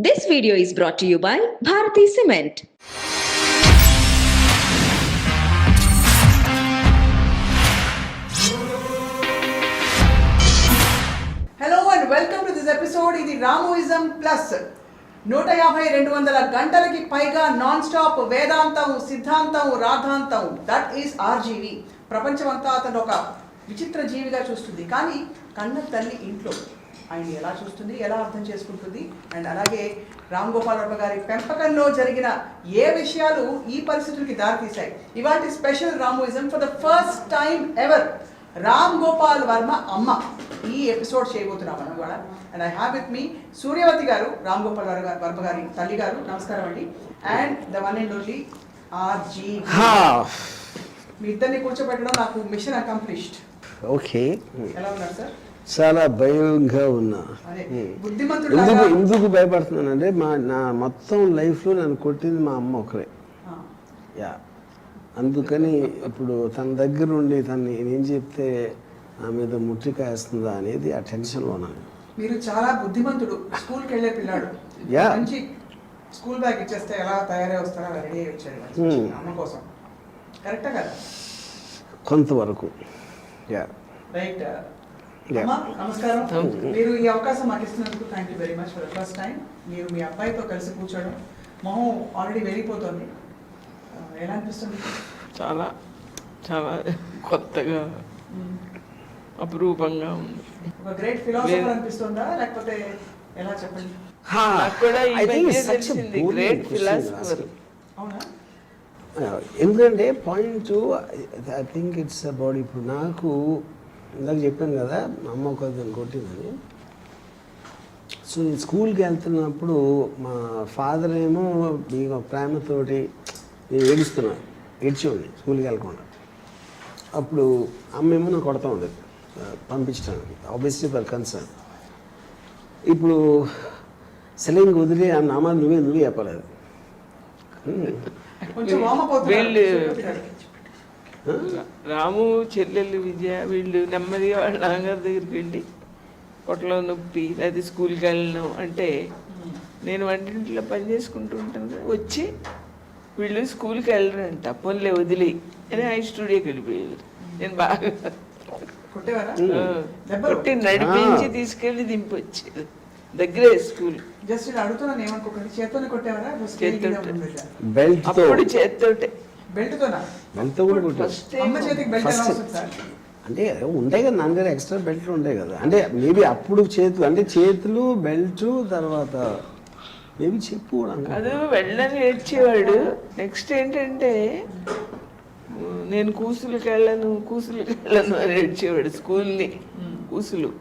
This video is brought to you by Bharati Cement. Hello and welcome to this episode. ఇది రామోయిజం plus 150-200 గంటలకి పైగా non stop వేదాంతం, సిద్ధాంతం, రాధాంతం. That is RGV. ప్రపంచమంతా అతను ఒక విచిత్ర జీవిగా చూస్తుంది, కానీ కన్న తల్లి ఇంట్లో ఆయన ఎలా చూస్తుంది, ఎలా అర్థం చేసుకుంటుంది, అండ్ అలాగే రామ్ గోపాల్ వర్మ గారి పెంపకంలో జరిగిన ఏ విషయాలు ఈ పరిస్థితులకి దారితీశాయి. ఇవాటి స్పెషల్ రామోయిజం for the first time ever Ram Gopal Varma అమ్మ ఈ ఎపిసోడ్ చేయబోతున్నాం మనం కూడా. And I have with me Suryavathi garu, Ram Gopal Varma గారి తల్లి గారు. నమస్కారం అండి. And the one and only RG. మీ ఇద్దరిని కూర్చోబెట్టడం నాకు మిషన్ అకంప్లిష్డ్. ఓకే, ఎలా ఉన్నారు సార్? చాలా భయంగా ఉన్నా. ఎందుకు భయపడుతున్నానంటే నా మొత్తం లైఫ్లో నన్ను కొట్టింది మా అమ్మ ఒకరే. యా, అందుకని ఇప్పుడు తన దగ్గర ఉండి తను ఏం చెప్తే నా మీద ముట్టికాయేస్తుందా అనేది ఆ టెన్షన్లో ఉన్నాను. మీరు చాలా బుద్ధిమంతుడు, స్కూల్కి వెళ్ళే పిల్లాడు. యా, మంచి స్కూల్ బ్యాగ్ ఇచ్చేస్తే ఎలా తయారై వస్తారో అలా రెడీ అయ్యి వచ్చారు అమ్మ కోసం. కరెక్టా కదా? కొంతవరకు. Yeah, right. అమ్మా నమస్కారం. మీరు ఈ అవకాశం మాకు ఇస్తున్నందుకు thank you very much. For the first time మీరు మీ అబ్బాయితో కలిసి కూర్చోవడం, మొహం ఆల్రెడీ వెళ్ళిపోతుంది, ఎలా అనిపిస్తుంది? చాలా చాలా కొత్తగా అపురూపంగా ఉంది. ఒక గ్రేట్ ఫిలాసఫర్ అనిపిస్తుందా, లేకపోతే ఎలా చెప్పండి? Great philosopher. అవునా? ఎందుకంటే point I think it's about, ఇప్పుడు నాకు ఇందాక చెప్పాను కదా మా అమ్మ ఒక కొట్టిందని. సో నేను స్కూల్కి వెళ్తున్నప్పుడు మా ఫాదర్ ఏమో ప్రేమతోటి నేను ఏడ్చేవాడిని స్కూల్కి వెళ్ళకుండా. అప్పుడు అమ్మ ఏమో నాకు కొడతా ఉండేది పంపించడానికి, ఆబ్వియస్లీ ఫర్ కన్సర్న్. ఇప్పుడు సెలైన్ వదిలే ఆ నామాలు నువ్వే చెప్పలేదు. వీళ్ళు రాము, చెల్లెళ్ళు విజయ, వీళ్ళు నెమ్మదిగా వాళ్ళ నాన్నగారి దగ్గరికి వెళ్ళి పొట్టలో నొప్పి లేదా స్కూల్కి వెళ్ళను అంటే నేను వంటింట్లో పని చేసుకుంటూ ఉంటాను కదా, వచ్చి వీళ్ళు స్కూల్కి వెళ్ళరంట, పొన్లే వదిలి అని ఆయన స్టూడియోకి వెళ్ళిపోయేది. నేను బాగా కొట్టి నడిపించి తీసుకెళ్ళి దింపొచ్చేది. దగ్గరే స్కూల్. జస్ట్ అడుగుతున్నాను, ఏమనుకోకండి. చేత్తోనే కొట్టేవారా? అప్పుడు చేత్తోటే. అంటే ఉంటాయి కదా నాన్నగారు, ఎక్స్ట్రా బెల్ట్లు ఉంటాయి కదా. అంటే మేబీ అప్పుడు చేతులు బెల్ట్, తర్వాత మేబీ చెప్పు అది వెళ్ళని ఏడ్చేవాడు. నెక్స్ట్ ఏంటంటే నేను కూసులకి వెళ్ళను అని ఏడ్చేవాడు. స్కూల్ని కూసులు.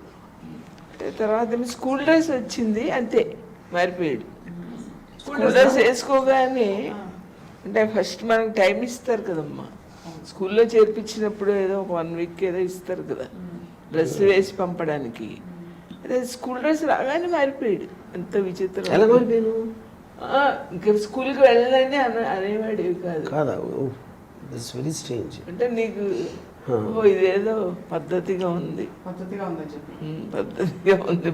తర్వాత స్కూల్ డ్రెస్ వచ్చింది, అంతే మారిపోయాడు. స్కూల్ డ్రెస్ వేసుకోగానే అంటే ఫస్ట్ మనకు టైం ఇస్తారు కదమ్మా, స్కూల్లో చేర్పించినప్పుడు ఏదో ఒక 1 వీక్ ఏదో ఇస్తారు కదా డ్రెస్ వేసి పంపడానికి. అదే స్కూల్ డ్రెస్ రాగానే మారిపోయాడు. ఎంత విచిత్రం. ఇంకా స్కూల్కి వెళ్ళాలని అనేవాడేవి కాదు. అంటే నీకు ఇదేదో పద్ధతిగా ఉంది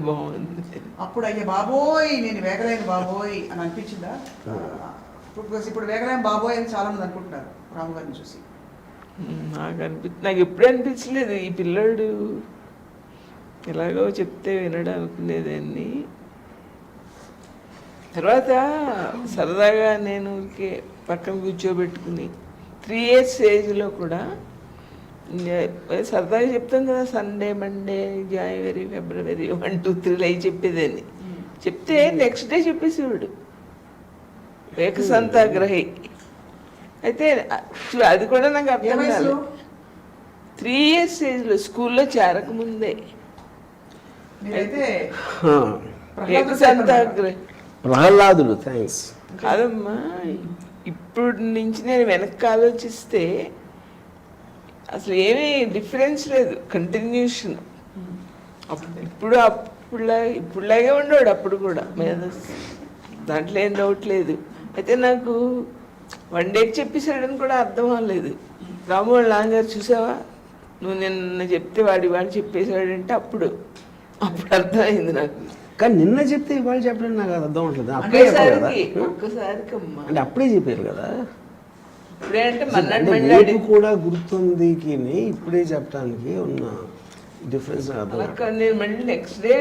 బాగుంది. అప్పుడు అయ్యే బాబోయ్ నేను వేగలేను బాబోయ్ అని అనిపించిందా? ఇప్పుడు వేగలేని బాబోయ్ అని చాలా మంది అనుకుంటున్నారు రాము గారిని చూసి. నాకు ఎప్పుడూ అనిపించలేదు ఈ పిల్లాడు ఎలాగో చెప్తే వినడం అనుకునేదాన్ని. తర్వాత సరదాగా నేను పక్కన కూర్చోబెట్టుకుని 3 years ఏజ్లో కూడా సరదాగా చెప్తాం కదా, సండే, మండే, జనవరి, ఫిబ్రవరి 1, 2, 3 అవి చెప్పేదాన్ని. చెప్తే నెక్స్ట్ డే చెప్పేసేవాడు, ఏకసంతాగ్రహి. అయితే అది కూడా నాకు అర్థం కాదు. 3 years ఏజ్లో స్కూల్లో చేరకముందే ఏకసంతాగ్రహి. ప్రహ్లాదుడు. థ్యాంక్స్. కాదమ్మా, ఇప్పుడు నుంచి నేను వెనక్కి ఆలోచిస్తే అసలు ఏమీ డిఫరెన్స్ లేదు, కంటిన్యూషన్. ఇప్పుడులాగే ఉండేవాడు అప్పుడు కూడా, దాంట్లో ఏం డౌట్ లేదు. అయితే నాకు 1 day చెప్పేశాడని కూడా అర్థం అవ్వలేదు. రాము వాళ్ళ నాన్నగారు, చూసావా నువ్వు నిన్న చెప్తే వాడు చెప్పేశాడంటే అప్పుడు అర్థమైంది నాకు. కానీ నిన్న చెప్తే ఇవాళ చెప్పడం నాకు అది అర్థం అవట్లేదు. అప్పుడే చెప్పారు కదా, ఒక్కసారికి అమ్మా అంటే అప్పుడే చెప్పారు కదా. ఇప్పుడే అంటే అంటే మన్నాడు మీకు కూడా గుర్తుంది ఇప్పుడే చెప్పడానికి ఉన్న డిఫరెన్స్ నాకు అర్థం అలా కాదు. కాదు, నేను మళ్ళీ నెక్స్ట్ డే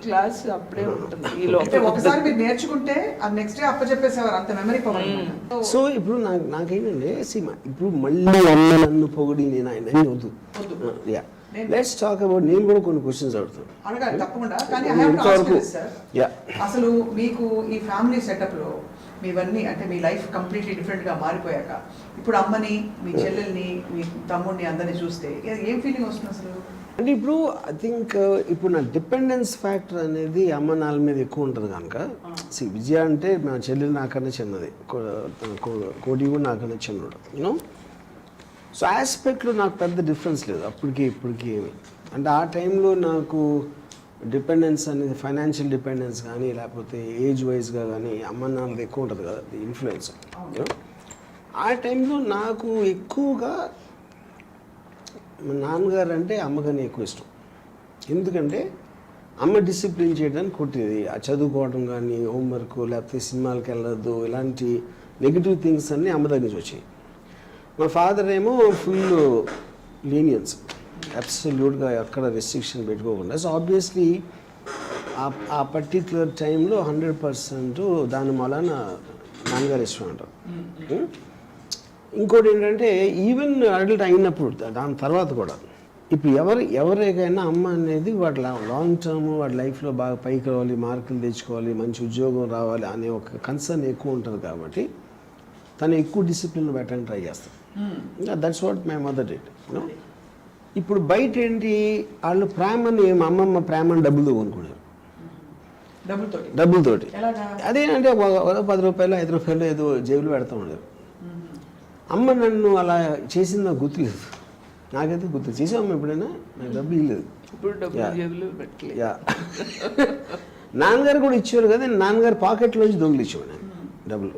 క్లాస్ అప్పుడే ఉంటుంది ఈ అంటే లోపల ఒకసారి మీరు నేర్చుకుంటే అది నెక్స్ట్ డే అప్పచెప్పేసేవారు, అంత మెమరీ పవర్. సో ఇప్పుడు నాకేంటంటే సీమా ఇప్పుడు మళ్ళీ అమ్మ నన్ను పొగిడి నేను ఆయన వద్దు. యా లెట్స్ టాక్ అబౌట్, నేను కూడా కొన్ని క్వశ్చన్స్ అడుగుతాను. అడగాలి తప్పకుండా, కానీ I have to ask you this, sir. Yeah అసలు మీకు ఈ ఫ్యామిలీ సెటప్లో మీవన్నీ అంటే మీ లైఫ్ కంప్లీట్లీ డిఫరెంట్గా మారిపోయాక ఇప్పుడు అమ్మని, మీ చెల్లెల్ని, మీ తమ్ముడిని అందరినీ చూస్తే ఏం ఫీలింగ్ వస్తుంది అసలు? అంటే ఇప్పుడు ఐ థింక్ ఇప్పుడు నా డిపెండెన్స్ ఫ్యాక్టర్ అనేది అమ్మ నాన్న మీద ఎక్కువ ఉంటుంది కనుక, విజయ అంటే మా చెల్లెలు నాకన్నా చిన్నది, కోటి కూడా నాకన్నా చిన్నడు, యూనో. సో ఆస్పెక్ట్లో నాకు పెద్ద డిఫరెన్స్ లేదు అప్పటికి ఇప్పటికి ఏమి. అంటే ఆ టైంలో నాకు డిపెండెన్స్ అనేది ఫైనాన్షియల్ డిపెండెన్స్ కానీ లేకపోతే ఏజ్ వైజ్గా కానీ అమ్మ నాన్నది ఎక్కువ ఉంటుంది కదా, ఇన్ఫ్లుయెన్స్. ఆ టైంలో నాకు ఎక్కువగా మా నాన్నగారు అంటే అమ్మగానే ఎక్కువ ఇష్టం. ఎందుకంటే అమ్మ డిసిప్లిన్ చేయడానికి కొట్టేది, ఆ చదువుకోవడం కానీ హోంవర్క్ లేకపోతే సినిమాలకు వెళ్ళొద్దు ఇలాంటి నెగిటివ్ థింగ్స్ అన్నీ అమ్మ దగ్గర నుంచి వచ్చాయి. మా ఫాదర్ ఏమో ఫుల్ లీనియన్స్, అబ్సల్యూట్గా ఎక్కడ రెస్ట్రిక్షన్ పెట్టుకోకుండా. సో ఆబ్వియస్లీ ఆ పర్టిక్యులర్ టైంలో 100% దాని వలన నాన్నగారు ఇష్టం అంటారు. ఇంకోటి ఏంటంటే ఈవెన్ అడల్ట్ అయినప్పుడు దాని తర్వాత కూడా ఇప్పుడు ఎవరికైనా అమ్మ అనేది వాడి లాంగ్ టర్మ్ వాడి లైఫ్లో బాగా పైకి రావాలి, మార్కులు తెచ్చుకోవాలి, మంచి ఉద్యోగం రావాలి అనే ఒక కన్సర్న్ ఎక్కువ ఉంటుంది కాబట్టి తను ఎక్కువ డిసిప్లిన్ పెట్టడానికి ట్రై చేస్తాను. That's what my mother did. ఇప్పుడు బయట ఏంటి వాళ్ళు ప్రేమని, మా అమ్మమ్మ ప్రేమని డబ్బులు కొనుక్కున్నారు, డబ్బులతోటి. అదేంటంటే 10 రూపాయలు 5 రూపాయలు ఏదో జేబులు పెడతా ఉండేది. అమ్మ నన్ను అలా చేసింది నాకు గుర్తులేదు, నాకైతే గుర్తు చేసామమ్మ ఎప్పుడైనా నాకు డబ్బులు ఇవ్వలేదు. యా నాన్నగారు కూడా ఇచ్చేవారు కదా, నాన్నగారు పాకెట్లోంచి దొంగలు ఇచ్చేవాడు డబ్బులు.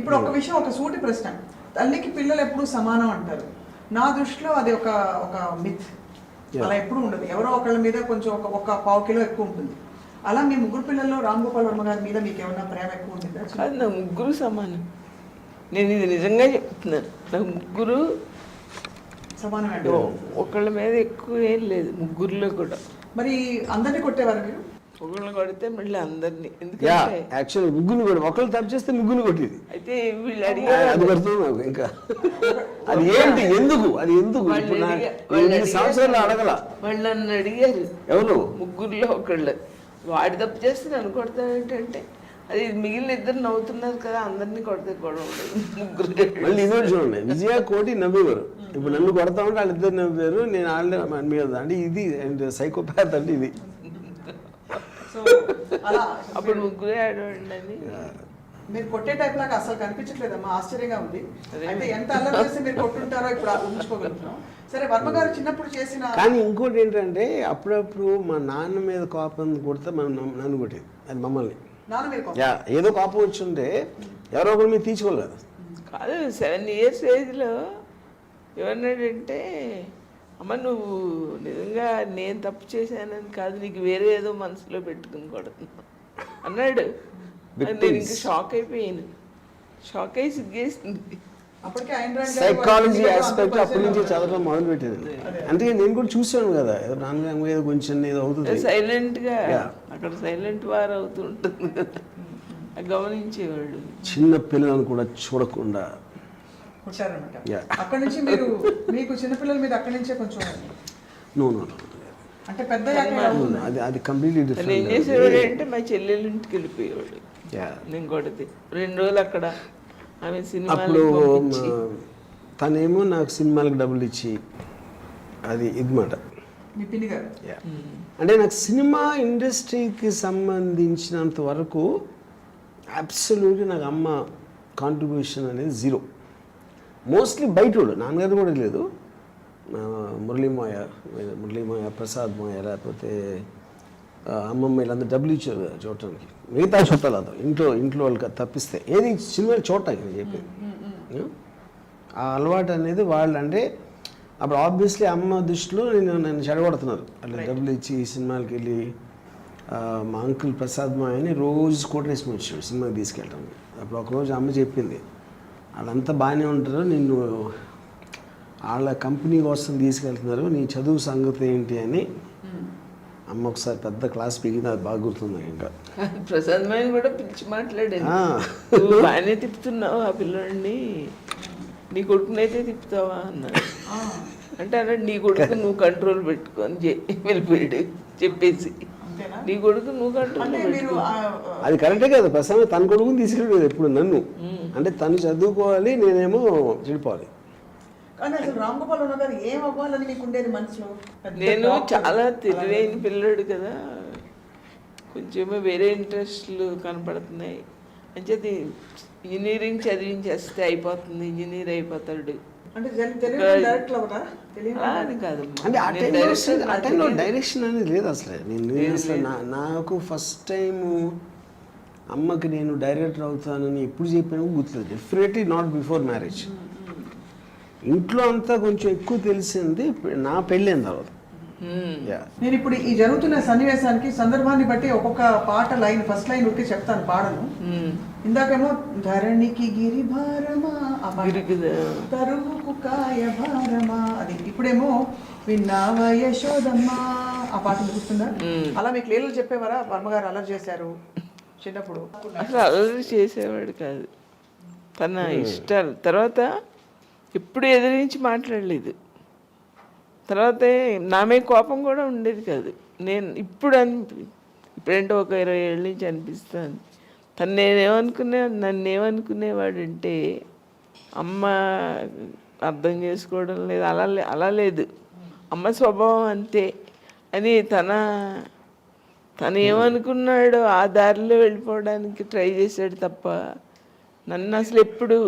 ఇప్పుడు ఒక విషయం, ఒక సూటి ప్రశ్న, తల్లికి పిల్లలు ఎప్పుడు సమానం అంటారు. నా దృష్టిలో అది ఒక మిత్, అలా ఎప్పుడు ఉండదు. ఎవరో ఒకళ్ళ మీద కొంచెం ఒక 1/4 కిలో ఎక్కువ ఉంటుంది. అలా మీ ముగ్గురు పిల్లల్లో రామ్ గోపాల్ వర్మ గారి మీద మీకు ఏమైనా ప్రేమ ఎక్కువ ఉంటుందా? అది నా ముగ్గురు సమానం, నేను ఇది నిజంగా చెప్తున్నాను. నా ముగ్గురు సమానం అంటే ఒకళ్ళ మీద ఎక్కువ ఏం లేదు, ముగ్గురులో కూడా. మరి అందరినీ కొట్టేవారు మీరు? ఒకళ్ళని కొడితే మళ్ళీ అందరినీ, యా ఎందుకంటే యాక్చువల్ ముగ్గురు కూడా ఒకళ్ళు తప్పు చేస్తే ముగ్గురు కొట్టేది. అయితే వీళ్ళు అది అడిగారు పడుతుంది నాకు ఇంకా. అది ఏంటి, ఎందుకు ఇప్పుడు నాకు సంవత్సరాలు అడగల. వాళ్ళు నన్ను అడిగారు ఎవరు ముగ్గురులో ఒకళ్ళు, వాడి తప్పు చేస్తే నన్ను కొడతానంటే అది మిగిలిన ఇద్దరు నవ్వుతున్నారు కదా, అందరినీ కొడితే గొడవ ఉండదు. ముగ్గురు మళ్ళీ ఇదో చూడండి, విజయ కోటి నవ్వేవారు. ఇప్పుడు నన్ను కొడతా ఉంటే వాళ్ళిద్దరు నవ్వారు, నేను వాళ్ళే మీద అంటే ఇది అండ్ సైకోపాత్ అంటే ఇది. సో అలా అప్పుడు ముగ్గురే ఆడవాడిని. మీరు కొట్టే టైప్ లాగా అసలు కనిపించట్లేదమ్మా, ఆశ్చర్యంగా ఉంది. అంటే ఎంత అల్లరి చేసి మీరు కొట్టుంటారో ఇప్పుడు ఊహించుకోగలుగుతున్నాం. సరే, వర్మ గారు చిన్నప్పుడు చేసిన. కానీ ఇంకోటి ఏంటంటే అప్పుడప్పుడు మా నాన్న మీద కోపం కొడితే మనం నన్ను కొట్టేది, అది మమ్మల్ని. నాన్న మీరు యా ఏదో కోపం వచ్చుంటే ఎవరో ఒకరు మీరు తీసుకోవాలి కదా. కాదు 7 years ఏజ్లో ఏమన్నాడంటే, అమ్మ నువ్వు నిజంగా నేను తప్పు చేశానని కాదు, నీకు వేరే ఏదో మనసులో పెట్టుకుని కొడుతున్నా అన్నాడు. నేను ఇంకా షాక్ అయిపోయాను, షాక్ అయ్యి సిగ్గేసింది. అప్పటికే ఆయన సైకాలజీ ఆస్పెక్ట్ అప్పటి నుంచి చదవడం మొదలు పెట్టేది. అందుకే నేను కూడా చూసాను కదా, ఏదో నాన్నగారు ఏదో కొంచెం ఏదో అవుతుంది, సైలెంట్గా అక్కడ సైలెంట్ వార్ అవుతుంటుంది కదా, గమనించేవాడు. చిన్న పిల్లలను కూడా చూడకుండా కొట్టారనమాట. Yeah. అక్కడి నుంచి మీకు చిన్నపిల్లల మీద అక్కడి నుంచే కొంచెం నో అంటే పెద్ద అది కంప్లీట్లీ తను ఏం చేసేవాడు అంటే మా చెల్లెలు ఇంటికి వెళ్ళిపోయేవాడు. నేను కొడితే 2 రోజులు అక్కడ ఆమె అప్పుడు సినిమా తనేమో నాకు సినిమాలకు డబ్బులు ఇచ్చి అది ఇదిమాట. మీ పిన్ని గారు అంటే నాకు సినిమా ఇండస్ట్రీకి సంబంధించినంత వరకు అబ్సల్యూట్లీ నాకు అమ్మ కాంట్రిబ్యూషన్ అనేది 0. మోస్ట్లీ బయటోడు, నాన్నగారు కూడా లేదు. మురళీమోయ, ప్రసాద్ మోయ, లేకపోతే అమ్మమ్మ వీళ్ళందరూ డబ్బులు ఇచ్చారు కదా చూడటానికి. మిగతా చుట్టాలు అదో ఇంట్లో వాళ్ళకి తప్పిస్తే ఏది సినిమాలు చూడటానికి నేను చెప్పేది. ఆ అలవాటు అనేది వాళ్ళు అంటే అప్పుడు ఆబ్వియస్లీ అమ్మ దృష్టిలో నన్ను చెడగొడుతున్నారు. అట్లా డబ్బులు ఇచ్చి సినిమాలకి వెళ్ళి మా అంకుల్ ప్రసాద్ మా ఆయన రోజు స్కూటర్ వేసుకుని వచ్చాడు సినిమాకి తీసుకెళ్ళటం. అప్పుడు ఒకరోజు అమ్మ చెప్పింది, వాళ్ళంతా బాగానే ఉంటారు, నిన్ను వాళ్ళ కంపెనీ కోసం తీసుకెళ్తున్నారు, నీ చదువు సంగతి ఏంటి అని అమ్మ ఒకసారి పెద్ద క్లాస్ పీకింది. అది బాగా గుర్తుంది. ఇంకా ప్రసాద్ మాయన్ కూడా పిలిచి మాట్లాడేది, నువ్వు బాగానే తిప్పుతున్నావు ఆ పిల్లోడిని, నీ కొడుకునైతే తిప్పుతావా అన్నాడు. అంటే అన్నాడు, నీ కొడుకు నువ్వు కంట్రోల్ పెట్టుకొని వెళ్ళిపోయాడు చెప్పేసి, నీ కొడుకు నువ్వు కంట్రోల్ పెట్టుకో. అది కరెక్టే కదా. ప్రసాద్ తన కొడుకుని తీసుకెళ్ళలేదు ఎప్పుడు నన్ను. అంటే తను చదువుకోవాలి, నేనేమో చెడిపోవాలి. కానీ అసలు రామ్ గోపాల్ వర్మ గారు ఏం అవ్వాలని మీకు ఉండేది మనసులో? నేను చాలా తెలివైన పిల్లడు కదా, కొంచెం వేరే ఇంట్రెస్ట్లు కనపడుతున్నాయి. అంచేది ఇంజనీరింగ్ చదివించేస్తే అయిపోతుంది, ఇంజనీర్ అయిపోతాడు అంటే డైరెక్టర్ అవరా? అని కాదు. అంటే ఆ టైంలో డైరెక్షన్ అనేది లేదు అసలు. నేను అసలు నాకు ఫస్ట్ టైము అమ్మకి నేను డైరెక్టర్ అవుతానని ఎప్పుడు చెప్పాను గుర్తులేదు. Definitely not before marriage. ఇంట్లో అంతా కొంచెం ఎక్కువ తెలిసింది నా పెళ్ళైన తర్వాత. నేను ఇప్పుడు ఈ జరుగుతున్న సన్నివేశానికి సందర్భాన్ని బట్టి ఒక్కొక్క పాట లైన్, ఫస్ట్ లైన్ ఉట్టి చెప్తాను, పాడను. ఇందాకేమో ధరణికి గిరి భారమా, తరువుకు కాయ భారమా అది. ఇప్పుడేమో విన్నావ యశోదమ్మా, ఆ పాట గుర్తుందా? అలా మీకు లీలలు చెప్పేవారా? వర్మగారు అలర్ చేశారు చిన్నప్పుడు? అసలు అలరి చేసేవాడు కాదు, తన ఇష్టాలు. తర్వాత ఎప్పుడు ఎదిరించి మాట్లాడలేదు. తర్వాత నామే కోపం కూడా ఉండేది కాదు. నేను ఇప్పుడంటే ఒక 20 ఏళ్ళ నుంచి అనిపిస్తాను, నన్ను ఏమనుకునేవాడంటే అమ్మ అర్థం చేసుకోవడం లేదు, అలా లేదు, అమ్మ స్వభావం అంతే అని తను ఏమనుకున్నాడో ఆ దారిలో వెళ్ళిపోవడానికి ట్రై చేశాడు తప్ప నన్ను అసలు ఎప్పుడు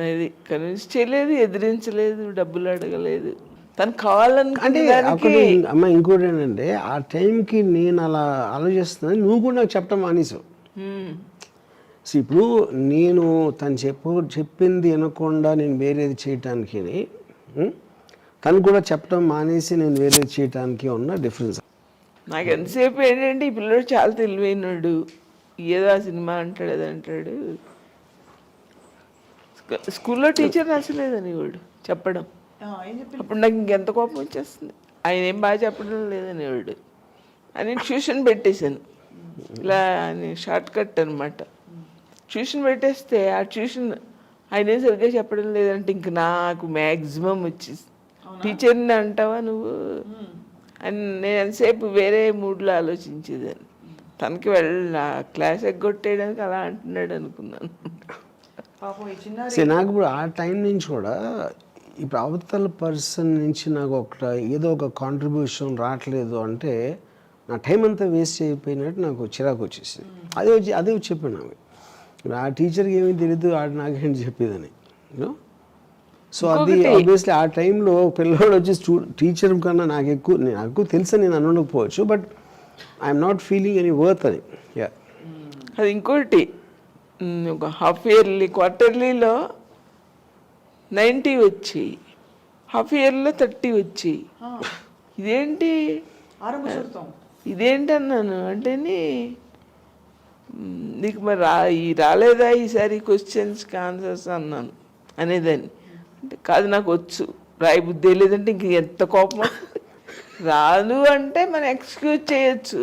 అది కన్విన్స్ చేయలేదు, ఎదిరించలేదు, డబ్బులు అడగలేదు. తను కావాలనుకుంటే అమ్మ. ఇంకోటి ఏంటంటే ఆ టైంకి నేను అలా ఆలోచిస్తున్నాను, నువ్వు కూడా నాకు చెప్పడం మానేసావు. ఇప్పుడు నేను తను చెప్పింది వినకుండా నేను వేరేది చేయటానికి, తను కూడా చెప్పడం మానేసి నేను వేరేది చేయటానికి ఉన్న డిఫరెన్స్. నాకు ఎంతసేపు ఏంటంటే ఈ పిల్లడు చాలా తెలివైనడు, ఏదో ఆ సినిమా అంటాడు అది అంటాడు. స్కూల్లో టీచర్ నచ్చలేదని వాడు చెప్పడం. అప్పుడు నాకు ఇంకెంత కోపం వచ్చేస్తుంది, ఆయన ఏం బాగా చెప్పడం లేదని వాడు అని ట్యూషన్ పెట్టేశాను. ఇలా షార్ట్ కట్ అనమాట. ట్యూషన్ పెట్టేస్తే ఆ ట్యూషన్ ఆయన ఏం సరిగ్గా చెప్పడం లేదంటే ఇంక నాకు మ్యాక్సిమం వచ్చేసి, టీచర్ని అంటావా నువ్వు అని నేను ఎంతసేపు వేరే మూడ్లో ఆలోచించేదాన్ని. తనకి క్లాస్ ఎగ్గొట్టేయడానికి అలా అంటున్నాడు అనుకున్నాను. నాకు ఇప్పుడు ఆ టైం నుంచి కూడా ఇప్పుడు అవతల పర్సన్ నుంచి నాకు ఏదో ఒక కాంట్రిబ్యూషన్ రావట్లేదు అంటే నా టైం అంతా వేస్ట్ అయిపోయినట్టు నాకు చిరాకు వచ్చేసింది. అదే వచ్చి చెప్పాను నాకు. ఆ టీచర్కి ఏమీ తెలియదు, ఆడు నాకేంటి చెప్పేదని. సో అది ఆబ్వియస్లీ ఆ టైంలో పిల్లవాడు వచ్చి టీచర్ కన్నా నాకు ఎక్కువ తెలుసా నేను అనకపోవచ్చు, but I'm not feeling any worth అని. అది ఇంకోటి, ఒక హాఫ్ ఇయర్లీ క్వార్టర్లీలో 90 వచ్చి, హాఫ్ ఇయర్లో 30 వచ్చి, ఇదేంటి అన్నాను. అంటేని నీకు మరి రాలేదా ఈసారి క్వశ్చన్స్కి ఆన్సర్స్ అన్నాను అనేదాన్ని. అంటే కాదు నాకు వచ్చు, రాయి బుద్ధి లేదంటే ఇంక ఎంత కోపం. రాదు అంటే మనం ఎక్స్క్యూజ్ చేయొచ్చు,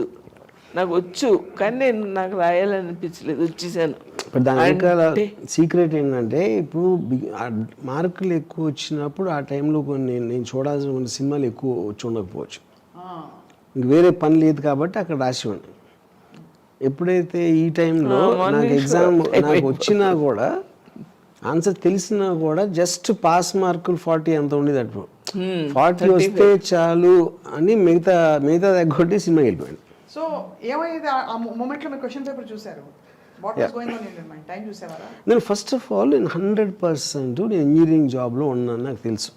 నాకు వచ్చు కానీ నాకు రాయాలనిపించలేదు, వచ్చేసాను. దాని వెనకాల సీక్రెట్ ఏంటంటే ఇప్పుడు మార్కులు ఎక్కువ వచ్చినప్పుడు ఆ టైంలో కొన్ని నేను చూడాల్సిన సినిమాలు ఎక్కువ వచ్చి ఉండకపోవచ్చు, ఇంక వేరే పని లేదు కాబట్టి అక్కడ రాసివ్వండి. ఎప్పుడైతే ఈ టైంలో నాకు ఎగ్జామ్ నాకు వచ్చినా కూడా ఆన్సర్ తెలిసినా కూడా జస్ట్ పాస్ మార్కులు 40 ఎంత ఉండేది. అప్పుడు 40 వస్తే చాలు అని మిగతా దగ్గొట్టి సినిమా వెళ్ళిపోయాడు. సో ఏమైంది ఆ మూమెంట్లో మీరు క్వశ్చన్ పేపర్ చూసారు? నేను ఫస్ట్ ఆఫ్ ఆల్ నేను 100% నేను ఇంజనీరింగ్ జాబ్లో ఉన్నాను నాకు తెలుసు.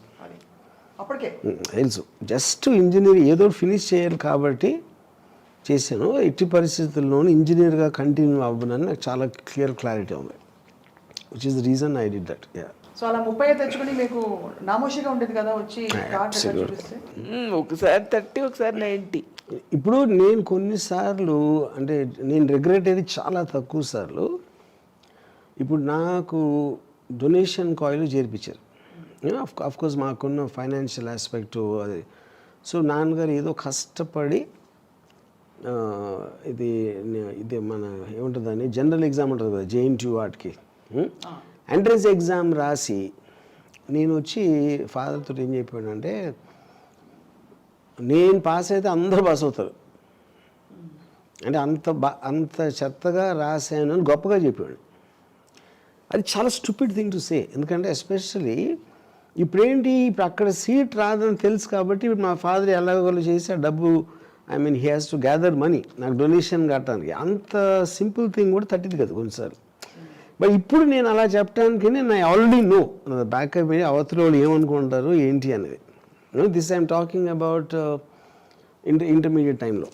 జస్ట్ ఇంజనీరింగ్ ఏదో ఫినిష్ చేయాలి కాబట్టి చేశాను. ఎట్టి పరిస్థితుల్లోనూ ఇంజనీర్గా కంటిన్యూ అవ్వనని నాకు చాలా క్లియర్ క్లారిటీ ఉంది, which is the reason I did that. So అలా 30 తెచ్చుకుని మీకు నామోషిగా ఉండేది కదా వచ్చి కార్డ్ ఎట్లా చూపిస్తే. ఒకసారి 30, ఒకసారి 90. ఇప్పుడు నేను కొన్నిసార్లు అంటే నేను రిగ్రెట్ అయ్యేది చాలా తక్కువ సార్లు. ఇప్పుడు నాకు డొనేషన్ కాయిల్ చేర్పించారు. ఆఫ్ కోర్స్ మాకున్న ఫైనాన్షియల్ ఆస్పెక్ట్ అది. సో నాన్నగారు ఏదో కష్టపడి ఇది ఇది మన ఏముంటుందని జనరల్ ఎగ్జామ్ ఉంటుంది కదా JNTU వాటికి ఎంట్రన్స్ ఎగ్జామ్ రాసి నేను వచ్చి ఫాదర్తో ఏం చెప్పాడంటే నేను పాస్ అయితే అందరూ పాస్ అవుతారు అంటే అంత చెత్తగా రాశాను అని గొప్పగా చెప్పాడు. అది చాలా స్టూపిడ్ థింగ్ టు సే. ఎందుకంటే ఎస్పెషల్లీ ఇప్పుడేంటి ఇప్పుడు అక్కడ సీట్ రాదని తెలుసు కాబట్టి ఇప్పుడు మా ఫాదర్ ఎలాగోలు చేసి ఆ డబ్బు he has to gather money నాకు డొనేషన్ కట్టడానికి. అంత సింపుల్ థింగ్ కూడా తట్టింది కదా కొన్నిసార్లు. బట్ ఇప్పుడు నేను అలా చెప్పడానికి నేను ఆల్రెడీ నో బ్యాక్ అయిపోయి అవతల వాళ్ళు ఏమనుకుంటారు ఏంటి అనేది. This I'm talking about intermediate టైంలో.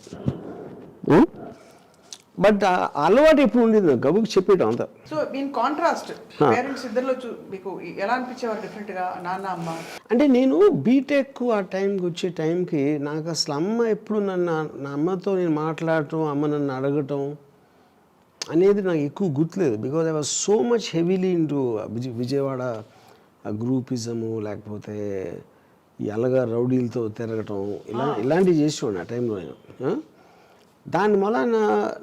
బట్ అలవాటు ఎప్పుడు ఉండేది గబుకి చెప్పేయటం అంతా. సో ఇన్ కాంట్రాస్ట్ పేరెంట్స్ ఇద్దరిలో మీకు ఎలా అనిపించేవారు డిఫరెంట్గా నాన్న అమ్మ? అంటే నేను బీటెక్ ఆ టైంకి వచ్చే టైంకి నాకు అసలు అమ్మ ఎప్పుడు నా అమ్మతో నేను మాట్లాడటం అమ్మ నన్ను అడగటం అనేది నాకు ఎక్కువ గుర్తులేదు. Because I was so much heavily into Vijayawada groupism లేకపోతే ఈ అలగా రౌడీలతో తిరగటం ఇలాంటివి చేసేవాడిని ఆ టైంలో నేను. దానివల్ల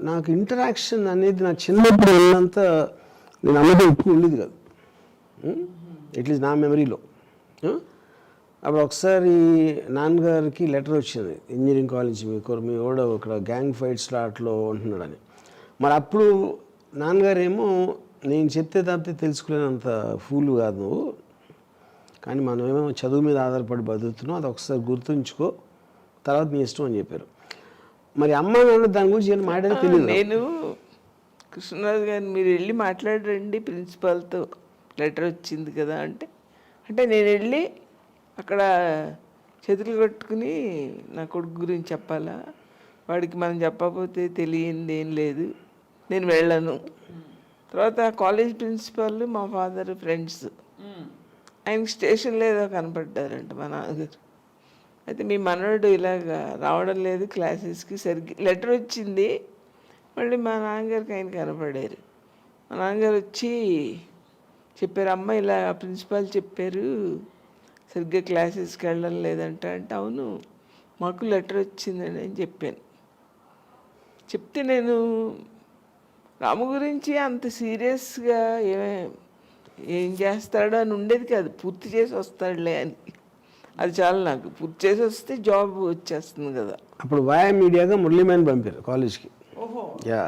నాకు ఇంటరాక్షన్ అనేది నా చిన్నప్పుడు వెళ్ళినంత నేను అమ్మతో ఎక్కువ ఉండేది కాదు, అట్లీస్ట్ నా మెమరీలో. అప్పుడు ఒకసారి నాన్నగారికి లెటర్ వచ్చింది ఇంజనీరింగ్ కాలేజ్ మీ కూడా ఇక్కడ గ్యాంగ్ ఫైట్స్లో అట్లో ఉంటున్నాడని. మరి అప్పుడు నాన్నగారేమో నేను చెప్తే తప్పితే తెలుసుకోలేనంత ఫూల్ కాదు నువ్వు, కానీ మనమేమో చదువు మీద ఆధారపడి బతుకుతున్నాం, అది ఒకసారి గుర్తుంచుకో, తర్వాత మీ ఇష్టం అని చెప్పారు. మరి అమ్మ నాన్న దాని గురించి నేను మాట్లాడే తెలియదు. నేను కృష్ణరాజు గారిని మీరు వెళ్ళి మాట్లాడరండి ప్రిన్సిపాల్తో లెటర్ వచ్చింది కదా అంటే నేను వెళ్ళి అక్కడ చేతులు కట్టుకుని నా కొడుకు గురించి చెప్పాలా, వాడికి మనం చెప్పకపోతే తెలియంది ఏం లేదు, నేను వెళ్ళను. తర్వాత కాలేజ్ ప్రిన్సిపాల్ మా ఫాదర్ ఫ్రెండ్స్ ఆయనకి స్టేషన్లో ఏదో కనపడ్డారంట మా నాన్నగారు. అయితే మీ మనవడు ఇలాగా రావడం లేదు క్లాసెస్కి సరిగ్గా లెటర్ వచ్చింది. మళ్ళీ మా నాన్నగారికి ఆయన కనపడారు. మా నాన్నగారు వచ్చి చెప్పారు, అమ్మ ఇలా ప్రిన్సిపాల్ చెప్పారు సరిగ్గా క్లాసెస్కి వెళ్ళడం లేదంట అంటే, అవును మాకు లెటర్ వచ్చిందని అని చెప్పాను. చెప్తే నేను రాము గురించి అంత సీరియస్గా ఏం చేస్తాడో అని ఉండేది కాదు, పూర్తి చేసి వస్తాడులే అని. అది చాలా నాకు పూర్తి చేసి వస్తే జాబ్ వచ్చేస్తుంది కదా. అప్పుడు వాయా మీడియాగా మురళీమని పంపారు కాలేజ్కి. యా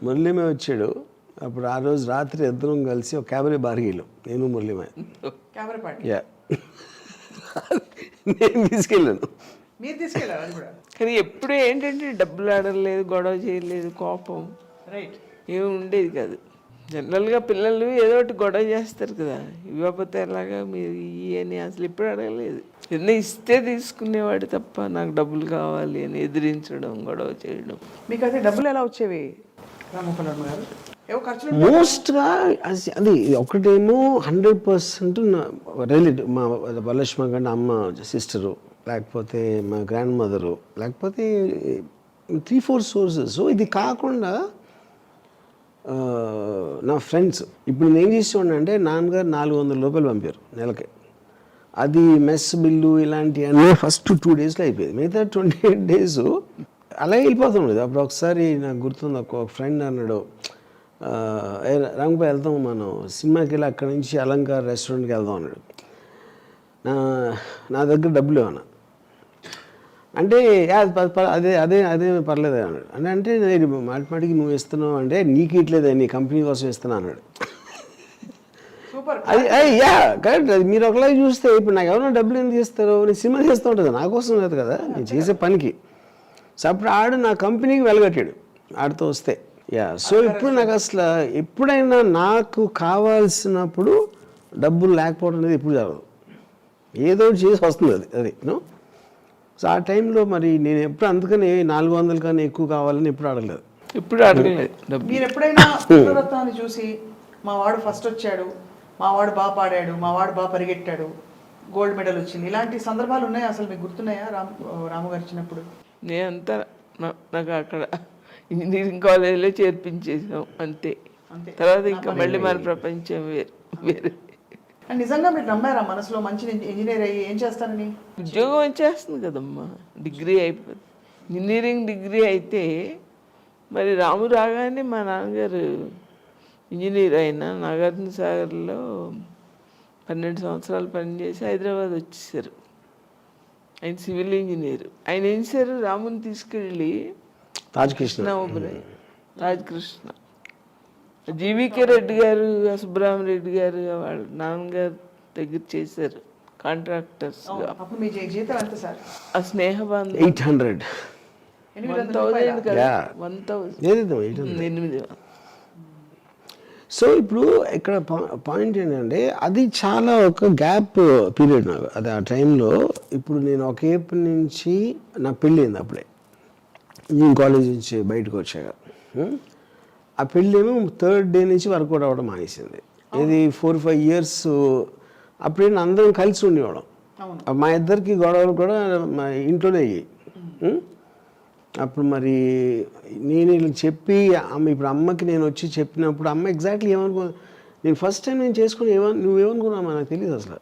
మురళీమయ్య వచ్చాడు. అప్పుడు ఆ రోజు రాత్రి ఇద్దరం కలిసి ఒక క్యాబరే బార్గీలో నేను మురళీమయ్య. యా నేను తీసుకెళ్ళాను. కానీ ఎప్పుడు ఏంటంటే డబ్బులు ఆడలేదు, గొడవ చేయలేదు, కోపం ఏమి ఉండేది కాదు. జనరల్గా పిల్లలు ఏదో ఒకటి గొడవ చేస్తారు కదా, ఇవ్వకపోతే ఎలాగా మీరు అని అసలు ఎప్పుడు అడగలేదు. ఏదైనా ఇస్తే తీసుకునేవాడు తప్ప నాకు డబ్బులు కావాలి అని ఎదిరించడం, గొడవ చేయడం. మీకు అయితే డబ్బులు ఎలా వచ్చేవి రామప్పలమ్మ గారు? మోస్ట్గా అది ఒకటేమో 100% రిలేటివ్, మా వరలక్ష్మ గారి అమ్మ సిస్టరు, లేకపోతే మా గ్రాండ్ మదరు, లేకపోతే 3-4 సోర్సెస్. సో ఇది కాకుండా నా ఫ్రెండ్స్. ఇప్పుడు నేను ఏం చేసేవాడిని అంటే నాన్నగారు 400 రూపాయలు పంపారు నెలకి. అది మెస్ బిల్లు ఇలాంటివన్నీ ఫస్ట్ 2 డేస్లో అయిపోయేది. మిగతా 28 డేస్ అలాగే వెళ్ళిపోతుండేది. అప్పుడు ఒకసారి నాకు గుర్తుంది, ఒక ఫ్రెండ్ అన్నాడు, రాంగపై వెళ్తాం మనం సినిమాకి వెళ్ళి అక్కడి నుంచి అలంకార్ రెస్టారెంట్కి వెళ్దాం అన్నాడు. నా దగ్గర డబ్బులు ఏమన్నా అంటే అదే అదే అదే పర్లేదు అన్నాడు. అంటే నేను మాటిమాటికి నువ్వు ఇస్తున్నావు అంటే నీకు ఇట్లేదు, నీ కంపెనీ కోసం ఇస్తున్నా అన్నాడు. అది యా కరెక్ట్. అది మీరు ఒకలాగా చూస్తే ఇప్పుడు నాకు ఎవరైనా డబ్బులు ఎందుకు ఇస్తారు, నేను సినిమా చేస్తూ ఉంటుంది, నా కోసం లేదు కదా నేను చేసే పనికి. సో అప్పుడు ఆడు నా కంపెనీకి వెళ్ళగట్టాడు ఆడితో వస్తే. యా సో ఇప్పుడు నాకు అసలు ఎప్పుడైనా నాకు కావాల్సినప్పుడు డబ్బులు లేకపోవడం అనేది ఎప్పుడు జరగదు, ఏదో చేసి వస్తుంది అది నో. సో ఆ టైంలో మరి నేను ఎప్పుడు అందుకని 400 కన్నా ఎక్కువ కావాలని ఎప్పుడు అడగలేదు. ఇప్పుడు అడగలేదు. మీరు ఎప్పుడైనా పుత్రరత్నాన్ని చూసి మా వాడు ఫస్ట్ వచ్చాడు, మా వాడు బాగా పాడాడు, మా వాడు బాగా పరిగెట్టాడు, గోల్డ్ మెడల్ వచ్చింది, ఇలాంటి సందర్భాలు ఉన్నాయా? అసలు మీకు గుర్తున్నాయా రాము గారు చిన్నప్పుడు? నేనంతా నాకు అక్కడ ఇంజనీరింగ్ కాలేజీలో చేర్పించేసాం అంతే. తర్వాత ఇంకా మళ్ళీ మన ప్రపంచం వేరే. అండ్ నిజంగా మీరు నమ్మారా మనసులో మంచి ఇంజనీర్ అయ్యి ఏం చేస్తానని? ఉద్యోగం వచ్చేస్తుంది కదమ్మా, డిగ్రీ అయిపోతుంది. ఇంజనీరింగ్ డిగ్రీ అయితే మరి రాము రాగానే మా నాన్నగారు ఇంజనీర్ అయిన నాగార్జున సాగర్లో 12 సంవత్సరాలు పనిచేసి హైదరాబాద్ వచ్చేసారు. ఆయన సివిల్ ఇంజనీర్. ఆయన ఏం చేశారు, రాముని తీసుకెళ్ళి తాజ్కృష్ణ తాజ్కృష్ణ జీవికే రెడ్డి గారు, సుబ్రహ్మరెడ్డి గారు వాళ్ళ నాన్నగారు దగ్గర చేశారు కాంట్రాక్టర్స్. అప్పుడు మీ జీతం ఎంత సార్? ఆ స్నేహబాంధ 800 1000 కదా, 800. సో ఇప్పుడు ఇక్కడ పాయింట్ ఏంటంటే అది చాలా ఒక గ్యాప్ పీరియడ్ నాకు అది. ఆ టైంలో ఇప్పుడు నేను ఒక ఏపు నుంచి నా పెళ్ళయింది అప్పుడే, నేను కాలేజ్ నుంచి బయటకు వచ్చాక. ఆ పెళ్ళి ఏమో 3rd డే నుంచి వర్కౌట్ అవ్వడం మానేసింది. ఇది 4-5 years అప్పుడే అందరం కలిసి ఉండేవాళ్ళం. మా ఇద్దరికి గొడవలు కూడా మా ఇంట్లోనే అయ్యాయి. అప్పుడు మరి నేను ఇలా చెప్పి ఇప్పుడు అమ్మకి నేను వచ్చి చెప్పినప్పుడు అమ్మ ఎగ్జాక్ట్లీ ఏమనుకో, నేను ఫస్ట్ టైం నేను చేసుకుని నువ్వేమనుకున్నామా నాకు తెలియదు అసలు.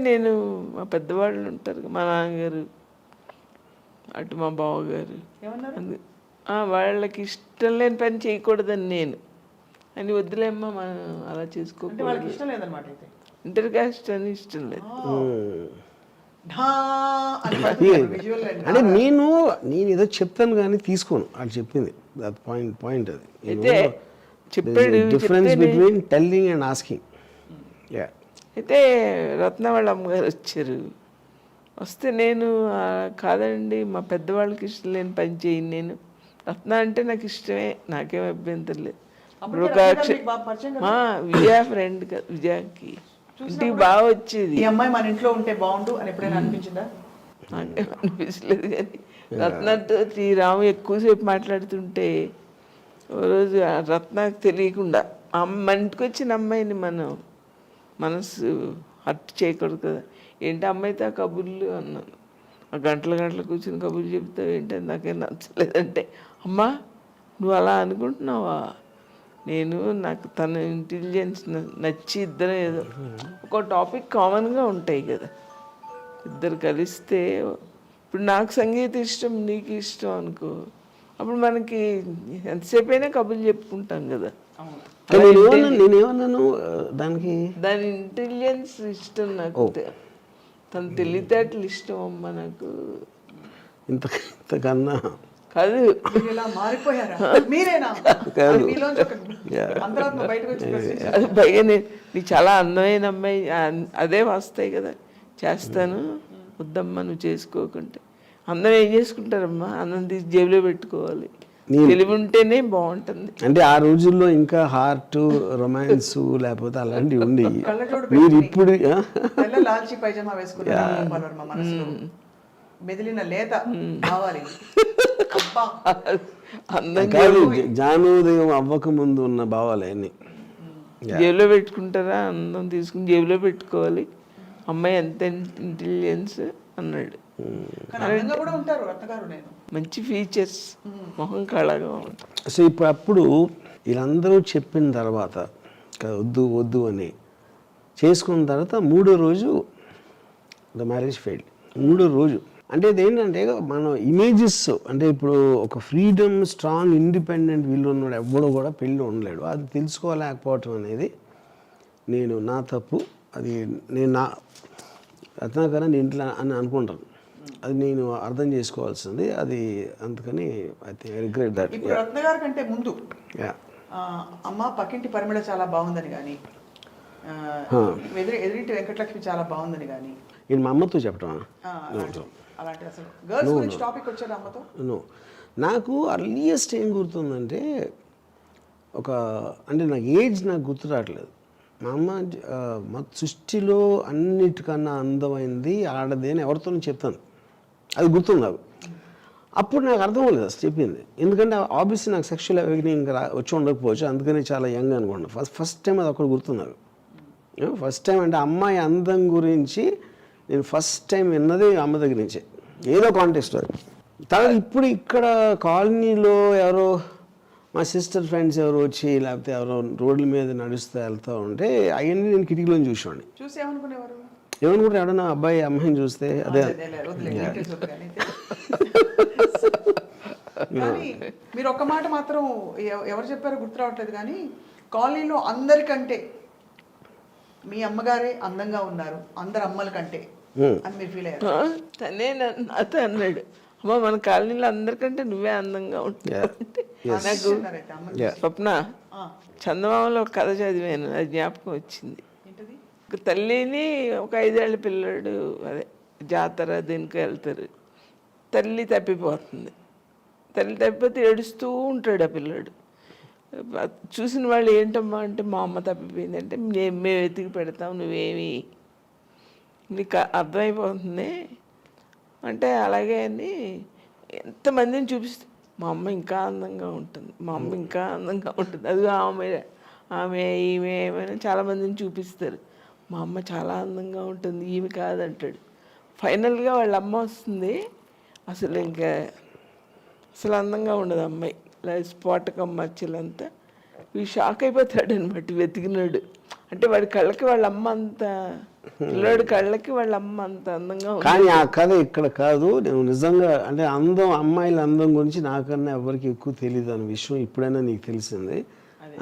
నేను మా పెద్దవాళ్ళు ఉంటారు, మా నాన్నగారు అటు మా బావగారు, వాళ్ళకి ఇష్టం లేని పని చేయకూడదని నేను అని వద్దులేమ్మా మనం అలా చేసుకోకూడదు. ఇష్టం లేదన్నమాట. ఇంటర్ కాస్ట్ అని ఇష్టం లేదు. అంటే నేను ఏదో చెప్తాను కానీ తీసుకోను వాళ్ళు చెప్పింది. పాయింట్ అది. అయితే చెప్పాడు difference between telling and asking. అయితే రత్న వాళ్ళ అమ్మగారు వచ్చారు. వస్తే నేను కాదండి మా పెద్దవాళ్ళకి ఇష్టం లేని పని చేయను, నేను రత్న అంటే నాకు ఇష్టమే, నాకేం అభ్యంతరం లేదు. మా విజయ ఫ్రెండ్ విజయకి ఇంటికి బాగా వచ్చేది. ఈ అమ్మాయి మన ఇంట్లో ఉంటే బాగుండు అని ఎప్పుడైనా అనిపించిందా? నాకేం అనిపించలేదు. కానీ రత్నతో రాము ఎక్కువసేపు మాట్లాడుతుంటే ఓ రోజు రత్నకు తెలియకుండా మన ఇంటికి వచ్చిన అమ్మాయిని మనం మనసు హర్ట్ చేయకూడదు కదా, ఏంటి అమ్మాయితో ఆ కబుర్లు అన్నాను. ఆ గంటలు కూర్చుని కబుర్లు చెప్తావు ఏంటంటే నాకేం నచ్చలేదంటే, అమ్మా నువ్వు అలా అనుకుంటున్నావా, నాకు తన ఇంటెలిజెన్స్ నచ్చి ఇద్దరు ఏదో ఒక టాపిక్ కామన్గా ఉంటాయి కదా, ఇద్దరు కలిస్తే ఇప్పుడు నాకు సంగీతం ఇష్టం నీకు ఇష్టం అనుకో, అప్పుడు మనకి ఎంతసేపు అయినా కబుర్లు చెప్పుకుంటాం కదా. నేనేమన్నాను దానికి, దాని ఇంటెలిజెన్స్ ఇష్టం నాకు, తన తెలివితేటలు ఇష్టం అమ్మ నాకు. ఇంతకన్నా కాదు అది పైగా నీకు చాలా అందమైన అమ్మాయి అదే వస్తాయి కదా చేస్తాను, వద్దమ్మా నువ్వు చేసుకోకుంటే. అందరూ ఏం చేసుకుంటారమ్మా, అన్నం తీసి జేబులో పెట్టుకోవాలి, తెలివి ఉంటేనే బాగుంటుంది. అంటే ఆ రోజుల్లో ఇంకా హార్ట్ రొమాన్స్ లేకపోతే అలాంటివి ఉండేవి. మీరు ఇప్పుడు లాల్చి పైజమా వేసుకున్నారు, మెదిలిన లేత కావాలి. జానోదయం అవ్వక ముందు ఉన్న భావాలు అన్ని జేబులో పెట్టుకుంటారా, అందం తీసుకుని జేబులో పెట్టుకోవాలి, అమ్మాయి ఎంత ఇంటెలిజెన్స్ అన్నాడు. మంచి ఫీచర్స్, మొహం కళగా ఉంటుంది. సో అప్పుడు వీళ్ళందరూ చెప్పిన తర్వాత వద్దు అని చేసుకున్న తర్వాత 3వ రోజు ద మ్యారేజ్ ఫెయిల్డ్. 3వ రోజు అంటే ఇదేంటంటే మన ఇమేజెస్, అంటే ఇప్పుడు ఒక ఫ్రీడమ్ స్ట్రాంగ్ ఇండిపెండెంట్ వీళ్ళు ఉన్నాడు ఎవ్వడో కూడా పెళ్ళి ఉండలేడు. అది తెలుసుకోలేకపోవటం అనేది నా తప్పు. అది నేను రత్నాకర్ ఇంట్లో అని అనుకుంటాను, అది నేను అర్థం చేసుకోవాల్సింది అది. అందుకని ఐ రిగ్రెట్ దట్. ఇప్పుడు రత్న గారి కంటే ముందు అమ్మ పక్కింటి పరిమళ చాలా బాగుందని కానీ, ఎదురింటి వెంకటలక్ష్మి చాలా బాగుందని కానీ నేను మా అమ్మతో చెప్పటం అలాంటి అసలు గర్ల్స్ గురించి టాపిక్ వచ్చేది అమ్మతో. నాకు అర్లియస్ట్ ఏం గుర్తుందంటే అంటే నాకు ఏజ్ నాకు గుర్తు రావట్లేదు. మా అమ్మ మా సృష్టిలో అన్నిటికన్నా అందమైంది ఆడది అని ఎవరితోనూ చెప్తాను, అది గుర్తుంది నాకు. అప్పుడు నాకు అర్థం అవ్వలేదు అసలు చెప్పింది. ఎందుకంటే ఆబ్వియస్లీ నాకు సెక్షువల్ అవేకనింగ్ వచ్చి ఉండకపోవచ్చు, అందుకని చాలా యంగ్ అనుకోండి. ఫస్ట్ టైం అది అక్కడ గుర్తున్నారు. ఫస్ట్ టైం అంటే అమ్మాయి అందం గురించి నేను ఫస్ట్ టైం విన్నది అమ్మ దగ్గర నుంచే, ఏదో కాంటెక్స్ట్ అది. తర్వాత ఇప్పుడు ఇక్కడ కాలనీలో ఎవరో మా సిస్టర్ ఫ్రెండ్స్ ఎవరు వచ్చి లేకపోతే ఎవరో రోడ్ల మీద నడుస్తూ వెళ్తూ ఉంటే అవన్నీ నేను కిటికీలో చూసేవాడిని. చూసి ఏమనుకునేవారు? ఏమనుకుంటే ఎవడన్నా అబ్బాయి అమ్మాయిని చూస్తే అదే. కానీ మీరు ఒక్క మాట మాత్రం ఎవరు చెప్పారో గుర్తు రావట్లేదు, కానీ కాలనీలో అందరికంటే మీ అమ్మగారే అందంగా ఉన్నారు అందరు అమ్మల కంటే అని మీరు ఫీల్ అయ్యారు? తనే నాతో అన్నాడు, అమ్మ మన కాలనీలో అందరికంటే నువ్వే అందంగా ఉంటావు. నాకు స్వప్న చందమామలో ఒక కథ చదివాను, అది జ్ఞాపకం వచ్చింది. ఒక తల్లిని ఒక 5 ఏళ్ల పిల్లడు అదే జాతర దీనికి వెళ్తారు, తల్లి తప్పిపోతుంది. తల్లి తప్పిపోతే ఏడుస్తూ ఉంటాడు ఆ పిల్లడు. చూసిన వాళ్ళు ఏంటమ్మా అంటే మా అమ్మ తప్పిపోయింది అంటే మేము వెతికి పెడతాం, నువ్వేమి నీకు అర్థమైపోతుంది అంటే అలాగే అని ఎంతమందిని చూపిస్తే మా అమ్మ ఇంకా అందంగా ఉంటుంది, మా అమ్మ ఇంకా అందంగా ఉంటుంది, అది ఆమె ఈమె ఏమైనా చాలామందిని చూపిస్తారు. మా అమ్మ చాలా అందంగా ఉంటుంది, ఈమె కాదంటాడు. ఫైనల్గా వాళ్ళ అమ్మ వస్తుంది, అసలు ఇంకా అసలు అందంగా ఉండదు అమ్మాయి, ఇలా స్పాటకం మచ్చలంతా. ఈ షాక్ అయిపోతాడు అనమాట వెతికినాడు. అంటే వాడి కళ్ళకి వాళ్ళ అమ్మ అంత, పిల్లాడి కళ్ళకి వాళ్ళ అమ్మ అంత అందంగా ఉంది. కానీ ఆ కథ ఇక్కడ కాదు. నేను నిజంగా అంటే అందం, అమ్మాయిల అందం గురించి నాకన్నా ఎవరికి ఎక్కువ తెలియదు అనే విషయం ఇప్పుడైనా నీకు తెలిసింది.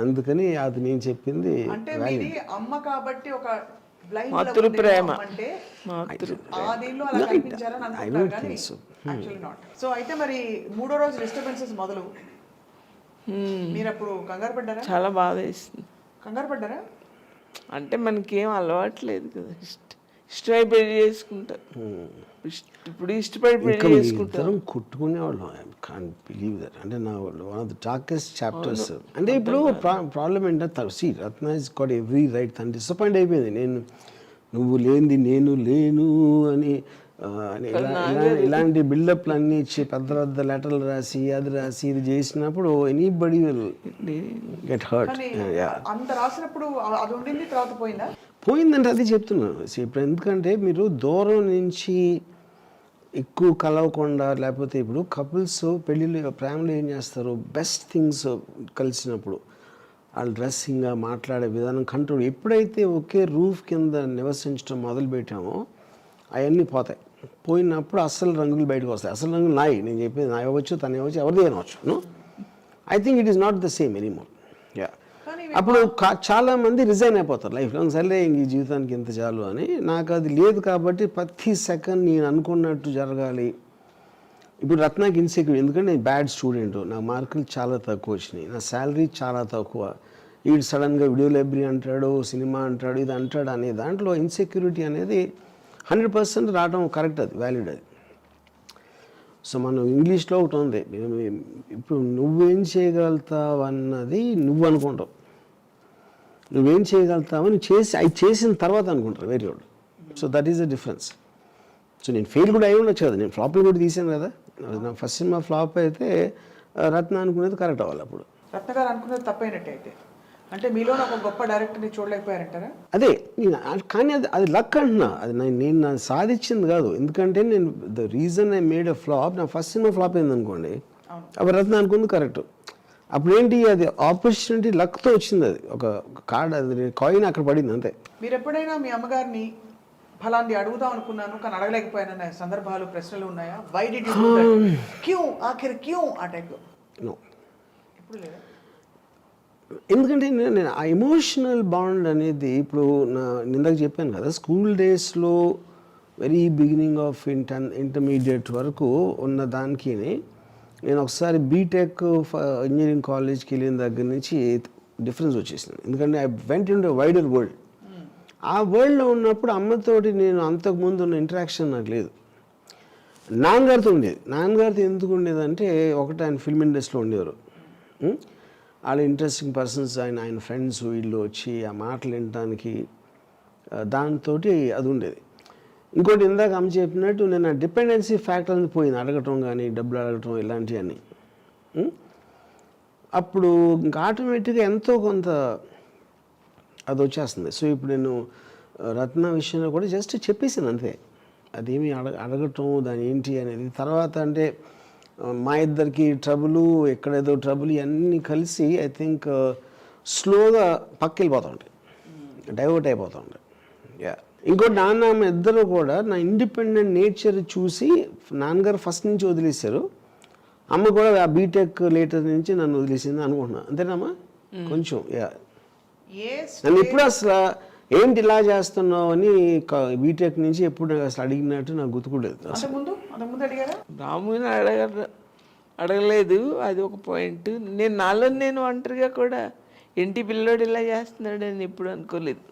అందుకని అది నేను చెప్పింది అంటే మీది అమ్మ కాబట్టి ఒక మాతృ ప్రేమ అంటే ఆ దీనిలో అలా కనిపించారని అనుకుంటారు కానీ యాక్చువల్లీ నాట్. సో అయితే మరి 3వ రోజు డిస్టర్బెన్సెస్ మొదలు, మీరు అప్పుడు కంగారు పడ్డారా? చాలా బాధ వేస్తుంది. కంగారు పడ్డారా? అంటే మనకేం అలవాట్లేదు కదా, ఇష్టమై పెళ్లి చేసుకుంటారు. ఇప్పుడు ఇష్టపడి పెళ్లి చేసుకుంటారు. కుట్టుకునేవాళ్ళం. I can't believe that. అంటే నా one of the darkest chapters. అంటే ఇప్పుడు ప్రాబ్లం ఏంటంటే Ratna is got every right. తను డిసప్పాయింట్ అయిపోయింది. నువ్వు లేనిది నేను లేను అని ఇలాంటి బిల్డప్లు అన్నీ ఇచ్చి పెద్ద పెద్ద లెటర్లు రాసి అది రాసి ఇది చేసినప్పుడు ఎనీబడి విల్ గెట్ హర్ట్. అంత రాసినప్పుడు అది ఉండింది, తర్వాత పోయిందా? పోయిందంటే అది చెప్తున్నాను. ఇప్పుడు ఎందుకంటే మీరు దూరం నుంచి ఎక్కువ కలవకుండా, లేకపోతే ఇప్పుడు కపుల్స్ పెళ్ళిళ్ళు ప్రేమలో ఏం చేస్తారు, బెస్ట్ థింగ్స్ కలిసినప్పుడు వాళ్ళ డ్రెస్సింగ్, మాట్లాడే విధానం, కంట్రోల్. ఎప్పుడైతే ఒకే రూఫ్ కింద నివసించడం మొదలుపెట్టామో అవన్నీ పోతాయి. పోయినప్పుడు అసలు రంగులు బయటకు వస్తాయి. అసలు రంగులు నాయి, నేను చెప్పేది నా ఇవ్వచ్చు, తను ఇవ్వచ్చు, ఎవరిది అనవచ్చు. I think it is not the same anymore. Yeah, అప్పుడు చాలామంది రిజైన్ అయిపోతారు లైఫ్ లాంగ్. సరే ఈ జీవితానికి ఇంత చాలు అని. నాకు అది లేదు కాబట్టి ప్రతి సెకండ్ నేను అనుకున్నట్టు జరగాలి. ఇప్పుడు రత్నాకి ఇన్సెక్యూర్, ఎందుకంటే నేను బ్యాడ్ స్టూడెంట్, నా మార్కులు చాలా తక్కువ వచ్చినాయి, నా శాలరీ చాలా తక్కువ. వీడు సడన్గా వీడియో లైబ్రరీ అంటాడు, సినిమా అంటాడు, ఇది అంటాడు అనే దాంట్లో ఇన్సెక్యూరిటీ అనేది 100% రావడం కరెక్ట్, అది వ్యాలిడ్ అది. సో మనం ఇంగ్లీష్లో ఒకటి ఉంది, ఇప్పుడు నువ్వేం చేయగలుగుతావు అన్నది నువ్వు అనుకుంటావు, నువ్వేం చేయగలుగుతావని అవి చేసిన తర్వాత అనుకుంటారు వేరే వాళ్ళు. So that is the difference. So నేను ఫెయిల్ కూడా అయి ఉండొచ్చు కదా, నేను ఫ్లాప్లు కూడా తీసాను కదా. నా ఫస్ట్ సినిమా ఫ్లాప్ అయితే రత్న అనుకునేది కరెక్ట్ అవ్వాలి. అప్పుడు రత్న గారు అనుకునేది తప్పైనట్టు అయితే, అంటే మీలో ఒక గొప్ప డైరెక్టర్ని చూడలేకపోయారంటారా? అదే కానీ అది లక్ అంటున్నా. అది నేను సాధించింది కాదు. ఎందుకంటే నేను the reason I made a flop, నా ఫస్ట్ సినిమా ఫ్లాప్ అయింది అనుకోండి, అప్పుడు రత్న అనుకుంది కరెక్ట్. అప్పుడేంటి, అది ఆపర్చునిటీ లక్తో వచ్చింది. అది ఒక కార్డ్, అది కాయిన్ అక్కడ పడింది అంతే. మీరు ఎప్పుడైనా మీ అమ్మగారిని ఫలాంటి అడుగుదాం అనుకున్నాను కానీ అడగలేకపోయానన్న సందర్భాలు, ప్రశ్నలు ఉన్నాయా? Why did you do that, క్యూ ఆఖిర్ క్యూ ఆ టైప్లో? నో, ఎప్పుడు లేదా? ఎందుకంటే నేను ఆ ఎమోషనల్ బాండ్ అనేది ఇప్పుడు ఇందాక చెప్పాను కదా, స్కూల్ డేస్లో వెరీ బిగినింగ్ ఆఫ్ ఇంటర్మీడియట్ వరకు ఉన్న దానికి నేను ఒకసారి బీటెక్ ఇంజనీరింగ్ కాలేజ్కి వెళ్ళిన దగ్గర నుంచి డిఫరెన్స్ వచ్చేసింది. ఎందుకంటే I went in to wider world. ఆ వరల్డ్లో ఉన్నప్పుడు అమ్మతోటి నేను అంతకుముందు ఉన్న ఇంటరాక్షన్ నాకు లేదు. నాన్నగారితో ఉండేది. నాన్నగారితో ఎందుకు ఉండేదంటే, ఒకటి ఆయన ఫిల్మ్ ఇండస్ట్రీలో ఉండేవారు, వాళ్ళ ఇంట్రెస్టింగ్ పర్సన్స్, ఆయన ఫ్రెండ్స్ వీళ్ళు వచ్చి ఆ మాటలు వినడానికి, దాంతో అది ఉండేది. ఇంకోటి ఇందాక అమ్మ చెప్పినట్టు నేను ఆ డిపెండెన్సీ ఫ్యాక్టర్ అనేది పోయింది, అడగటం కానీ డబ్బులు అడగటం ఇలాంటివన్నీ. అప్పుడు ఇంకా ఆటోమేటిక్గా ఎంతో కొంత అది వచ్చేస్తుంది. సో ఇప్పుడు నేను రత్న విషయంలో కూడా జస్ట్ చెప్పేసాను అంతే, అదేమి అడగటం దాని ఏంటి అనేది. తర్వాత అంటే మా ఇద్దరికి ట్రబుల్, ఎక్కడేదో ట్రబుల్ ఇవన్నీ కలిసి ఐ థింక్ స్లోగా పక్కకి వెళ్ళిపోతూ ఉంటాయి, డైవర్ట్ అయిపోతూ ఉంటాయి. యా, ఇంకోటి నాన్నమ్మ ఇద్దరు కూడా నా ఇండిపెండెంట్ నేచర్ చూసి నాన్నగారు ఫస్ట్ నుంచి వదిలేశారు, అమ్మ కూడా ఆ బీటెక్ లేటర్ నుంచి నన్ను వదిలేసింది అనుకుంటున్నా. అంతేనమ్మా? కొంచెం యా, నన్ను ఎప్పుడు అసలు ఏంటి ఇలా చేస్తున్నావు అని బీటెక్ నుంచి ఎప్పుడు అసలు అడిగినట్టు నాకు గుర్తుకోలేదు. రాముని అడగలేదు, అది ఒక పాయింట్. నేను ఒంటరిగా కూడా ఇంటి పిల్లోడు ఇలా చేస్తున్నాడు అని ఎప్పుడు అనుకోలేదు.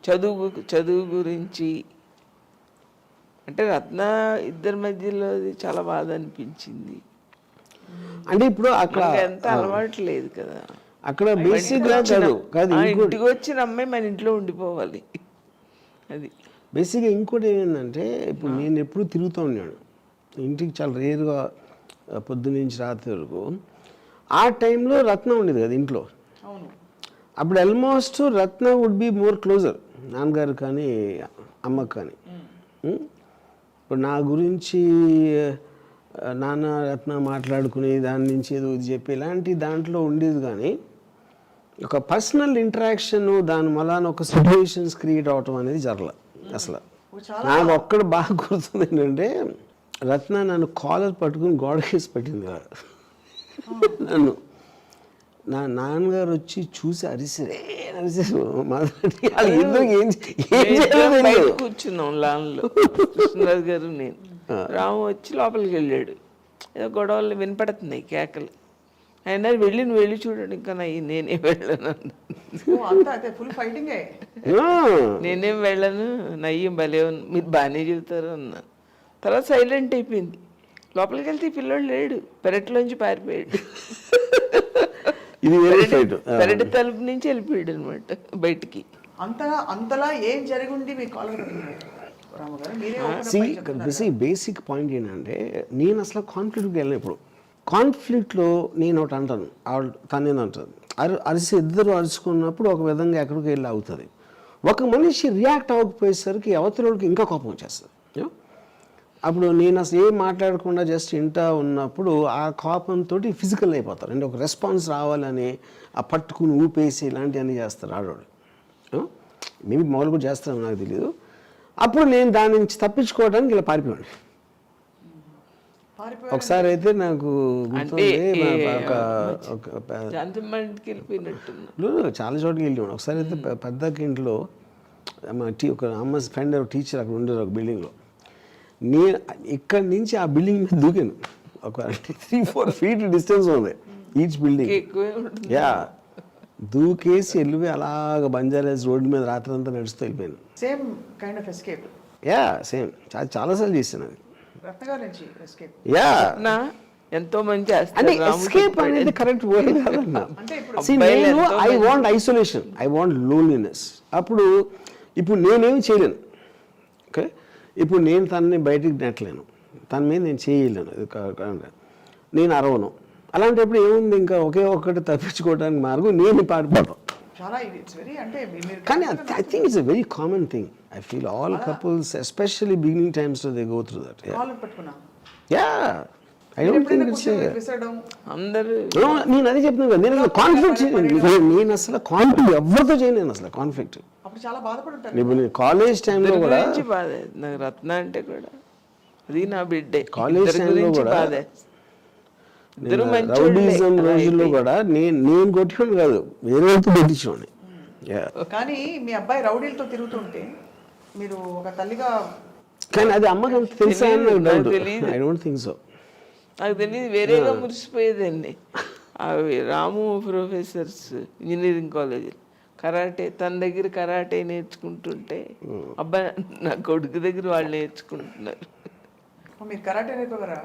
చదువు గురించి అంటే రత్న ఇద్దరి మధ్యలో చాలా బాధ అనిపించింది. అంటే ఇప్పుడు అక్కడ ఎంత అలవాటు లేదు కదా, అక్కడ బేసిక్గా కాదు ఇంటికి వచ్చిన అమ్మాయి మన ఇంట్లో ఉండిపోవాలి. అది బేసిక్గా. ఇంకోటి ఏంటంటే ఇప్పుడు నేను ఎప్పుడు తిరుగుతూ ఉన్నాను ఇంటికి, చాలా రేరుగా పొద్దున్నుంచి రాత్రి వరకు. ఆ టైంలో రత్న ఉండేది కదా ఇంట్లో. అప్పుడు almost Ratna would be more closer నాన్నగారు కానీ అమ్మకు కానీ. ఇప్పుడు నా గురించి నాన్న రత్న మాట్లాడుకుని దాని నుంచి ఏదో చెప్పి ఇలాంటి దాంట్లో ఉండేది, కానీ ఒక పర్సనల్ ఇంటరాక్షన్ దాని మళ్ళా ఒక సిచ్యువేషన్స్ క్రియేట్ అవటం అనేది జరగలేదు అసలు. నాకు ఒక్కడ బాగా గుర్తుంది ఏంటంటే రత్న నన్ను కాలర్ పట్టుకుని గోడకేసి పెట్టింది కదా నన్ను. నా నాన్నగారు వచ్చి చూసి అరిసారు కూర్చున్నాం లాన్లో, కృష్ణరాజు గారు నేను. రాము వచ్చి లోపలికి వెళ్ళాడు, ఏదో గొడవలు వినపడుతున్నాయి కేకలు. ఆయన వెళ్ళి చూడండి, ఇంకా నేనేం వెళ్ళను, నేనేం వెళ్ళను, నయ్యం భలే మీరు బాగానే చెబుతారు అన్నాను. తర్వాత సైలెంట్ అయిపోయింది. లోపలికి వెళ్తే ఈ పిల్లోడు లేడు, పెరట్లోంచి పారిపోయాడు. పెరటి తలుపు నుంచి వెళ్ళిపోయాడు అనమాట బయటికి. అంతలా ఏం జరిగింది మీ కాలేజ్? బేసిక్ పాయింట్ ఏంటంటే నేను అసలు కాన్ఫ్లిక్ట్కి వెళ్ళిన. ఇప్పుడు కాన్ఫ్లిక్ట్లో నేను ఒకటి అంటాను, తనేది అంటాను, అరిసి ఇద్దరు అరుచుకున్నప్పుడు ఒక విధంగా ఎక్కడికి వెళ్ళి అవుతుంది. ఒక మనిషి రియాక్ట్ అవ్వకపోయేసరికి అవతలకి ఇంకా కోపం వచ్చేస్తుంది. అప్పుడు నేను అసలు ఏం మాట్లాడకుండా జస్ట్ ఇంటా ఉన్నప్పుడు ఆ కోపంతో ఫిజికల్ అయిపోతారు. అంటే ఒక రెస్పాన్స్ రావాలని ఆ పట్టుకుని ఊపేసి ఇలాంటివన్నీ చేస్తారు ఆడవాడు. మేబీ మామూలు కూడా చేస్తారని నాకు తెలియదు. అప్పుడు నేను దాని నుంచి తప్పించుకోవడానికి ఇలా పారిపోయాను. ఒకసారి అయితే నాకు గుర్తుంది, చాలా చోట్లకి వెళ్ళి ఒకసారి అయితే పెద్దకి ఇంట్లో ఒక అమ్మ ఫ్రెండ్ టీచర్ అక్కడ ఉండేది ఒక బిల్డింగ్లో. నేను ఇక్కడి నుంచి ఆ బిల్డింగ్ మీద దూకాను. ఒక 3-4 feet డిస్టెన్స్ ఉంది ఈచ్ బిల్డింగ్. యా, దూకేసి వెళ్ళిపోయి అలాగ బంజారాస్ రోడ్డు మీద రాత్రి అంతా నడుస్తూ వెళ్ళిపోయాను. Same kind of escape. Yeah, same చాలాసార్లు చేశాను అది. యా, ఎంతో మంది అంటే ఎస్కేప్ అనేది కరెక్ట్ వర్డ్ కాదన్నా. I want isolation, I want loneliness. అప్పుడు ఇప్పుడు నేనేమి చేయలేను. ఓకే, ఇప్పుడు నేను తనని బయటికి నెట్టలేను, తన మీద నేను చేయలేను, నేను అరవను. అలాంటప్పుడు ఏముంది, ఇంకా ఒకే ఒక్కటి తప్పించుకోవడానికి మార్గం నేను పారిపోవడం. కానీ I think it's a very common thing. I feel all couples, especially beginning times, so they go through that. Yeah, I don't think it's నేను అదే చెప్తున్నాను కదా, నేను కాన్ఫ్లిక్ట్ నేను అసలు కాన్ఫ్లిక్ట్ ఎవరితో చేయను అసలు కాన్ఫ్లిక్ట్. ఇప్పుడు కాలేజ్ టైంలో కూడా నాకు రత్న అంటే కూడా అది నా బిడ్డే. కాలేజ్ టైంలో కూడా రౌడీజం రోజుల్లో కూడా నేను కొట్టుకోండి కాదు, వేరే వాళ్ళతో కొట్టించుకోండి. కానీ మీ అబ్బాయి రౌడీలతో తిరుగుతుంటే మీరు ఒక తల్లిగా, కానీ అది అమ్మకి అంత తెలుసా? I don't think so. నాకు తెలియదు, వేరేగా మురిసిపోయేదండి. అవి రాము ప్రొఫెసర్స్ ఇంజనీరింగ్ కాలేజ్ కరాటే, తన దగ్గర కరాటే నేర్చుకుంటుంటే అబ్బాయి నా కొడుకు దగ్గర వాళ్ళు నేర్చుకుంటున్నారు. మీరు కరాటే నేర్పగలరా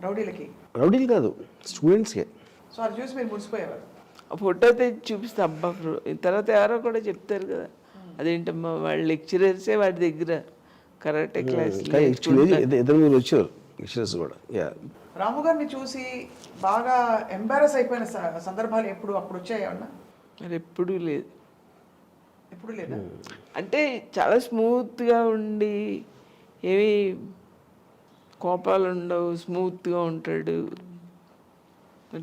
రౌడీలకి? రౌడీలు కాదు, స్టూడెంట్స్కే. సో అది చూసి మీరు మురిసిపోయేవారు. ఆ ఫోటో తెచ్చి చూపిస్తే అబ్బా. తర్వాత ఎవరో కూడా చెప్తారు కదా, అదేంటమ్మా వాళ్ళ లెక్చరర్సే వాడి దగ్గర కరాటే క్లాస్ కానీ ఇద్దరు మీరు వచ్చారు విషయస్ కూడా యా. రాము గారిని చూసి బాగా ఎంబారస్ అయిపోయిన సందర్భాలు అప్పుడు వచ్చాయి అన్న? మరి ఎప్పుడూ లేదు. ఎప్పుడు లేదా? అంటే చాలా స్మూత్గా ఉండి ఏవి కోపాలు ఉండవు, స్మూత్గా ఉంటాడు,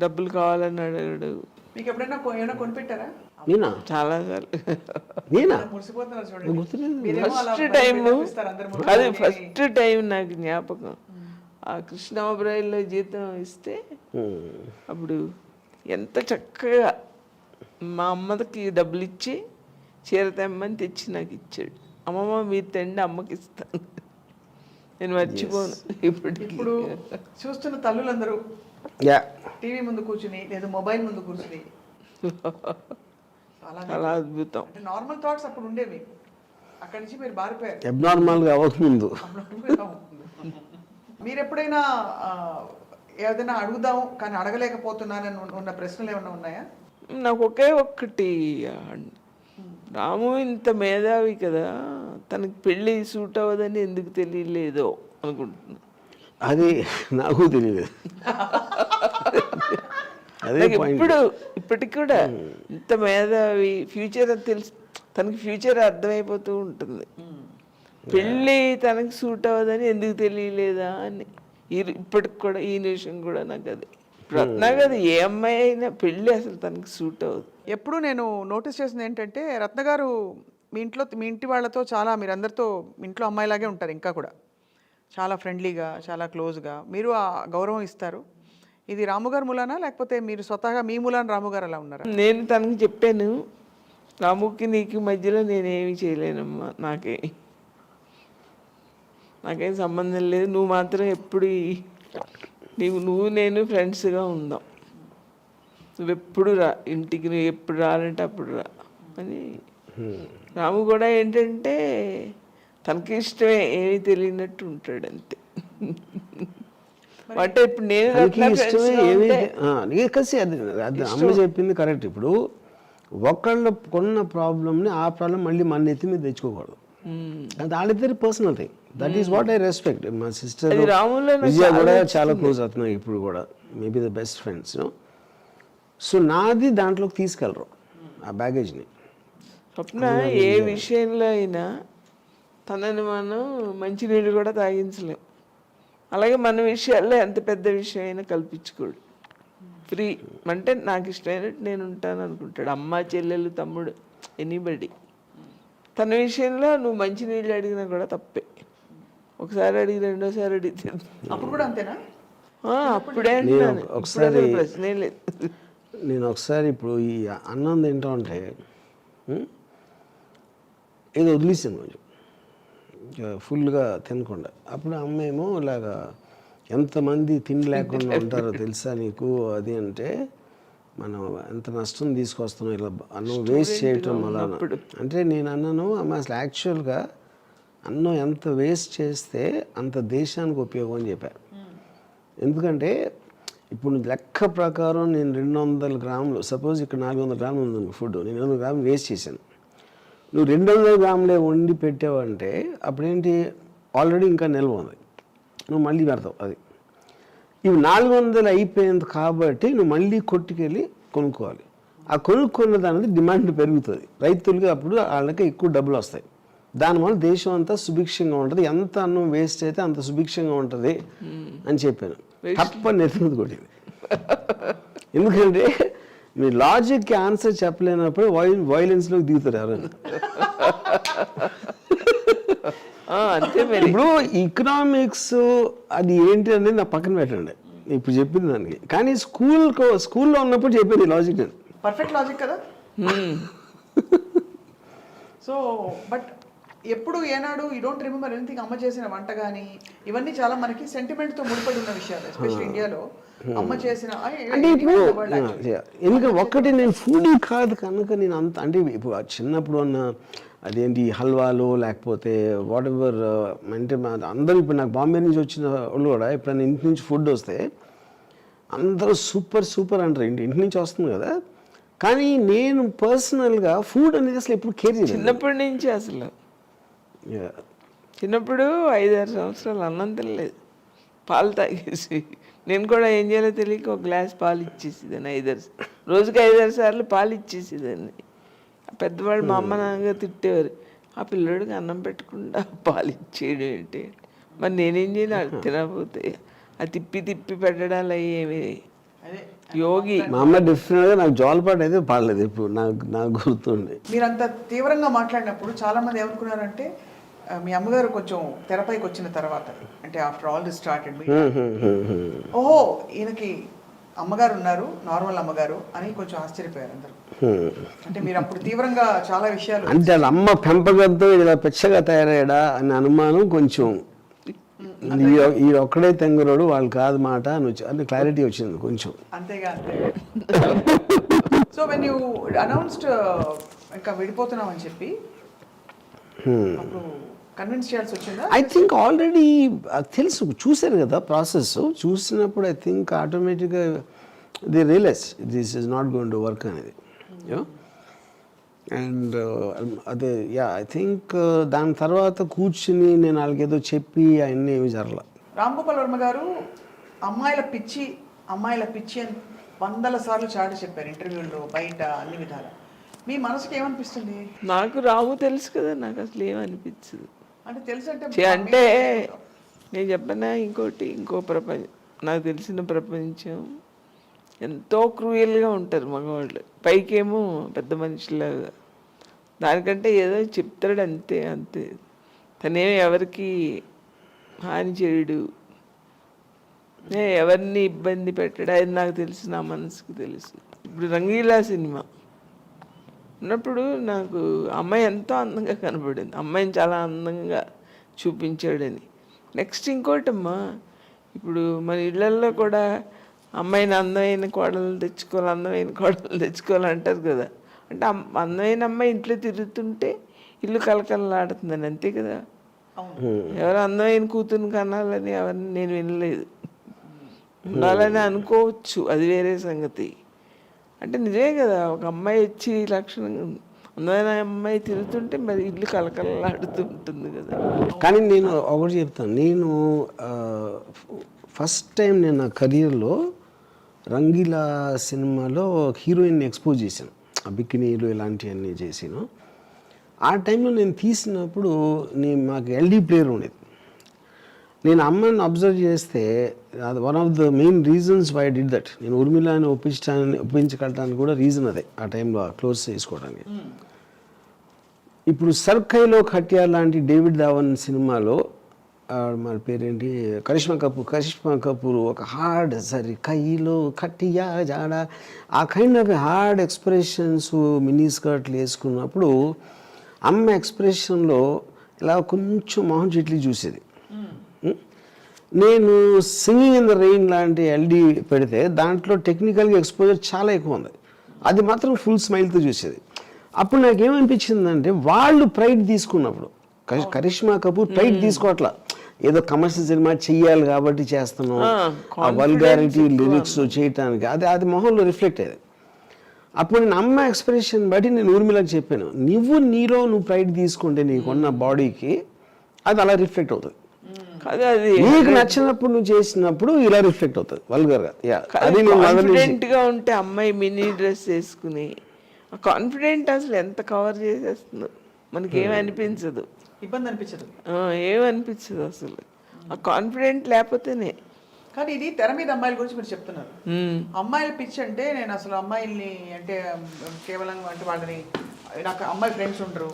డబ్బులు కావాలని అడగడు. మీకు ఎప్పుడైనా ఏమైనా కొనిపెట్టారా? నేనా చాలాసార్లు. నేనా మురిసిపోతున్నారు చూడండి. గుర్తులేదు. మీరేమో అలా ఫస్ట్ టైం పిలిపిస్తారు అందరి ముందు. అది ఫస్ట్ టైం నాకు జ్ఞాపకం. ఆ కృష్ణాబ్రాయిల్లో జీతం ఇస్తే అప్పుడు ఎంత చక్కగా మా అమ్మకి డబ్బులు ఇచ్చి చీర తెమ్మని తెచ్చి నాకు ఇచ్చాడు. అమ్మమ్మ మీరు తెండి అమ్మకి ఇస్తాను. నేను మర్చిపోను ఇప్పుడు చూస్తున్న తల్లులందరూ యా టీవీ ముందు కూర్చుని లేదా మొబైల్ ముందు కూర్చుని చాలా అద్భుతం. అంటే నార్మల్ థాట్స్ అప్పుడు ఉండేవి, అక్కడి నుంచి మీరు మారిపోయారు. అబ్నార్మల్గా అవ్వకముందు మీరు ఎప్పుడైనా ఏదైనా అడుగుదాం కానీ అడగలేకపోతున్నానని ఉన్న ప్రశ్నలు ఏమైనా ఉన్నాయా? నాకు ఒకే ఒక్కటి, రాము ఇంత మేధావి కదా, తనకి పెళ్ళి సూట్ అవ్వదని ఎందుకు తెలియలేదో అనుకుంటున్నా. అది నాకు తెలియదు. అదే ఇప్పుడు ఇప్పటికి కూడా ఇంత మేధావి, ఫ్యూచర్ తెలుసు తనకి, ఫ్యూచర్ అర్థమైపోతూ ఉంటుంది. పెళ్ళి తనకి సూట్ అవ్వదని ఎందుకు తెలియలేదా అని ఇప్పటికి కూడా ఈ నిమిషం కూడా నాకు అది నాకు అది ఏ అమ్మాయి అయినా పెళ్ళి అసలు తనకి సూట్ అవ్వదు. ఎప్పుడు నేను నోటీస్ చేసింది ఏంటంటే రత్న గారు మీ ఇంటి వాళ్ళతో చాలా, మీరు అందరితో ఇంట్లో అమ్మాయిలాగే ఉంటారు, ఇంకా కూడా చాలా ఫ్రెండ్లీగా, చాలా క్లోజ్గా. మీరు ఆ గౌరవం ఇస్తారు. ఇది రాముగారు మూలానా లేకపోతే మీరు స్వతహాగా మీ మూలాన రాముగారు అలా ఉన్నారా? నేను తనకి చెప్పాను, రాముకి నీకు మధ్యలో నేనేమి చేయలేనమ్మా, నాకేం సంబంధం లేదు, నువ్వు మాత్రం ఎప్పుడు నువ్వు నేను ఫ్రెండ్స్గా ఉందాం, నువ్వెప్పుడు రా ఇంటికి, నువ్వు ఎప్పుడు రాలంటే అప్పుడు రా అని. రాము కూడా ఏంటంటే తనకి ఇష్టమే, ఏమీ తెలియనట్టు ఉంటాడు అంతే. అంటే ఇప్పుడు అది అమ్మ చెప్పింది కరెక్ట్. ఇప్పుడు ఒకళ్ళు కొన్న ప్రాబ్లమ్ని ఆ ప్రాబ్లం మళ్ళీ మన నెత్తి మీద తెచ్చుకోకూడదు. అది వాళ్ళిద్దరి personal thing. That is what I respect. మా సిస్టర్ విజయ కూడా చాలా క్లోజ్ అవుతున్నాయి ఇప్పుడు కూడా, maybe the best friends. So నాది దాంట్లోకి తీసుకెళ్ళరు ఆ బ్యాగేజ్ని. స్వప్న ఏ విషయంలో అయినా తనని మనం మంచినీళ్ళు కూడా తాగించలేం. అలాగే మన విషయాల్లో ఎంత పెద్ద విషయం అయినా కల్పించుకోడు. ఫ్రీ అంటే నాకు ఇష్టమైనట్టు నేను ఉంటాను అనుకుంటాడు. అమ్మ, చెల్లెలు, తమ్ముడు, ఎనీబడి. తన విషయంలో నువ్వు మంచినీళ్ళు అడిగినా కూడా తప్పే. ఒకసారి అడిగి రెండోసారి అడిగితే అప్పుడు కూడా అంతేనా? అప్పుడే ఒకసారి ప్రశ్నే లేదు. నేను ఒకసారి ఇప్పుడు ఈ అన్నం తింటా ఉంటే ఏదో వదిలేసాను కొంచెం ఫుల్గా తినకుండా. అప్పుడు అమ్మ ఏమో ఇలాగా ఎంతమంది తిండి లేకుండా ఉంటారో తెలుసా నీకు అది అంటే, మనం ఎంత నష్టం తీసుకొస్తున్నాం ఇలా అన్నం వేస్ట్ చేయటం వల్ల అంటే. నేను అన్నాను అమ్మ అసలు యాక్చువల్గా అన్నం ఎంత వేస్ట్ చేస్తే అంత దేశానికి ఉపయోగం అని చెప్పాను. ఎందుకంటే ఇప్పుడు లెక్క ప్రకారం నేను 200 గ్రాములు, సపోజ్ ఇక్కడ 400 గ్రాములు ఉంది ఫుడ్, నేను 200 గ్రాములు వేస్ట్ చేశాను. నువ్వు 200 గ్రాములే వండి పెట్టావంటే అప్పుడేంటి, ఆల్రెడీ ఇంకా నిల్వ ఉంది, నువ్వు మళ్ళీ పెడతావు. అది ఇవి 400 అయిపోయింది కాబట్టి నువ్వు మళ్ళీ కొట్టుకెళ్ళి కొనుక్కోవాలి. ఆ కొనుక్కున్న దానిది డిమాండ్ పెరుగుతుంది రైతులకి, అప్పుడు వాళ్ళకి ఎక్కువ డబ్బులు వస్తాయి. దానివల్ల దేశం అంతా సుభిక్షంగా ఉంటుంది, ఎంత అన్నం వేస్ట్ అయితే అంత సుభిక్షంగా ఉంటుంది అని చెప్పాను. తప్పని ఎత్తున్నది కొట్టింది. ఎందుకంటే మీ లాజిక్కి ఆన్సర్ చెప్పలేనప్పుడు వైలెన్స్లోకి దిగుతారు ఎవరైనా. అంతే మరి. ఇప్పుడు ఎకనామిక్స్ అది ఏంటి అనేది నా పక్కన పెట్టండి, ఇప్పుడు చెప్పింది దానికి. కానీ స్కూల్లో ఉన్నప్పుడు చెప్పేది లాజిక్ నేను. పర్ఫెక్ట్ లాజిక్ కదా. సో బట్ ఎప్పుడు ఏనాడు యూ డోంట్ రిమెంబర్ ఎనీథింగ్ అమ్మ చేసిన వంట కానీ ఇవన్నీ చాలా మనకి సెంటిమెంట్తో ముడిపడి ఉన్న విషయాలు, ఎస్పెషల్లీ ఇండియాలో అమ్మ చేసిన. అంటే ఇప్పుడు ఎందుకంటే ఒక్కటి నేను ఫుడీ కాదు కనుక నేను అంత, అంటే ఇప్పుడు చిన్నప్పుడు ఉన్న అదేంటి హల్వాలు లేకపోతే వాట్ ఎవర్, అంటే అందరూ ఇప్పుడు నాకు బాంబే నుంచి వచ్చిన వాళ్ళు కూడా ఎప్పుడైనా ఇంటి నుంచి ఫుడ్ వస్తే అందరూ సూపర్ సూపర్ అంటారు, ఇంటి నుంచి వస్తుంది కదా. కానీ నేను పర్సనల్గా ఫుడ్ అనేది అసలు ఎప్పుడు కేర్ చేయలేదు చిన్నప్పటి నుంచి. అసలు చిన్నప్పుడు 5-6 సంవత్సరాలు అన్నం తినలేదు, పాలు తాగేసి. నేను కూడా ఏం చేయాలో తెలియక ఒక గ్లాస్ పాలు ఇచ్చేసేదాన్ని. రోజుకి 5-6 సార్లు పాలు ఇచ్చేసేదాన్ని. పెద్దవాళ్ళు మా అమ్మ నాన్నగా తిట్టేవారు, ఆ పిల్లోడికి అన్నం పెట్టకుండా పాలు ఇచ్చేయడం ఏంటి. మరి నేనేం చేయాలి, అది తినకపోతే అది తిప్పి తిప్పి పెట్టడాలు ఏమి. యోగి మా అమ్మ డెఫినెట్గా నాకు జోలపాటు అయితే పాడలేదు ఇప్పుడు, నాకు గుర్తుంది. మీరంత తీవ్రంగా మాట్లాడినప్పుడు చాలా మంది ఏమనుకున్నారంటే మీ అమ్మగారు కొంచెం తెరపైకి వచ్చిన తర్వాత, అంటే ఆఫ్టర్ ఆల్ దిస్ స్టార్టెడ్, ఓహో ఈయనకి అమ్మగారు ఉన్నారు, నార్మల్ అమ్మగారు అని కొంచెం ఆశ్చర్యపోయారు అందరూ. అంటే మీరు అప్పుడు తీవ్రంగా చాలా విషయాలు, అంటే వాళ్ళ అమ్మ పెంపకంతో ఇలా పెచ్చగా తయారయ్యాడా అనే అనుమానం కొంచెం, ఈ ఒక్కడే తెంగరోడు వాళ్ళు కాదు మాట అని క్లారిటీ వచ్చింది కొంచెం. అంతేగా. సో వెన్ యూ అనౌన్స్డ్ ఇంకా విడిపోతున్నామని చెప్పి అప్పుడు కన్విన్స్ చేయాల్సి వచ్చిందా? ఐ థింక్ ఆల్రెడీ తెలుసు, చూశారు కదా ప్రాసెస్. చూసినప్పుడు ఐ థింక్ ఆటోమేటిక్గా the realise this is not going to work అనేది. అండ్ అదే ఐ థింక్ దాని తర్వాత కూర్చుని నేను వాళ్ళకేదో చెప్పి అవన్నీ ఏమి జరగల. రామ్ గోపాల్ వర్మ గారు అమ్మాయిల పిచ్చి అని 100 సార్లు చాటి చెప్పారు ఇంటర్వ్యూల్లో, బయట, అన్ని విధాలు. మీ మనసుకి ఏమనిపిస్తుంది? నాకు రాము తెలుసు కదా, నాకు అసలు ఏమనిపించదు. అంటే తెలుసు అంటే నేను చెప్పనా, ఇంకో ప్రపంచం, నాకు తెలిసిన ప్రపంచం ఎంతో క్రూయల్గా ఉంటారు మగవాళ్ళు. పైకేమో పెద్ద మనిషిలాగా, దానికంటే ఏదో చెప్తాడు అంతే. తనేమో ఎవరికి హాని చేయడు, ఎవరిని ఇబ్బంది పెట్టాడు, అది నాకు తెలుసు, నా మనసుకు తెలుసు. ఇప్పుడు రంగీలా సినిమా ఉన్నప్పుడు నాకు అమ్మాయి ఎంతో అందంగా కనపడింది, అమ్మాయిని చాలా అందంగా చూపించాడని. నెక్స్ట్ ఇంకోటమ్మా, ఇప్పుడు మన ఇళ్ళల్లో కూడా అమ్మాయిని అందమైన కోడలు తెచ్చుకోవాలంటారు కదా. అంటే అందమైన అమ్మాయి ఇంట్లో తిరుగుతుంటే ఇల్లు కలకలలాడుతుందని, అంతే కదా. ఎవరు అందమైన కూతురు కనాలని ఎవరిని నేను వినలేదు. ఉండాలని అనుకోవచ్చు, అది వేరే సంగతి. అంటే నిజమే కదా, ఒక అమ్మాయి వచ్చి లక్షణంగా అందమైన అమ్మాయి తిరుగుతుంటే మరి ఇల్లు కలకలలాడుతుంటుంది కదా. కానీ నేను ఒకటి చెప్తాను, నేను ఫస్ట్ టైం నేను నా కెరీర్లో రంగీలా సినిమాలో హీరోయిన్ని ఎక్స్పోజ్ చేశాను, ఆ బికినీలు ఇలాంటివన్నీ చేసాను. ఆ టైంలో నేను తీసినప్పుడు మాకు ఎల్డీ ప్లేయర్ ఉండేది. నేను అమ్మాయిని అబ్జర్వ్ చేస్తే అది one of the main reasons why did that. నేను ఉర్మిళని ఒప్పించగలటానికి కూడా రీజన్ అదే, ఆ టైంలో క్లోజ్ చేసుకోవడానికి. ఇప్పుడు సర్కైలో ఖట్యా లాంటి డేవిడ్ ధావన్ సినిమాలో మన పేరేంటి, కరిష్మా కపూర్ ఒక హార్డ్ సరి కైలో ఖట్టియా జాడ, ఆ kind of hard expressions mini స్కర్ట్లు వేసుకున్నప్పుడు అమ్మ ఎక్స్ప్రెషన్లో ఇలా కొంచెం మొహం చెట్లు చూసేది. నేను సింగింగ్ ఇన్ ద రెయిన్ లాంటి ఎల్డీ పెడితే దాంట్లో టెక్నికల్గా ఎక్స్పోజర్ చాలా ఎక్కువ ఉంది, అది మాత్రం ఫుల్ స్మైల్తో చూసేది. అప్పుడు నాకేమనిపించిందంటే వాళ్ళు ప్రైడ్ తీసుకున్నప్పుడు, కరిష్మా కపూర్ ప్రైడ్ తీసుకోవట్లా, ఏదో కమర్షియల్ సినిమా చెయ్యాలి కాబట్టి చేస్తున్నాం, ఆ వల్గారిటీ లిరిక్స్ చేయటానికి అది మొహంలో రిఫ్లెక్ట్ అయ్యేది. అప్పుడు నేను అమ్మ ఎక్స్ప్రెషన్ బట్టి నేను ఊర్మిళకి చెప్పాను, నీలో నువ్వు ప్రైడ్ తీసుకుంటే నీకున్న బాడీకి అది అలా రిఫ్లెక్ట్ అవుతుంది, నీకు నచ్చినప్పుడు నువ్వు చేసినప్పుడు ఇలా రిఫ్లెక్ట్ అవుతుంది వల్గర్గా. కాన్ఫిడెంట్గా ఉంటే అమ్మాయి మినీ డ్రెస్ వేసుకుని, ఆ కాన్ఫిడెంట్ అసలు ఎంత కవర్ చేసేస్తుందో మనకి ఏమనిపించదు, ఇబ్బంది అనిపించదు, ఏమనిపించదు అసలు ఆ కాన్ఫిడెంట్ లేకపోతేనే. కానీ ఇది తెర మీద అమ్మాయిల గురించి మీరు చెప్తున్నారు. అమ్మాయిల పిచ్చి అంటే నేను అసలు అమ్మాయిల్ని అంటే కేవలం అంటే వాళ్ళని, నాకు అమ్మాయి ఫ్రెండ్స్ ఉండరు,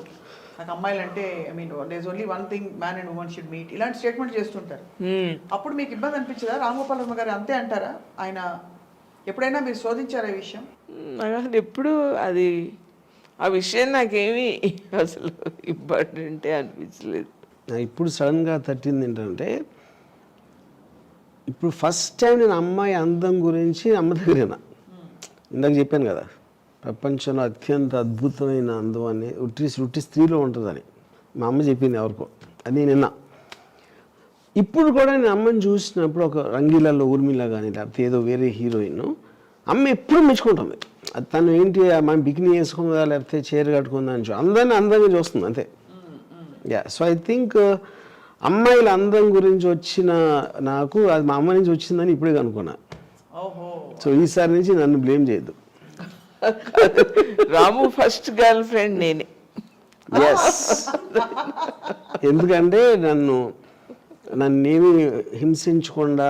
నాకు అమ్మాయిలు అంటే I mean there only one thing man and women should meet, ఇలాంటి స్టేట్మెంట్ చేస్తుంటారు. అప్పుడు మీకు ఇబ్బంది అనిపించదా? రామ్ గోపాల్ వర్మ గారు అంతే అంటారా? ఆయన ఎప్పుడైనా మీరు శోధించారా ఈ విషయం? నాకు అసలు ఎప్పుడు అది ఆ విషయం నాకేమీ అసలు ఇంపార్టెంటే అనిపించలేదు. ఇప్పుడు సడన్గా తట్టింది ఏంటంటే, ఇప్పుడు ఫస్ట్ టైం నేను అమ్మాయి అందం గురించి అమ్మ దగ్గరేనా, ఇందాక చెప్పాను కదా ప్రపంచంలో అత్యంత అద్భుతమైన అందం అని ఉట్టి స్త్రీలో ఉంటుందని మా అమ్మ చెప్పింది ఎవరికో, అది నిన్న. ఇప్పుడు కూడా నేను అమ్మని చూసినప్పుడు ఒక రంగీలాలో ఊర్మిళ కానీ లేకపోతే ఏదో వేరే హీరోయిన్, అమ్మ ఎప్పుడు మెచ్చుకుంటుంది. అది తను ఏంటి మనం బికినీ వేసుకుందా లేకపోతే చీర కట్టుకుందా అని అందరినీ అందంగా చూస్తుంది అంతే. సో ఐ థింక్ అమ్మాయిల అందం గురించి వచ్చిన నాకు అది మా అమ్మ నుంచి వచ్చిందని ఇప్పుడే కనుక్కున్నా. ఓహో. సో ఈసారి నుంచి నన్ను బ్లేమ్ చేయొద్దు. రాము ఫస్ట్ గర్ల్ ఫ్రెండ్ నేనే. ఎస్, ఎందుకంటే నన్నేమి హింసించకుండా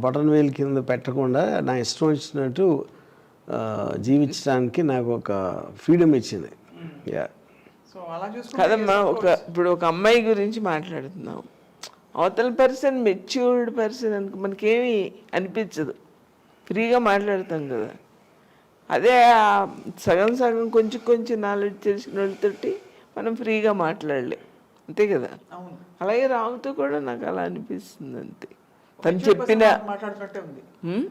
బటన్ వేలు కింద పెట్టకుండా నా ఇష్టం వచ్చినట్టు జీవించడానికి నాకు ఒక ఫ్రీడమ్ ఇచ్చింది. యా, సో అలా చూసుకుంటే కదమ్మా, ఇప్పుడు ఒక అమ్మాయి గురించి మాట్లాడుతున్నాం, అవతల పర్సన్ మెచ్యూర్డ్ పర్సన్ అనుకో మనకేమీ అనిపించదు, ఫ్రీగా మాట్లాడతాం కదా. అదే సగం సగం కొంచెం కొంచెం నాలెడ్జ్ తెలిసిన వాళ్ళతోటి మనం ఫ్రీగా మాట్లాడలే, అంతే కదా. అవును. అలాగే రాముతో కూడా నాకు అలా అనిపిస్తుంది అంతే. తను చెప్పిన మాట్లాడుతున్నట్టే ఉంది.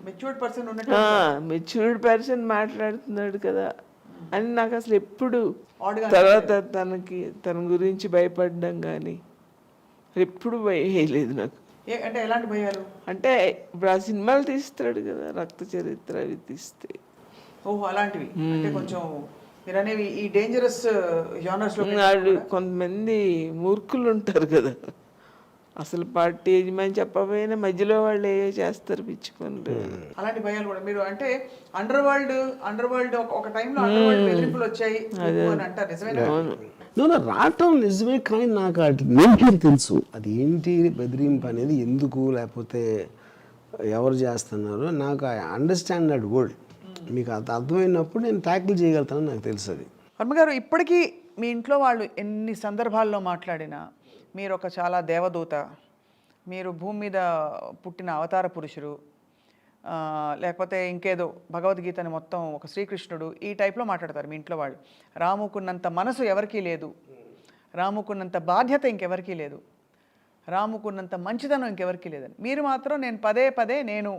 మెచ్యూర్డ్ పర్సన్ ఉన్నట్టు. మెచ్యూర్డ్ పర్సన్ మాట్లాడుతున్నాడు కదా అని నాకు అసలు ఎప్పుడు తర్వాత తన గురించి భయపడడం కానీ ఎప్పుడు భయం వేయలేదు నాకు. అంటే ఎలాంటి భయాలు? అంటే ఇప్పుడు ఆ సినిమాలు తీస్తాడు కదా, రక్త చరిత్ర అవి తీస్తే. ఓహో, అలాంటివి. అంటే కొంచెం మీరు అనేవి ఈ డేంజరస్ జానర్స్ లో కొంతమంది మూర్ఖులు ఉంటారు కదా, అసలు పార్టీ యజమాని చెప్పకపోయినా మధ్యలో వాళ్ళు ఏ చేస్తారు పిచ్చి పనులు. అలాంటి భయాలు కూడా మీరు అంటే అండర్ వరల్డ్ ఒక టైంలో అండర్ వరల్డ్ బెదిరింపులు వచ్చాయి అని అంటారు, నిజమేనా? రావటం నిజమే, కానీ నాకు అటు నేచర్ తెలుసు. అది ఏంటి బెదిరింపు అనేది, ఎందుకు, లేకపోతే ఎవరు చేస్తున్నారు, నాకు ఐ అండర్స్టాండ్ దట్ వర్డ్. మీకు అది అర్థమైనప్పుడు నేను ట్యాకిల్ చేయగలుగుతానని నాకు తెలుసు. అది వర్మ గారు, ఇప్పటికీ మీ ఇంట్లో వాళ్ళు ఎన్ని సందర్భాల్లో మాట్లాడినా మీరు ఒక చాలా దేవదూత, మీరు భూమి మీద పుట్టిన అవతార పురుషుడు, లేకపోతే ఇంకేదో భగవద్గీతని మొత్తం ఒక శ్రీకృష్ణుడు, ఈ టైప్లో మాట్లాడతారు మీ ఇంట్లో వాళ్ళు. రాముకున్నంత మనసు ఎవరికీ లేదు, రాముకున్నంత బాధ్యత ఇంకెవరికీ లేదు, రాముకున్నంత మంచిదనం ఇంకెవరికీ లేదని. మీరు మాత్రం నేను పదే నేను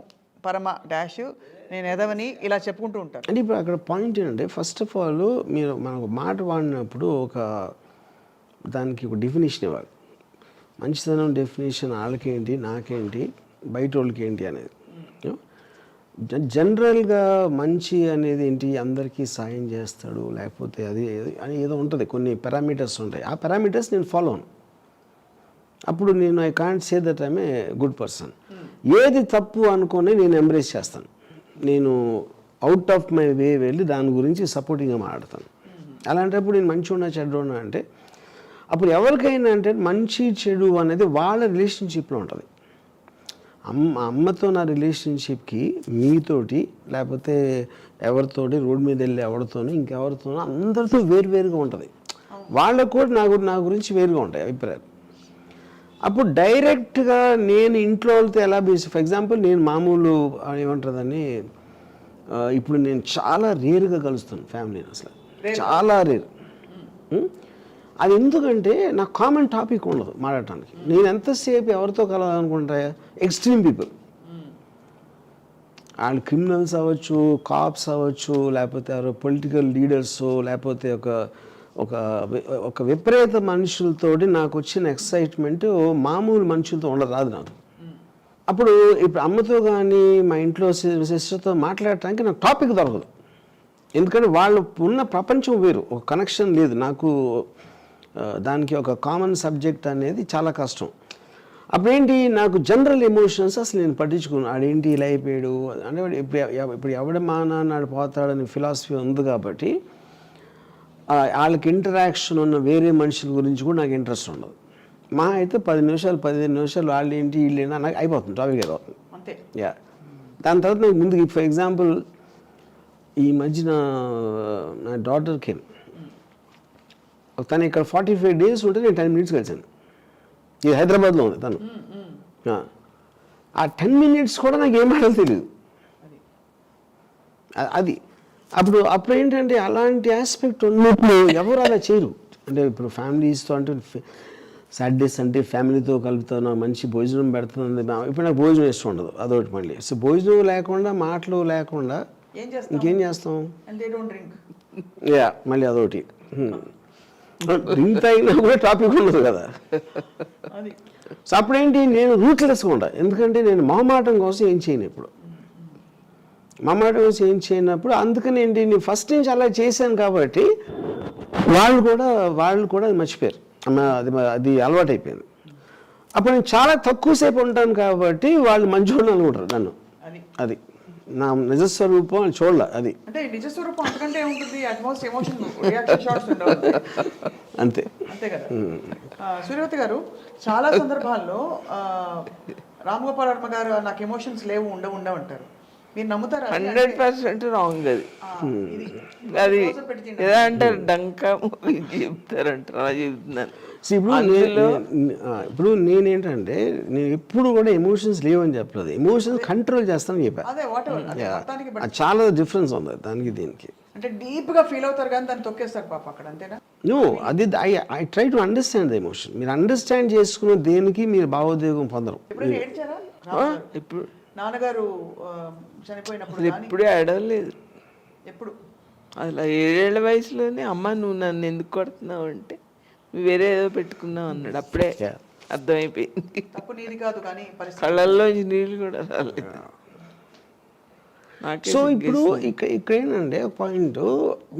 పరమ డాష్, నేను ఎదవని ఇలా చెప్పుకుంటూ ఉంటారు. అంటే ఇప్పుడు అక్కడ పాయింట్ ఏంటంటే, ఫస్ట్ ఆఫ్ ఆల్ మీరు మనకు మాట వాడినప్పుడు దానికి ఒక డెఫినేషన్ ఇవ్వాలి. మంచితనం డెఫినేషన్ వాళ్ళకేంటి, నాకేంటి, బయట వాళ్ళకి ఏంటి అనేది. జనరల్గా మంచి అనేది ఏంటి, అందరికీ సాయం చేస్తాడు, లేకపోతే అది అని ఏదో ఉంటుంది, కొన్ని పారామీటర్స్ ఉంటాయి. ఆ పారామీటర్స్ నేను ఫాలో అను. అప్పుడు నేను I can't say that I'm a good person. ఏది తప్పు అనుకొని నేను ఎంబ్రేస్ చేస్తాను, నేను అవుట్ ఆఫ్ మై వే వెళ్ళి దాని గురించి సపోర్టింగ్గా మాట్లాడతాను. అలాంటప్పుడు నేను మంచి ఉన్నా చెడ్డ ఉన్నా అంటే, అప్పుడు ఎవరికైనా అంటే మంచి చెడు అనేది వాళ్ళ రిలేషన్షిప్లో ఉంటుంది. అమ్మతో నా రిలేషన్షిప్కి మీతోటి, లేకపోతే ఎవరితోటి రోడ్డు మీద వెళ్ళి ఎవరితోనో ఇంకెవరితోనో అందరితో వేరువేరుగా ఉంటుంది. వాళ్ళకు కూడా నా గురించి వేరుగా ఉంటాయి అభిప్రాయాలు. అప్పుడు డైరెక్ట్గా నేను ఇంట్లో వాళ్ళతో ఎలా ఫర్ ఎగ్జాంపుల్ నేను మామూలు ఏమంటుందని, ఇప్పుడు నేను చాలా రేరుగా కలుస్తాను ఫ్యామిలీని, అసలు చాలా రేరు. అది ఎందుకంటే నాకు కామన్ టాపిక్ ఉండదు మాట్లాడటానికి. నేను ఎంతసేపు ఎవరితో కలవాలనుకుంటా, ఎక్స్ట్రీమ్ పీపుల్, వాళ్ళు క్రిమినల్స్ అవ్వచ్చు, కాప్స్ అవ్వచ్చు, లేకపోతే పొలిటికల్ లీడర్స్, లేకపోతే ఒక విపరీత మనుషులతోటి నాకు వచ్చిన ఎక్సైట్మెంట్ మామూలు మనుషులతో ఉండరాదు నాకు. అప్పుడు ఇప్పుడు అమ్మతో కానీ మా ఇంట్లో సిస్టర్తో మాట్లాడటానికి నాకు టాపిక్ దొరకదు, ఎందుకంటే వాళ్ళు ఉన్న ప్రపంచం వేరు, ఒక కనెక్షన్ లేదు నాకు. దానికి ఒక కామన్ సబ్జెక్ట్ అనేది చాలా కష్టం. అప్పుడేంటి, నాకు జనరల్ ఎమోషన్స్ అసలు నేను పట్టించుకున్నాను. ఆడేంటి ఇలా అయిపోయాడు అంటే, ఇప్పుడు ఎవడ మా నాన్న పోతాడని ఫిలాసఫీ ఉంది కాబట్టి వాళ్ళకి ఇంటరాక్షన్ ఉన్న వేరే మనుషుల గురించి కూడా నాకు ఇంట్రెస్ట్ ఉండదు. మా అయితే 10 నిమిషాలు 15 నిమిషాలు వాళ్ళు ఏంటి వీళ్ళు ఏంటి నాకు అయిపోతుంది, టాపిక్ అయిపోతుంది అంతే. యా, దాని తర్వాత నాకు ముందుకు ఫర్ ఎగ్జాంపుల్ ఈ మధ్యన నా డాటర్కి తను ఇక్కడ 45 days ఉంటే నేను 10 minutes కలిసాను. ఇది హైదరాబాద్లో ఉంది తను. ఆ 10 minutes కూడా నాకు ఏం మాటలు తెలియదు. అది అప్పుడు ఏంటంటే అలాంటి ఆస్పెక్ట్ ఉన్నప్పుడు ఎవరు అలా చేయరు. అంటే ఇప్పుడు ఫ్యామిలీస్తో అంటే సాటర్డేస్ అంటే ఫ్యామిలీతో కలుపుతాను, మంచి భోజనం పెడుతుంది. ఇప్పుడు నాకు భోజనం ఇష్టం ఉండదు, అదొకటి. మళ్ళీ సో భోజనం లేకుండా మాటలు లేకుండా ఇంకేం చేస్తాం, యా మళ్ళీ అదొకటి. డ్రింక్ తాగినా కూడా టాపిక్ ఉండదు కదా. సో అప్పుడేంటి, నేను రూట్లెస్గా ఉంటాను, ఎందుకంటే నేను మొహమాటం కోసం ఏం చేయను. ఇప్పుడు మొహమాటం కోసం ఏం చేయనప్పుడు అందుకని ఏంటి, నేను ఫస్ట్ నుంచి అలా చేశాను కాబట్టి వాళ్ళు కూడా అది మర్చిపోయారు, అది అలవాటు అయిపోయింది. అప్పుడు నేను చాలా తక్కువసేపు ఉంటాను కాబట్టి వాళ్ళు మంచోళ్ళు అనుకుంటారు నన్ను. అది నా నిజస్వరూపం అని చూడాల. అది అంటే నిజస్వరూపం అంతకంటే ఏముంటుంది, అట్మోస్ట్ ఎమోషన్ రియాక్షన్ షాట్స్ ఉండవు అంతే అంతే కదా. సూర్యవతి గారు, చాలా సందర్భాల్లో రామ్ గోపాల్ వర్మ గారు నాకు ఎమోషన్స్ లేవు ఉండవు అంటారు. మీరు నమ్ముతారా? 100% రాంగ్ అది. అది ఎలా అంటారు, డంకా చెప్తారంటారు, అలా చెప్తున్నాను. ఇప్పుడు నేనేంటంటే నేను ఎప్పుడు కూడా ఎమోషన్స్ లేవని చెప్పలేదు, ఎమోషన్స్ కంట్రోల్ చేస్తానని చెప్పాను. అది చాలా డిఫరెన్స్ ఉంది దానికి దీనికి. అంటే డీప్ గా ఫీల్ అవుతారు కానీ దాన్ని తొక్కేస్తారు పాప అక్కడ, అంతేనా? నో, అది I try to understand the emotion. మీరు అండర్స్టాండ్ చేసుకున్న దేనికి మీరు భావోద్వేగం పొందరు. ఇప్పుడు నాన్నగారు చనిపోయినప్పుడు ఎప్పుడే అడగలేదు. ఎప్పుడు? అలా 7 ఏళ్ల వయసులోనే అమ్మ నువ్వు నన్ను ఎందుకు కొడుతున్నావు అంటే నువ్వు వేరే ఏదో పెట్టుకున్నావు అన్నాడు. అప్పుడే అర్థమైపోయింది. తప్పు నీది కాదు కానీ కళ్ళల్లో నీళ్ళు కూడా రాలేదు. సో ఇప్పుడు ఇక్కడ ఏంటంటే పాయింట్,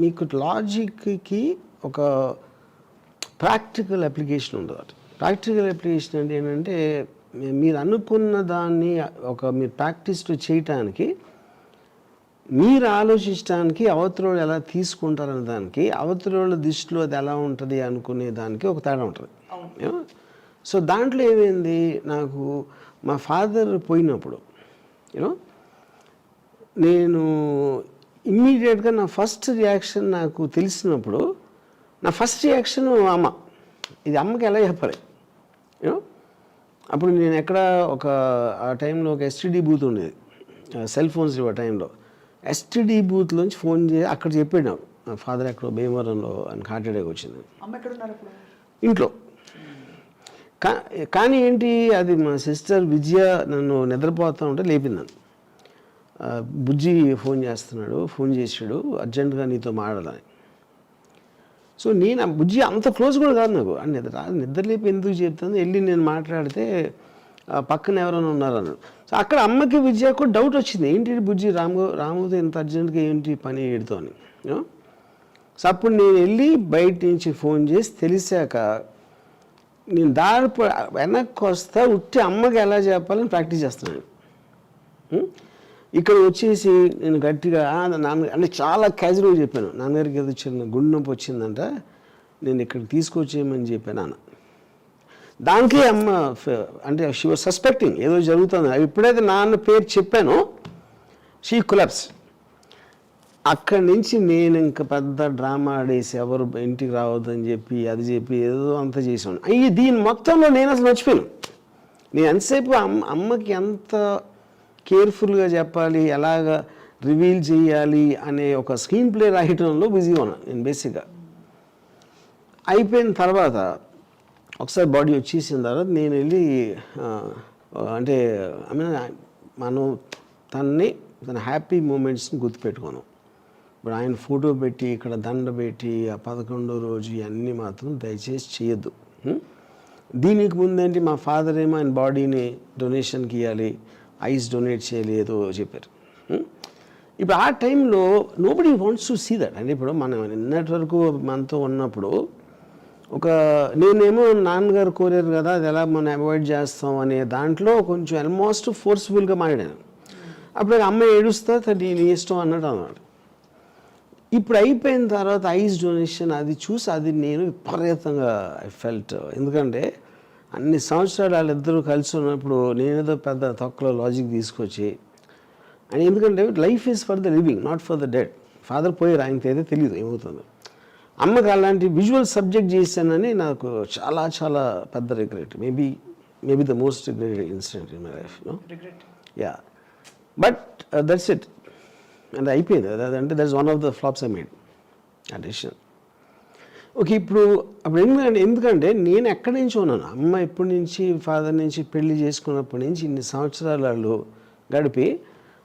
మీకు లాజిక్కి ఒక ప్రాక్టికల్ అప్లికేషన్ ఉండదు. ప్రాక్టికల్ అప్లికేషన్ అంటే ఏంటంటే మీరు అనుకున్న దాన్ని మీరు ప్రాక్టీస్లో చేయటానికి, మీరు ఆలోచించడానికి, అవతలోళ్ళు ఎలా తీసుకుంటారనే దానికి, అవతలోళ్ళ దృష్టిలో అది ఎలా ఉంటుంది అనుకునే దానికి ఒక తేడా ఉంటుంది. సో దాంట్లో ఏమైంది, నాకు మా ఫాదర్ పోయినప్పుడు నేను ఇమ్మీడియట్గా నా ఫస్ట్ రియాక్షన్ నాకు తెలిసినప్పుడు, నా ఫస్ట్ రియాక్షన్ అమ్మ. ఇది అమ్మకి ఎలా చెప్పాలి? అప్పుడు నేను ఎక్కడ ఆ టైంలో ఒక ఎస్టీడీ బూత్ ఉండేది, సెల్ ఫోన్స్ ఇవ్వ టైంలో. ఎస్టీడీ బూత్లోంచి ఫోన్ చేసి అక్కడ చెప్పాడు నాకు, ఫాదర్ ఎక్కడో భీమవరంలో ఆయనకు హార్ట్ అటాక్ వచ్చింది. ఇంట్లో. కానీ ఏంటి, అది మా సిస్టర్ విజయ నన్ను నిద్రపోతూ ఉంటే లేపింది. బుజ్జి ఫోన్ చేసాడు అర్జెంటుగా నీతో మాట్లాడాలని. సో నేను బుజ్జి అంత క్లోజ్ కూడా కాదు నాకు. నిద్రలేపి ఎందుకు చెప్తాను, వెళ్ళి నేను మాట్లాడితే పక్కన ఎవరైనా ఉన్నారన్నాడు. సో అక్కడ అమ్మకి విజయ కూడా డౌట్ వచ్చింది, ఏంటి బుజ్జి రాముతో ఇంత అర్జెంటుగా ఏంటి పని ఏడుతో అని. సో అప్పుడు నేను వెళ్ళి బయట నుంచి ఫోన్ చేసి తెలిసాక నేను వెనక్కి వస్తా ఉట్టి అమ్మకి ఎలా చెప్పాలని ప్రాక్టీస్ చేస్తున్నాను. ఇక్కడ వచ్చేసి నేను గట్టిగా నాన్న అంటే చాలా క్యాజువల్గా చెప్పాను, నాన్నగారికి ఏదో చిన్న గుండె నొప్పి వచ్చిందంట, నేను ఇక్కడికి తీసుకొచ్చేయమని చెప్పాను నాన్న. దానికి అమ్మ అంటే షీ వాజ్ సస్పెక్టింగ్ ఏదో జరుగుతుంది. ఎప్పుడైతే నాన్న పేరు చెప్పానో షీ కొలాప్స్. అక్కడి నుంచి నేను ఇంకా పెద్ద డ్రామా ఆడేసి ఎవరు ఇంటికి రావద్దని చెప్పి అది చెప్పి ఏదో అంతా చేసాను. దీని మొత్తంలో నేను అసలు మర్చిపోయాను. నేను ఎంతసేపు అమ్మకి ఎంత కేర్ఫుల్గా చెప్పాలి, ఎలాగ రివీల్ చేయాలి అనే ఒక స్క్రీన్ ప్లే రాయటంలో బిజీగా ఉన్నాను నేను బేసిక్గా. అయిపోయిన తర్వాత ఒకసారి బాడీ వచ్చేసిన తర్వాత నేను వెళ్ళి అంటే మనం తన హ్యాపీ మూమెంట్స్ని గుర్తుపెట్టుకోను. ఇప్పుడు ఆయన ఫోటో పెట్టి ఇక్కడ దండ పెట్టి ఆ 11వ రోజు ఇవన్నీ మాత్రం దయచేసి చేయొద్దు. దీనికి ముందేంటి మా ఫాదర్ ఏమో ఆయన బాడీని డొనేషన్కి ఇవ్వాలి, ఐస్ డొనేట్ చేయాలి ఏదో చెప్పారు. ఇప్పుడు ఆ టైంలో nobody wants to see that. అంటే ఇప్పుడు మనం నిన్నటి వరకు మనతో ఉన్నప్పుడు నేనేమో నాన్నగారు కోరారు కదా, అది ఎలా మనం అవాయిడ్ చేస్తాం అనే దాంట్లో కొంచెం ఆల్మోస్ట్ ఫోర్స్ఫుల్గా మాట్లాడాను. అప్పుడు అమ్మ ఏడుస్తా నీ ఇష్టం అన్నట్టు అన్నమాట. ఇప్పుడు అయిపోయిన తర్వాత ఐస్ డొనేషన్ అది చూసి అది నేను విపరీతంగా ఐ ఫెల్ట్. ఎందుకంటే అన్ని సంవత్సరాలు వాళ్ళిద్దరూ కలిసి ఉన్నప్పుడు నేనేదో పెద్ద తొక్కలో లాజిక్ తీసుకొచ్చి అని, ఎందుకంటే life is for the living not for the dead. Father పోయారు, ఆయనకి అయితే తెలియదు ఏమవుతుందో. అమ్మకి అలాంటి విజువల్ సబ్జెక్ట్ చేశానని నాకు చాలా చాలా పెద్ద regret. Maybe the most regretted incident in my life. Yeah, but that's it. అంటే అయిపోయింది. అంటే that's one of the flops I made ఆ డెసిషన్. ఓకే, అప్పుడు ఎందుకంటే నేను ఎక్కడి నుంచి ఉన్నాను, అమ్మ ఎప్పటి నుంచి ఫాదర్ నుంచి పెళ్లి చేసుకున్నప్పటి నుంచి ఇన్ని సంవత్సరాలు వాళ్ళు గడిపి,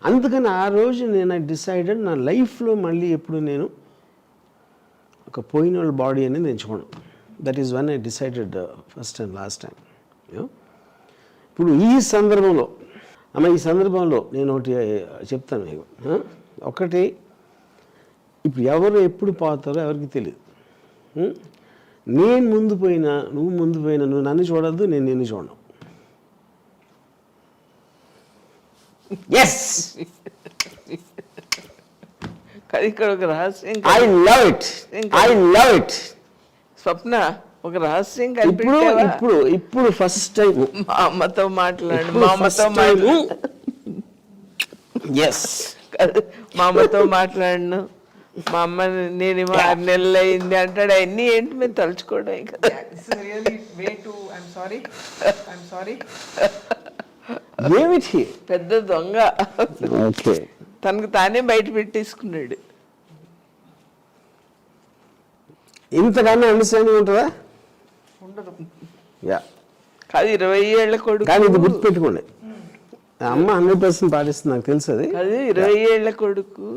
అందుకని ఆ రోజు నేను డిసైడెడ్ నా లైఫ్లో మళ్ళీ ఎప్పుడు నేను ఒక పోయిన వాళ్ళ బాడీ అనేది ఎంచుకోను. That is one I decided first and last time. ఇప్పుడు ఈ సందర్భంలో నేను ఒకటి చెప్తాను మీకు. ఒకటి, ఇప్పుడు ఎవరు ఎప్పుడు పోతారో ఎవరికి తెలియదు. నేను ముందు పోయినా నువ్వు నన్ను చూడద్దు, నేను నిన్ను చూడను. ఎస్, కానీ ఇక్కడ ఒక రహస్యం I love it, I love it. Swapna ఒక రహస్యం ఇప్పుడు కనిపెట్టావా? ఇప్పుడు ఇప్పుడు ఫస్ట్ టైం మా అమ్మతో మాట్లాడు, మా అమ్మతో ఎస్, మా అమ్మతో మాట్లాడను, మా అమ్మ నేనేమో 6 నెలలు అయింది అంటాడు. అవన్నీ ఏంటి మేము తలుచుకోవడం కదా. This is really way too. I'm sorry. I'm sorry. ఏమిటి? పెద్ద దొంగ ఓకే, తనకు తానే బయట పెట్టేసుకున్నాడు. ఇంతకన్నా అండర్స్టాండింగ్ ఉంటుందా? ఉండదు. యా, కాదు 20 ఏళ్ల కొడుకు, కానీ ఇది గుర్తుపెట్టుకోండి, అమ్మ 100% పాటిస్తుంది, నాకు తెలుసు అది. కాదు 20 ఏళ్ల కొడుకు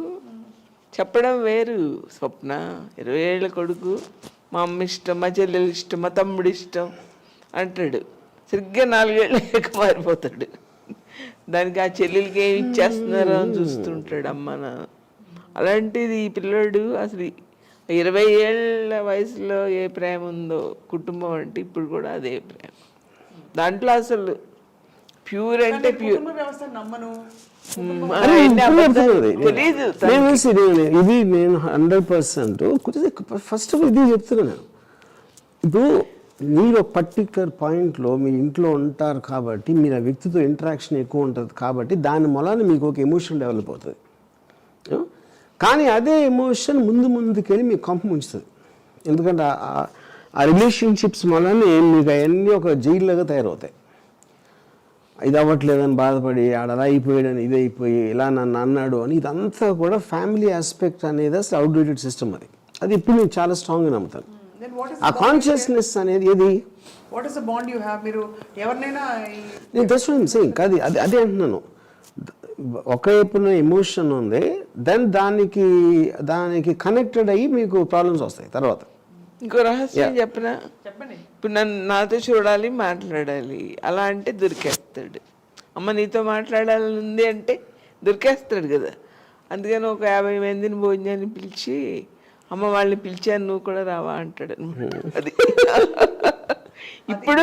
చెప్పడం వేరు స్వప్న. 20 ఏళ్ల కొడుకు మా అమ్మ ఇష్టం, మా చెల్లెలు ఇష్టం, మా తమ్ముడు ఇష్టం అంటాడు. సరిగ్గా 4 ఏళ్ళకి మారిపోతాడు. దానికి ఆ చెల్లెలకి ఏమి ఇచ్చేస్తున్నారో అని చూస్తుంటాడు అమ్మ నాన్న. అలాంటిది ఈ పిల్లోడు అసలు 20 ఏళ్ళ వయసులో ఏ ప్రేమ ఉందో కుటుంబం అంటే ఇప్పుడు కూడా అదే ప్రేమ. దాంట్లో అసలు ప్యూర్ అంటే ప్యూర్. కుటుంబ వ్యవస్థ నమ్మను. అరే, ఇప్పుడు చెప్తున్నది. తెలీదు ఇది నేను 100% ఫస్ట్ ఇది చెప్తున్నాను. ఇప్పుడు మీరు ఒక పర్టికులర్ పాయింట్లో మీ ఇంట్లో ఉంటారు కాబట్టి మీరు ఆ వ్యక్తితో ఇంటరాక్షన్ ఎక్కువ ఉంటుంది కాబట్టి దాని మూలాన మీకు ఒక ఎమోషన్ డెవలప్ అవుతుంది. కానీ అదే ఎమోషన్ ముందుకెళ్ళి మీకు కంప ముంచుతుంది. ఎందుకంటే ఆ రిలేషన్షిప్స్ మూలానే మీకు అవన్నీ ఒక జైల్లాగా తయారవుతాయి. ఇది అవ్వట్లేదని బాధపడి ఆడ అలా అయిపోయాడని ఇది అయిపోయి ఇలా నన్ను అన్నాడు అని, ఇదంతా కూడా ఫ్యామిలీ ఆస్పెక్ట్ అనేది అసలు అవుట్డేటెడ్ సిస్టమ్. అది ఇప్పుడు నేను చాలా స్ట్రాంగ్గా నమ్ముతాను. Then what is ఆ కాన్షియస్నెస్ అనేది ఏది? what is the bond you have? మీరు ఎవరినైనా నేను దర్శనం సేమ్ కాదు, అదే అంటున్నాను. ఒకవైపున ఎమోషన్ ఉంది, దెన్ దానికి కనెక్టెడ్ అయ్యి మీకు ప్రాబ్లమ్స్ వస్తాయి తర్వాత. ఇంకో రహస్యం చెప్పనా? చెప్పండి. ఇప్పుడు నాతో చూడాలి, మాట్లాడాలి, అలా అంటే దొరికేస్తాడు. అమ్మ నీతో మాట్లాడాలని ఉంది అంటే దొరికేస్తాడు కదా. అందుకని ఒక 50 మందిని భోజనాన్ని పిలిచి అమ్మ వాళ్ళని పిలిచాను నువ్వు కూడా రావా అంటాడు అనమాట. అది ఇప్పుడు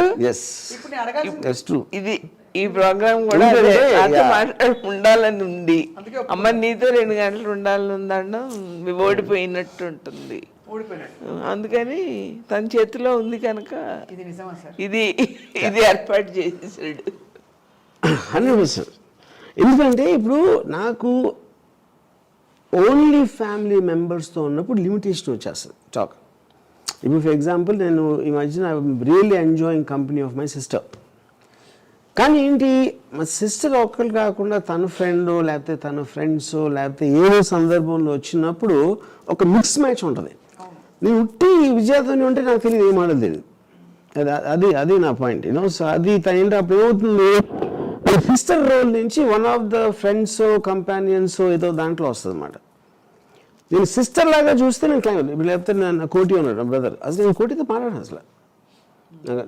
ఇప్పుడు నేను అడగాల్సింది ఇది ఈ ప్రోగ్రామ్ కూడా అదే. నాతో మాట్లాడి ఉండాలని ఉంది, అమ్మ నీతో 2 గంటలు ఉండాలని ఉందన్న ఓడిపోయినట్టు ఉంటుంది. ఓడిపోయినట్టు. అందుకని తన చేతిలో ఉంది కనుక ఇది నిజమా సార్? ఇది ఏర్పాటు చేసేసాడు. 100%. ఎందుకంటే ఇప్పుడు నాకు ఓన్లీ ఫ్యామిలీ మెంబర్స్తో ఉన్నప్పుడు లిమిటేషన్ వచ్చేస్తుంది టాక్. ఇప్పుడు ఫర్ ఎగ్జాంపుల్ నేను ఈ మధ్యన I really enjoying company of my sister. కానీ ఏంటి, మా సిస్టర్ ఒక్కరు కాకుండా తన ఫ్రెండ్ లేకపోతే తన ఫ్రెండ్స్ లేకపోతే ఏదో సందర్భంలో వచ్చినప్పుడు ఒక మిక్స్ మ్యాచ్ ఉంటుంది. నేను ఉట్టి విజయతోనే ఉంటే నాకు తెలియదు, ఏం ఆడదు తెలియదు. అది నా పాయింట్. సో అది తన అప్పుడు ఏమవుతుంది, సిస్టర్ రోల్ నుంచి one of the friends companions ఏదో దాంట్లో వస్తుంది అన్నమాట. నేను సిస్టర్ లాగా చూస్తే నేను క్లైమ్, ఇప్పుడు లేకపోతే నా కోటి ఉన్నాడు నా బ్రదర్, అసలు నేను కోటితో మాట్లాడాను, అసలు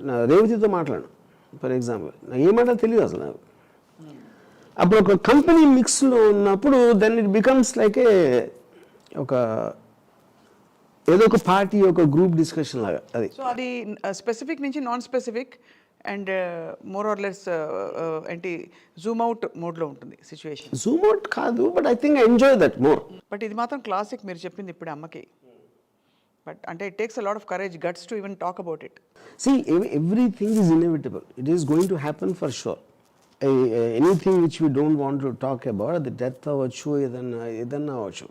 నా రేవతితో మాట్లాడాను ఫర్ ఎగ్జాంపుల్, నాకు ఏమంటా తెలియదు అసలు నాకు. అప్పుడు ఒక కంపెనీ మిక్స్లో ఉన్నప్పుడు దెన్ ఇట్ బికమ్స్ లైక్ ఒక ఏదో ఒక పార్టీ ఒక గ్రూప్ డిస్కషన్ లాగా అది. సో అది స్పెసిఫిక్ నుంచి non specific and more or less ఏంటి జూమ్ అవుట్ మోడ్లో ఉంటుంది సిచ్యువేషన్. జూమ్ అవుట్ కాదు, but I think I enjoy that more. But ఇది మాత్రం క్లాసిక్ మీరు చెప్పింది ఇప్పుడు అమ్మకి. బట్ అంటే it takes a lot of courage, guts to even talk about it. See, everything is inevitable. It is going to happen for sure. Anything which we don't want to talk about, the death అవ్వచ్చు, ఏదన్నా అవ్వచ్చు.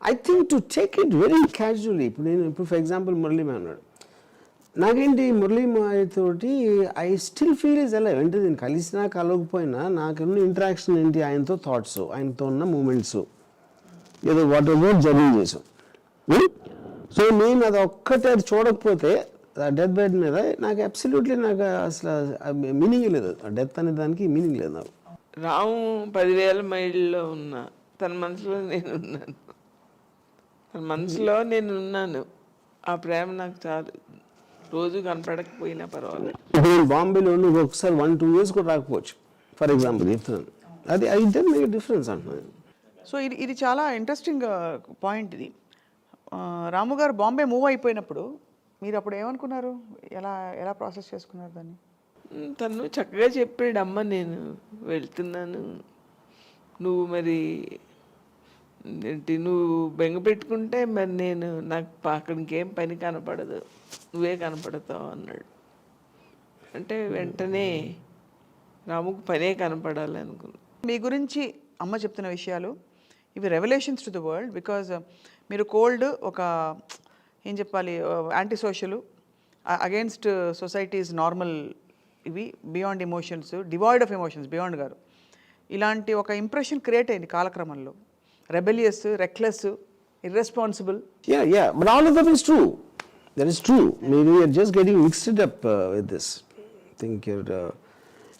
I think to take it very casually. ఇప్పుడు for example Murali మా అన్నాడు, నాకేంటి మురళీ మాయతోటి I still feel is alive. అంటే నేను కలిసినా కలవకపోయినా నాకున్న ఇంటరాక్షన్ ఏంటి, ఆయనతో థాట్స్, ఆయనతో ఉన్న మూమెంట్స్, ఏదో వాట్ ఎవర్ జర్నీ చేసాం. సో నేను అది ఒక్కటే అది చూడకపోతే డెత్ బెడ్ మీద నాకు అబ్సల్యూట్లీ నాకు అసలు మీనింగ్ లేదు. డెత్ అనే దానికి మీనింగ్ లేదు నాకు. రాము 10,000 మైళ్ళలో ఉన్నా తన మనసులో నేనున్నాను, తన మనసులో నేనున్నాను. ఆ ప్రేమ నాకు చాలు, రోజు కనపడకపోయినా పర్వాలేదు. ఇప్పుడు నేను బాంబేలో నువ్వు ఒకసారి 1-2 years కూడా రాకపోవచ్చు ఫర్ ఎగ్జాంపుల్ చెప్తున్నాను. అది డెన్ మేక్ డిఫరెన్స్ అంటున్నాను. సో ఇది చాలా ఇంట్రెస్టింగ్ పాయింట్ ఇది. రాము గారు బాంబే మూవ్ అయిపోయినప్పుడు మీరు అప్పుడు ఏమనుకున్నారు, ఎలా ప్రాసెస్ చేసుకున్నారు దాన్ని? తను చక్కగా చెప్పాడు, అమ్మ నేను వెళ్తున్నాను, నువ్వు మరి ఏంటి నువ్వు బెంగ పెట్టుకుంటే మరి నాకు అక్కడికి ఏం పని కనపడదు, నువ్వే కనపడతావు అన్నాడు. అంటే వెంటనే రాముకు పనే కనపడాలి అనుకున్నా. మీ గురించి అమ్మ చెప్తున్న విషయాలు ఇవి revolutions to the world. Because మీరు కోల్డ్ ఒక ఏం చెప్పాలి anti social, against societies normal, ఇవి beyond emotions, devoid of emotions beyond గారు. ఇలాంటి ఒక ఇంప్రెషన్ క్రియేట్ అయింది కాలక్రమంలో. Rebellious, reckless, irresponsible. Yeah, but all of that is true. That is true. Maybe you're just getting mixed up with this. I think you're...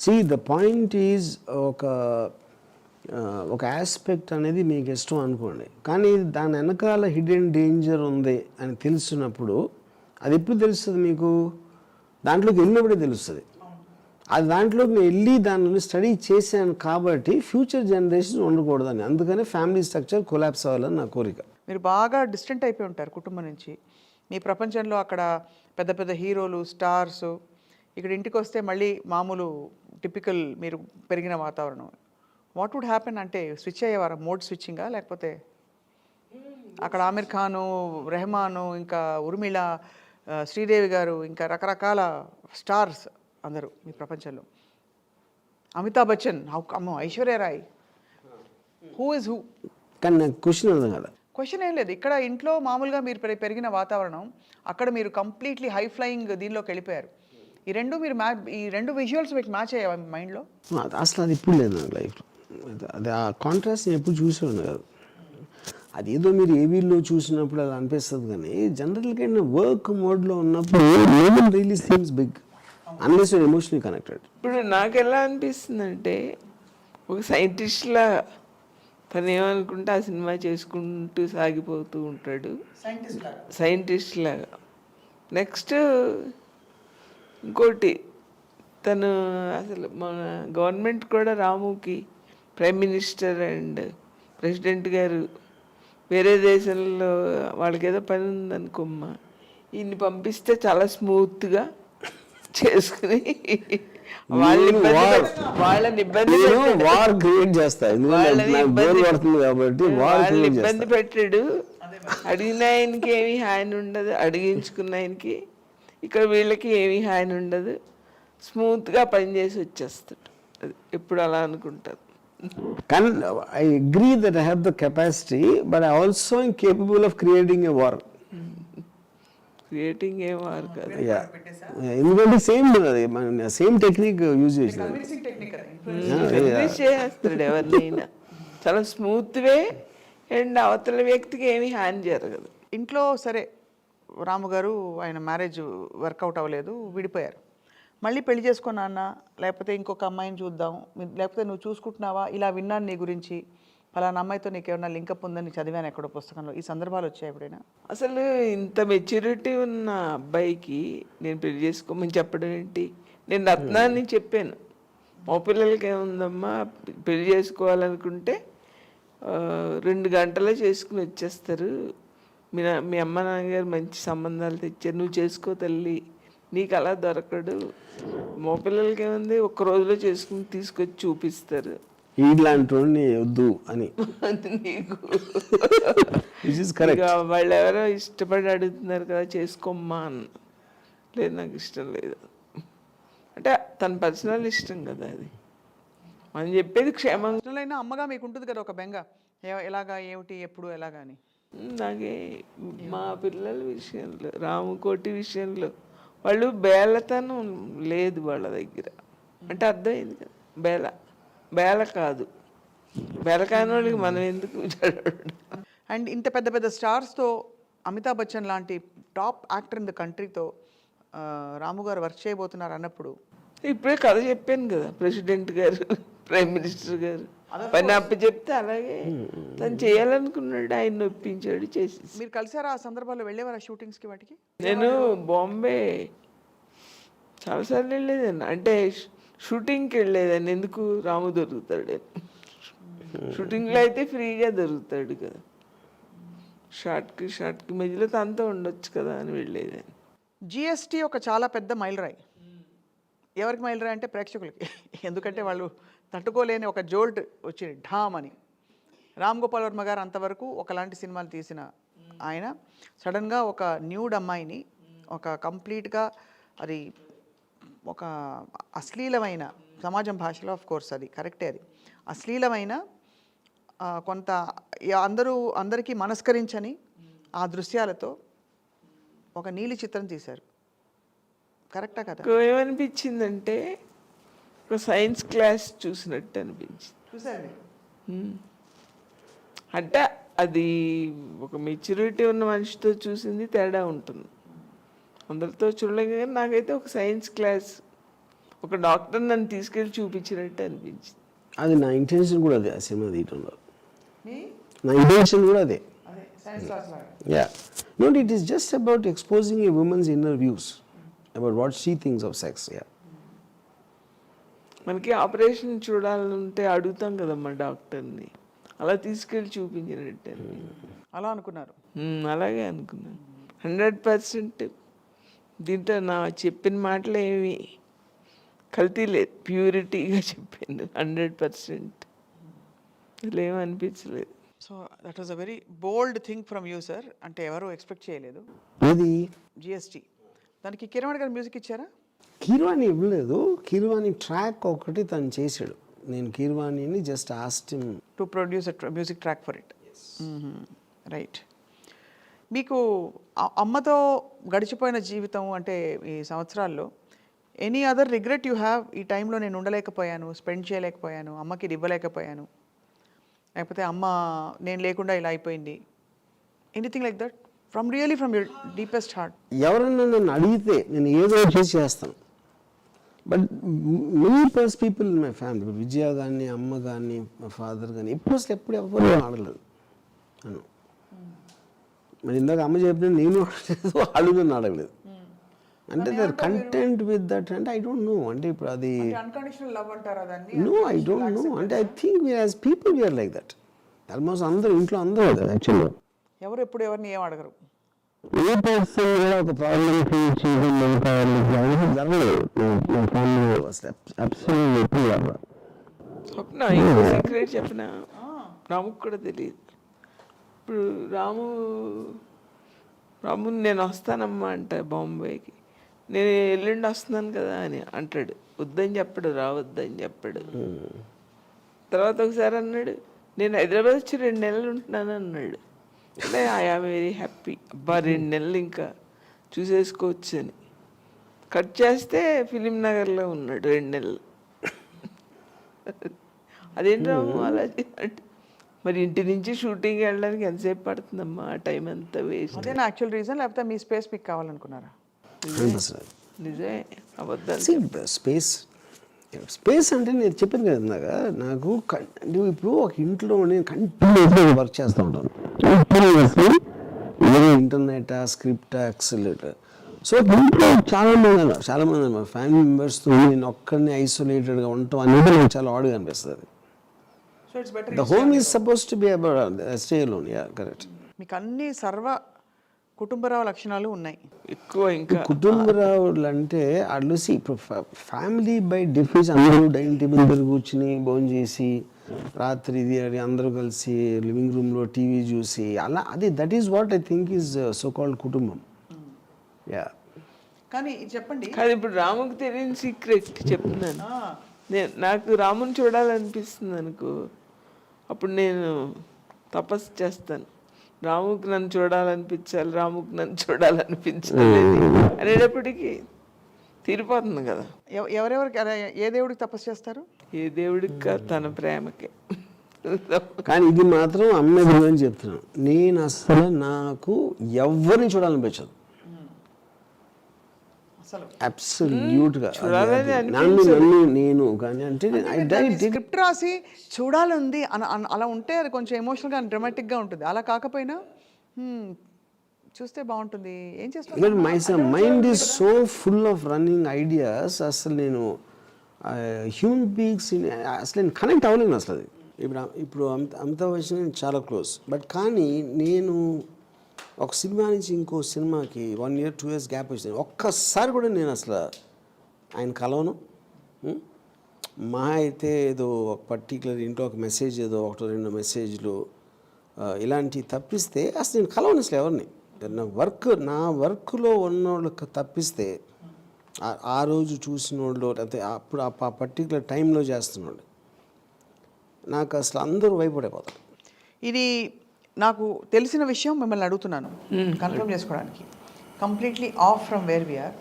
see, the point is ఒక aspect అనేది మీకు ఇష్టం అనుకోండి, కానీ దాని వెనకాల హిడెన్ డేంజర్ ఉంది అని తెలిసినప్పుడు అది ఎప్పుడు తెలుస్తుంది మీకు? దాంట్లోకి వెళ్ళినప్పుడే తెలుస్తుంది. అది దాంట్లోకి నేను వెళ్ళి దాన్ని స్టడీ చేశాను కాబట్టి ఫ్యూచర్ జనరేషన్ ఉండకూడదని, అందుకనే ఫ్యామిలీ స్ట్రక్చర్ కొలాప్స్ అవ్వాలని నా కోరిక. మీరు బాగా డిస్టెంట్ అయిపోయి ఉంటారు కుటుంబం నుంచి. మీ ప్రపంచంలో అక్కడ పెద్ద పెద్ద హీరోలు, స్టార్స్, ఇక్కడ ఇంటికి వస్తే మళ్ళీ మామూలు టిపికల్ మీరు పెరిగిన వాతావరణం. వాట్ వుడ్ హ్యాపెన్ అంటే స్విచ్ అయ్యేవారా? మోడ్ స్విచ్చింగా? లేకపోతే అక్కడ ఆమిర్ ఖాను, రెహమాను, ఇంకా ఉర్మిళ, శ్రీదేవి గారు, ఇంకా రకరకాల స్టార్స్ అందరూ మీ ప్రపంచంలో, అమితాబ్ బచ్చన్, అమ్మో Aishwarya Rai, who is who? కానీ నాకు క్వశ్చన్ అర్థం కదా. క్వశ్చన్ ఏం లేదు. ఇక్కడ ఇంట్లో మామూలుగా మీరు పెరిగిన వాతావరణం, అక్కడ మీరు కంప్లీట్లీ హై ఫ్లయింగ్ దీనిలోకి వెళ్ళిపోయారు. ఈ రెండు విజువల్స్ మీకు మ్యాచ్ అయ్యావా మీ మైండ్లో? అసలు అది ఇప్పుడు లేదు నాకు లైఫ్లో. అది ఆ కాంట్రాస్ట్ నేను ఎప్పుడు చూసేవాడిని కాదు. అదేదో మీరు ఏవీలో చూసినప్పుడు అది అనిపిస్తుంది, కానీ జనరల్గా వర్క్ మోడ్లో ఉన్నప్పుడు really seems big unless your emotionally connected. ఇప్పుడు నాకు ఎలా అనిపిస్తుందంటే ఒక సైంటిస్ట్లా తను ఏమనుకుంటే ఆ సినిమా చేసుకుంటూ సాగిపోతూ ఉంటాడు, సైంటిస్ట్ లాగా. నెక్స్ట్ ఇంకోటి, తను అసలు మన గవర్నమెంట్ కూడా రాముకి ప్రైమ్ మినిస్టర్ అండ్ ప్రెసిడెంట్ గారు వేరే దేశంలో వాళ్ళకి ఏదో పని ఉందనుకోమ్మా, ఈయన్ని పంపిస్తే చాలా స్మూత్గా చేసుకుని వాళ్ళని ఇబ్బంది పెట్టాడు. అడిగిన ఆయనకి ఏమీ హాని ఉండదు, అడిగించుకున్న ఆయనకి. ఇక్కడ వీళ్ళకి ఏమీ హాని ఉండదు, స్మూత్గా పనిచేసి వచ్చేస్తాడు. అది ఎప్పుడు అలా అనుకుంటారు. కానీ I agree that I have the capacity, but I also capable of creating a war. Creating ఏం వారు కాదు, ఎందుకంటే సేమ్ టెక్నిక్ యూజ్ చేసినాడు. చేస్తాడు ఎవరినైనా చాలా స్మూత్ వే, అండ్ అవతల వ్యక్తికి ఏమీ హాని జరగదు. ఇంట్లో సరే రాము గారు ఆయన మ్యారేజ్ వర్కౌట్ అవ్వలేదు, విడిపోయారు. మళ్ళీ పెళ్లి చేసుకున్నా అన్న, లేకపోతే ఇంకొక అమ్మాయిని చూద్దాం, లేకపోతే నువ్వు చూసుకుంటున్నావా, ఇలా విన్నాను నీ గురించి, ఫలానా అమ్మాయితో నీకేమన్నా లింకప్ ఉందని చదివాను ఎక్కడో పుస్తకంలో. ఈ సందర్భాలు వచ్చాయి ఎప్పుడైనా? అసలు ఇంత మెచ్యూరిటీ ఉన్న అబ్బాయికి నేను పెళ్లి చేసుకోమని చెప్పడం ఏంటి? నేను రత్నాన్ని చెప్పాను, మా పిల్లలకి ఏముందమ్మా, పెళ్లి చేసుకోవాలనుకుంటే 2 గంటలే చేసుకుని వచ్చేస్తారు, మీ అమ్మ నాన్నగారు మంచి సంబంధాలు తెచ్చారు, నువ్వు చేసుకో తల్లి, నీకు అలా దొరకడు. మా పిల్లలకి ఏముంది, 1 రోజులో చేసుకుని తీసుకొచ్చి చూపిస్తారు, ఇలాంటి వద్దు అని. నీకు వాళ్ళు ఎవరో ఇష్టపడి అడుగుతున్నారు కదా చేసుకోమ్మా అన్న. లేదు, నాకు ఇష్టం లేదు. అంటే తన పర్సనల్ ఇష్టం కదా అది, మనం చెప్పేది క్షేమంగా. అయినా అమ్మగా మీకు ఉంటుంది కదా ఒక బెంగ, ఎలాగా, ఏమిటి, ఎప్పుడు, ఎలాగా అని. నాకే మా పిల్లల విషయంలో, రాముకోటి విషయంలో వాళ్ళు బేలతనం లేదు వాళ్ళ దగ్గర. అంటే అర్థమైంది కదా, బేల కాదు, బేల కాని వాళ్ళకి మనం ఎందుకు అండ్ ఇంత పెద్ద పెద్ద స్టార్స్తో, అమితాబ్ బచ్చన్ లాంటి టాప్ యాక్టర్ ఇన్ ద కంట్రీతో రాము గారు వర్క్ చేయబోతున్నారు అన్నప్పుడు, ఇప్పుడే కథ చెప్పాను కదా, ప్రెసిడెంట్ గారు, ప్రైమ్ మినిస్టర్ గారు పని అప్పు చెప్తే అలాగే తను చేయాలనుకున్నాడు, ఆయన ఒప్పించాడు, చేసేసి. మీరు కలిసారా ఆ సందర్భాల్లో? వెళ్ళేవారా షూటింగ్స్కి వాటికి? నేను బాంబే చాలాసార్లు వెళ్ళేదాన్ని. అంటే షూటింగ్కి వెళ్ళేదాన్ని. ఎందుకు? రాము దొరుకుతాడు, షూటింగ్లో అయితే ఫ్రీగా దొరుకుతాడు కదా, షార్ట్కి మధ్యలో తనతో ఉండొచ్చు కదా అని వెళ్ళేదాన్ని. జిఎస్టీ ఒక చాలా పెద్ద మైలురాయి. ఎవరికి మైలురాయి అంటే ప్రేక్షకులకి, ఎందుకంటే వాళ్ళు తట్టుకోలేని ఒక జోల్ట్ వచ్చింది ఢామ్ అని. రామ్ గోపాల్ వర్మ గారు అంతవరకు ఒకలాంటి సినిమాలు తీసిన ఆయన సడన్గా ఒక న్యూడ్ అమ్మాయిని ఒక కంప్లీట్గా అది ఒక అశ్లీలమైన సమాజం భాషలో ఆఫ్ కోర్స్ అది కరెక్టే, అది అశ్లీలమైన కొంత అందరికీ మనస్కరించని ఆ దృశ్యాలతో ఒక నీలి చిత్రం తీశారు. కరెక్టా కదా? ఏమనిపించిందంటే ఒక సైన్స్ క్లాస్ చూసినట్టు అనిపించింది. చూసారు అంటే అది ఒక మెచ్యూరిటీ ఉన్న మనిషితో చూసింది తేడా ఉంటుంది, అందరితో చూడలేక. కానీ నాకైతే ఒక సైన్స్ క్లాస్ ఒక డాక్టర్ నన్ను తీసుకెళ్ళి చూపించినట్టు అనిపించింది. అది నా ఇంటెన్షన్ కూడా అదే, ఆ సినిమా తీయటంలో నా ఇంటెన్షన్ కూడా అదే. Yeah. No, it is just about exposing a woman's inner views about what she thinks of sex. Yeah. మనకి ఆపరేషన్ చూడాలంటే అడుగుతాం కదమ్మా డాక్టర్ని, అలా తీసుకెళ్ళి చూపించినట్టు అలా అనుకున్నారు. అలాగే అనుకున్నాను. 100% దీంట్లో నా చెప్పిన మాటలు ఏమి కల్తీ లేదు, ప్యూరిటీగా చెప్పాను 100%. అసలు ఏమనిపించలేదు. So that was a very bold thing from you sir. అంటే ఎవరు ఎక్స్పెక్ట్ చేయలేదు. అది జిఎస్టీ దానికి కిరణ్ గారు మ్యూజిక్ ఇచ్చారా? కీర్వాణి ఇవ్వలేదు, కీర్వాణి ట్రాక్ ఒకటి తను చేశాడు. నేను కీర్వాణిని just asked him to produce music track for it. Right. మీకు అమ్మతో గడిచిపోయిన జీవితం అంటే ఈ సంవత్సరాల్లో any other regret you have? ఈ టైంలో నేను ఉండలేకపోయాను, స్పెండ్ చేయలేకపోయాను, అమ్మకి ఇది ఇవ్వలేకపోయాను, లేకపోతే అమ్మ నేను లేకుండా ఇలా అయిపోయింది, anything like that from your deepest heart? ఎవరన్నా నన్ను అడిగితే నేను ఏదో చేస్తాను. బట్ మెనీ పర్స్ people in my family, Vijaya కానీ అమ్మ కానీ మా ఫాదర్ కానీ ఎప్పుడు ఎవరు ఆడలేదు అను. మరి ఇందాక అమ్మ చెప్పిన నేను ఆడలేదు, వాళ్ళు నన్ను అడగలేదు. అంటే they are content with that. అంటే ఐ డోంట్ నో, అంటే ఇప్పుడు అది అన్కండిషనల్ లవ్ అంటారా దాన్ని? No, I don't know. అంటే I think we're as people we're like that. Almost అందరూ ఇంట్లో అందరూ యాక్చువల్లీ ఎవరు ఎప్పుడు ఎవరిని ఏం అడగరు. ఏ పర్సన్ కూడా ఒక ప్రాబ్లం ఫేస్ చేయడం జరగలేదు. మా ఫ్యామిలీ స్వప్న సీక్రెట్ చెప్పిన రాముకు కూడా తెలియదు. ఇప్పుడు రాము నేను వస్తానమ్మా అంట బాంబేకి, నేను ఎల్లుండి వస్తున్నాను కదా అని అంటాడు. వద్దని చెప్పడు, రావద్దని చెప్పాడు. తర్వాత ఒకసారి అన్నాడు నేను హైదరాబాద్ వచ్చి 2 నెలలు ఉంటున్నాను అన్నాడు. అంటే ఐఆమ్ వెరీ హ్యాపీ, అబ్బా 2 నెలలు ఇంకా చూసేసుకోవచ్చు అని. కట్ చేస్తే ఫిలిం నగర్లో ఉన్నాడు 2 నెలలు. అదేంటి రాము అలా అంటే, మరి ఇంటి నుంచి షూటింగ్ వెళ్ళడానికి ఎంతసేపు పడుతుందమ్మా, ఆ టైం అంతా వేస్ట్. అదే నా యాక్చువల్ రీజన్, లేకపోతే మీ స్పేస్ మీకు కావాలనుకున్నారా? నిజమే, అబద్ధాలు. స్పేస్ అంటే నేను చెప్పాను కదా ఇందాక, నాకు ఇప్పుడు ఒక ఇంట్లో నేను కంటిన్యూస్గా వర్క్ చేస్తూ ఉంటాను. Internet, script, accelerator. సో ఇంట్లో చాలామంది మా ఫ్యామిలీ మెంబర్స్తో నేను ఒక్కడిని ఐసోలేటెడ్గా ఉండటం అనేది నాకు చాలా ఆడుగా అనిపిస్తుంది. The home is supposed to be about stay alone. Yeah, correct. మీకు అన్ని సర్వ కుటుంబరావు లక్షణాలు ఉన్నాయి. ఎక్కువ ఇంకా కుటుంబరావులు అంటే వాళ్ళు ఇప్పుడు ఫ్యామిలీ బై డెఫినేషన్ అందరూ డైనింగ్ టేబుల్ దగ్గర కూర్చుని భోజనం చేసి రాత్రి ఇది అది అందరూ కలిసి లివింగ్ రూమ్లో టీవీ చూసి అలా, అది that is what I think is so called కుటుంబం. యా. కానీ చెప్పండి, కాదు ఇప్పుడు రాముకి తెలియని సీక్రెట్ చెప్తున్నాను. నాకు రాముని చూడాలనిపిస్తుంది అనుకో, అప్పుడు నేను తపస్సు చేస్తాను. రాముకి నన్ను చూడాలనిపించాలి, రాముకి నన్ను చూడాలనిపించాలి అనేటప్పటికీ తీరిపోతుంది కదా. ఎవరెవరికి ఏ దేవుడికి తపస్సు చేస్తారు? ఏ దేవుడికి కాదు, తన ప్రేమకే. కానీ ఇది మాత్రం అమ్మ గురించి చెప్తున్నాను, నేను అసలు నాకు ఎవరిని చూడాలనిపించదు. అబ్సల్యూట్గా నేను కానీ అంటే స్క్రిప్ట్ రాసి చూడాలంది అలా ఉంటే అది కొంచెం ఎమోషనల్గా డ్రామాటిక్గా ఉంటుంది. అలా కాకపోయినా చూస్తే బాగుంటుంది. ఏం చేస్తాను, my mind is so full of running ideas. అసలు నేను హ్యూమన్ బీయింగ్స్ అసలు నేను కనెక్ట్ అవ్వలేను అసలు. అది ఇప్పుడు అమితాబ్ బచ్చన్ చాలా క్లోజ్, బట్ కానీ నేను ఒక సినిమా నుంచి ఇంకో సినిమాకి 1 year 2 years గ్యాప్ వచ్చింది. ఒక్కసారి కూడా నేను అసలు ఆయన కలవను. మహా అయితే ఏదో ఒక పర్టికులర్ ఇంట్లో ఒక మెసేజ్ ఏదో ఒకటో రెండు మెసేజ్లు ఇలాంటివి తప్పిస్తే అసలు నేను కలవను అసలు ఎవరిని. నా వర్క్లో ఉన్నోళ్ళకి తప్పిస్తే ఆ రోజు చూసిన వాళ్ళు అంటే అప్పుడు ఆ పర్టికులర్ టైంలో చేస్తున్నాడు నాకు అసలు అందరూ భయపడిపోతారు. ఇది నాకు తెలిసిన విషయం మిమ్మల్ని అడుగుతున్నాను కన్ఫర్మ్ చేసుకోవడానికి. Completely off from where we are.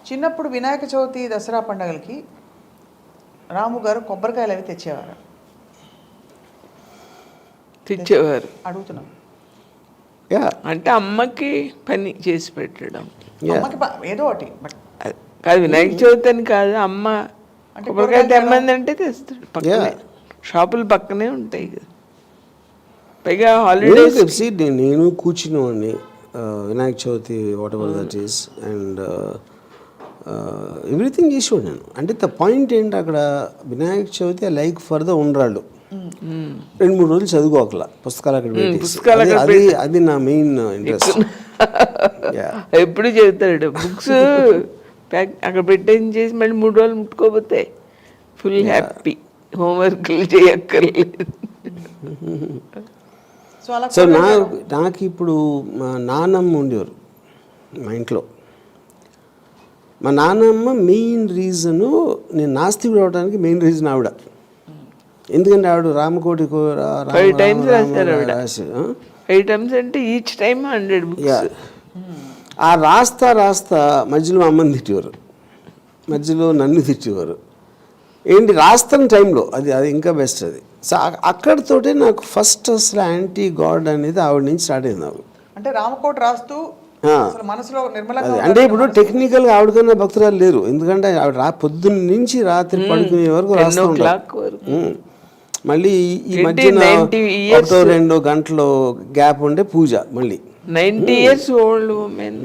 చిన్నప్పుడు వినాయక చవితి దసరా పండుగలకి రాము గారు కొబ్బరికాయలు అవి తెచ్చేవారు. అడుగుతున్నాం. అంటే అమ్మకి పని చేసి పెట్టడం, అమ్మకి ఏదో ఒకటి. బట్ కాదు వినాయక చవితి అని కాదు, అమ్మ కొబ్బరికాయ తెమ్మంది అంటే తెస్తాడు. పక్కనే షాపులు పక్కనే ఉంటాయి కదా. పైగా హాలిడేస్ నేను కూర్చునేవాడిని Vinayaka Chavithi whatever that is and everything చేసేవాడు నేను. అంటే ద పాయింట్ ఏంటి అక్కడ Vinayaka Chavithi like for the ఉండ్రాళ్ళు 2-3 రోజులు చదువుకోకలా పుస్తకాలు అక్కడ పెట్టి అది నా మెయిన్ ఇంట్రెస్ట్. ఎప్పుడు చదువుతాడు బుక్స్ అక్కడ పెట్టేసి చేసి మళ్ళీ 3 రోజులు ముట్టుకోపోతే ఫుల్ హ్యాపీ, హోంవర్క్లు చేయక్కర్లేదు. సో నాకు ఇప్పుడు మా నాన్నమ్మ ఉండేవారు మా ఇంట్లో. మా నాన్నమ్మ మెయిన్ రీజను నేను నాస్తికుడు అవడానికి మెయిన్ రీజన్ ఆవిడ. ఎందుకంటే ఆవిడ రామకోటి 5 times రాశారు. 5 times అంటే ఈచ్ టైమ్ 100 books. ఆ రాస్తా మధ్యలో అమ్మని తిట్టేవారు, మధ్యలో నన్ను తిట్టేవారు. ఏంటి రాస్తున్న టైంలో అది ఇంకా బెస్ట్ అది. సో అక్కడితోటే నాకు ఫస్ట్ అసలు యాంటీ గాడ్ అనేది ఆవిడ నుంచి స్టార్ట్ అయింది నాకు. అంటే రామకోట రాస్తూ మనసులో అంటే ఇప్పుడు టెక్నికల్గా ఆవిడకన్నా భక్తురాలు లేరు, ఎందుకంటే ఆవిడ పొద్దున్న నుంచి రాత్రి పడుకునే వరకు రాస్తూ ఉంటారు. మళ్ళీ ఈ మధ్యన 2 గంటలు గ్యాప్ ఉండే పూజ మళ్ళీ 90 years ఓల్డ్ ఉమెన్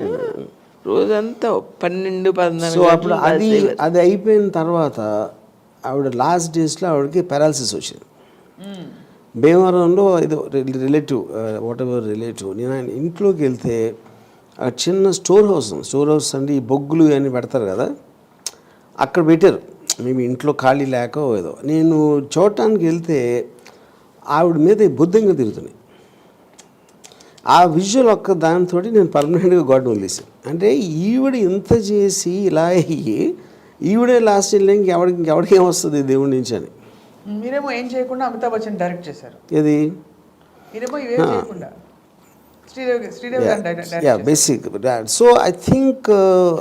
రోజంతా 12-14. సో అప్పుడు అది అయిపోయిన తర్వాత ఆవిడ లాస్ట్ డేస్లో ఆవిడకి పారాలసిస్ వచ్చింది. భీమవరంలో ఏదో రిలేటివ్ వాట్ ఎవర్ రిలేటివ్. నేను ఆయన ఇంట్లోకి వెళ్తే ఆ చిన్న స్టోర్ హౌస్ అంటే ఈ బొగ్గులు అని పెడతారు కదా, అక్కడ పెట్టారు. మేము ఇంట్లో ఖాళీ లేక ఏదో నేను చూడటానికి వెళ్తే ఆవిడ మీద బుద్ధంగా తిరుగుతున్నాయి. ఆ విజువల్ ఒక్క దానితో నేను పర్మనెంట్గా గాడ్ని వదిలేసాను. అంటే ఈవిడ ఇంత చేసి ఇలా అయ్యి ఈవిడే లాస్ట్ ఇయర్ ఇంకెవడికి ఏమొస్తుంది దేవుడి నుంచి అని. మీరేమో ఏం చేయకుండా అమితాబ్ బచ్చన్ డైరెక్ట్ చేశారు. ఇది మీరేమో ఇవేం చేయకుండా బేసిక్. సో ఐ థింక్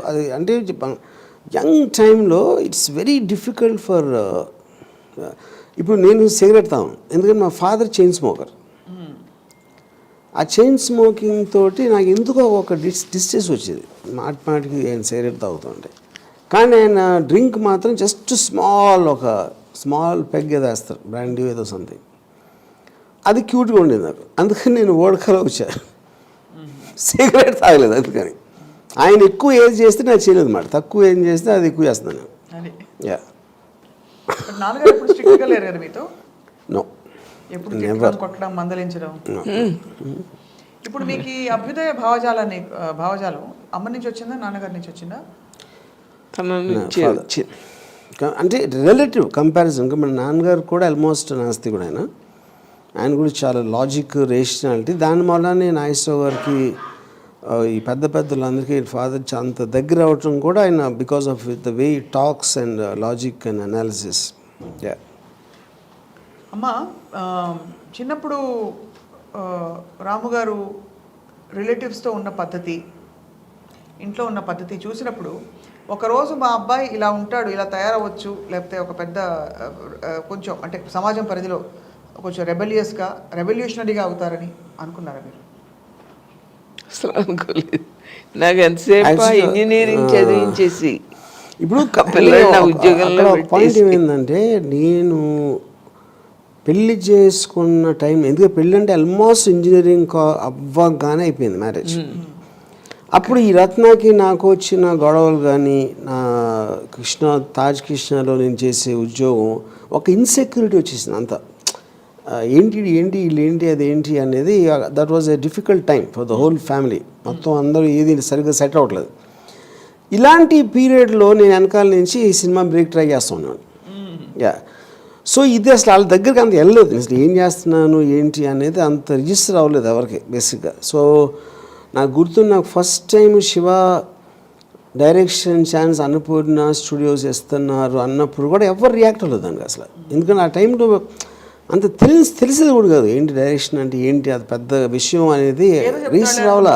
అది అంటే యంగ్ టైంలో ఇట్స్ వెరీ డిఫికల్ట్ ఫర్ ఇప్పుడు నేను సిగరెట్ తాను, ఎందుకంటే మా ఫాదర్ చైన్ స్మోకర్. ఆ చైన్ స్మోకింగ్ తోటి నాకు ఎందుకో ఒక డిస్టెన్స్ వచ్చేది మాటికి ఆయన సిగరెట్ తాగుతుంటే. కానీ ఆయన డ్రింక్ మాత్రం జస్ట్ స్మాల్ పెగ్ ఏదో వేస్తారు, బ్రాండీ ఏదో సంథింగ్. అది క్యూట్గా ఉండేది నాకు. అందుకని నేను ఓడకలో వచ్చాను, సిగరెట్ తాగలేదు. అందుకని ఆయన ఎక్కువ ఏది చేస్తే నాకు చేయలేదు అన్నమాట, తక్కువ ఏం చేస్తే అది ఎక్కువ చేస్తున్నాను. నో, కొట్టడం, మందలించడం. ఇప్పుడు మీకు ఈ అభ్యుదయ భావజాలం అమ్మ నుంచి వచ్చిందా, నాన్నగారి నుంచి వచ్చిందా? అంటే రిలేటివ్ కంపారిజన్. మన నాన్నగారు కూడా ఆల్మోస్ట్ నాస్తికుడు. ఆయన కూడా చాలా లాజిక్, రేషనాలిటీ. దాని వల్లనే నాగేశ్వరరావు గారికి ఈ పెద్దలందరికీ ఫాదర్ అంత దగ్గర అవటం కూడా ఆయన because of the way talks and logic and analysis. అమ్మా, చిన్నప్పుడు రాము గారు రిలేటివ్స్తో ఉన్న పద్ధతి, ఇంట్లో ఉన్న పద్ధతి చూసినప్పుడు ఒకరోజు మా అబ్బాయి ఇలా ఉంటాడు, ఇలా తయారవచ్చు, లేకపోతే ఒక పెద్ద కొంచెం అంటే సమాజం పరిధిలో కొంచెం రెవల్యూషనరీగా అవుతారని అనుకున్నారా మీరు? అసలు అనుకోలేదు. నాకు ఎంతసేపు ఇంజనీరింగ్ చదివించేసి ఇప్పుడు ఉద్యోగంలో పాయింట్ ఏమైందంటే, నేను పెళ్ళి చేసుకున్న టైం, ఎందుకంటే పెళ్ళి అంటే ఆల్మోస్ట్ ఇంజనీరింగ్ అవ్వగానే అయిపోయింది మ్యారేజ్. అప్పుడు ఈ రత్నాకి నాకు వచ్చిన గొడవలు కానీ, నా తాజ్ కృష్ణలో నేను చేసే ఉద్యోగం ఒక ఇన్సెక్యూరిటీ వచ్చేసింది అంతా. వీళ్ళేంటి అదేంటి అనేది. That was a difficult time for the whole family. మొత్తం అందరూ ఏది సరిగ్గా సెట్ అవ్వట్లేదు. ఇలాంటి పీరియడ్లో నేను వెనకాల నుంచి ఈ సినిమా బ్రేక్ ట్రై చేస్తూ ఉన్నాను. యా. సో ఇది అసలు వాళ్ళ దగ్గరికి అంత వెళ్ళలేదు, అసలు ఏం చేస్తున్నాను ఏంటి అనేది అంత రిజిస్టర్ అవ్వలేదు ఎవరికి బేసిక్గా. సో నాకు గుర్తు, నాకు first time Shiva direction chance Annapurna studios ఇస్తున్నారు అన్నప్పుడు కూడా ఎవరు రియాక్ట్ అవ్వలేదు దానికి అసలు. ఎందుకంటే ఆ టైంలో అంత తెలిసేది కూడా కాదు ఏంటి డైరెక్షన్ అంటే ఏంటి, అది పెద్ద విషయం అనేది రిజిస్టర్ అవ్వాలా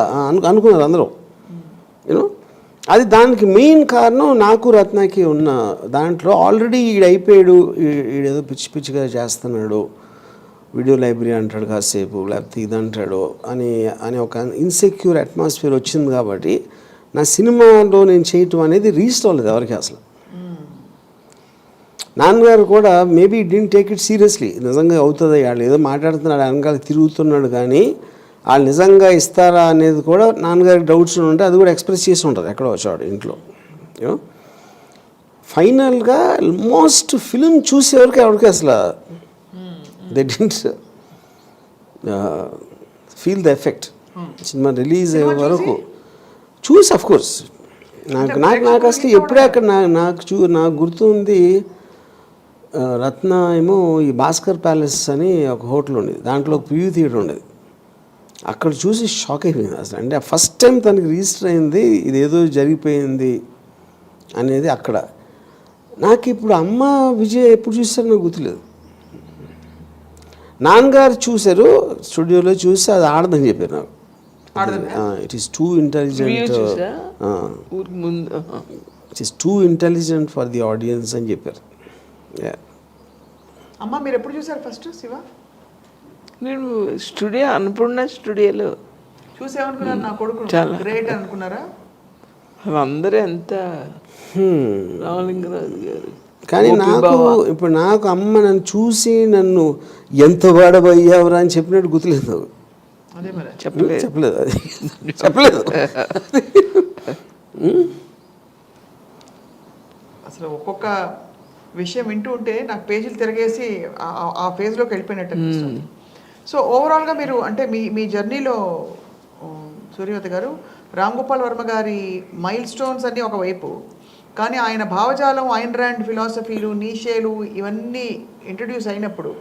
అనుకున్నారు అందరూ. యూనో అది దానికి మెయిన్ కారణం నాకు రత్నకి ఉన్న దాంట్లో ఆల్రెడీ ఈడైపోయాడు, ఈడేదో పిచ్చి పిచ్చిగా చేస్తున్నాడు, వీడియో లైబ్రరీ అంటాడు కాసేపు, లేకపోతే ఇది అంటాడు అని ఒక ఇన్సెక్యూర్ అట్మాస్ఫియర్ వచ్చింది. కాబట్టి నా సినిమాలో నేను చేయటం అనేది రిజిస్టర్ అవ్వలేదు ఎవరికి అసలు. నాన్నగారు కూడా maybe didn't take it seriously, నిజంగా అవుతుంది వాళ్ళు ఏదో మాట్లాడుతున్నాడు వెనకాల తిరుగుతున్నాడు, కానీ వాళ్ళు నిజంగా ఇస్తారా అనేది కూడా నాన్నగారికి డౌట్స్ ఉంటే అది కూడా ఎక్స్ప్రెస్ చేసి ఉంటుంది ఎక్కడో వచ్చాడు ఇంట్లో. యూనో ఫైనల్గా ఆల్మోస్ట్ ఫిలిం చూసేవరకు ఎవరికి అసలు they didn't feel the effect. Cinema release అయ్యే వరకు చూసి అఫ్ కోర్స్ నాకు అసలు ఎప్పుడే అక్కడ నాకు గుర్తుంది, రత్న ఏమో ఈ భాస్కర్ ప్యాలెస్ అని ఒక హోటల్ ఉండేది, దాంట్లో ఒక ప్రివ్యూ థియేటర్ ఉండేది. అక్కడ చూసి షాక్ అయిపోయింది అసలు. అంటే ఫస్ట్ టైం తనకి రిజిస్టర్ అయింది ఇదేదో జరిగిపోయింది అనేది అక్కడ. నాకు ఇప్పుడు అమ్మ విజయ్ ఎప్పుడు చూసారో నాకు గుర్తులేదు. నాన్నగారు చూశారు స్టూడియోలో, చూసి అది ఆడదని చెప్పారు నాకు. It is too intelligent, it is too intelligent for the audience అని చెప్పారు. అమ్మ మీరు ఎప్పుడు చూసారు ఫస్ట్ శివ? నేను స్టూడియో అన్నపూర్ణ స్టూడియోలో చూసేమనుకున్నారు, నా కొడుకు చాలా గ్రేట్ అనుకున్నారా? అందరూ ఎంత రామలింగరాజు గారు. కానీ ఇప్పుడు నాకు అమ్మ నన్ను చూసి నన్ను ఎంత వాడబోయావురా అని చెప్పినట్టు గుర్తులేదు నాకు. అదే మరి చెప్పలేదు అది చెప్పలేదు. అసలు ఒక్కొక్క విషయం వింటూ ఉంటే నాకు పేజీలు తిరిగేసి ఆ ఫేజ్లోకి వెళ్ళిపోయినట్టు అనిపిస్తుంది. సో ఓవరాల్గా మీరు అంటే మీ జర్నీలో సూర్యవతి గారు, రామ్ గోపాల్ వర్మ గారి మైల్ స్టోన్స్ అన్నీ ఒకవైపు, కానీ ఆయన భావజాలం, ఐన్ ర్యాండ్ ఫిలాసఫీలు, నీషేలు ఇవన్నీ ఇంట్రడ్యూస్ అయినప్పుడు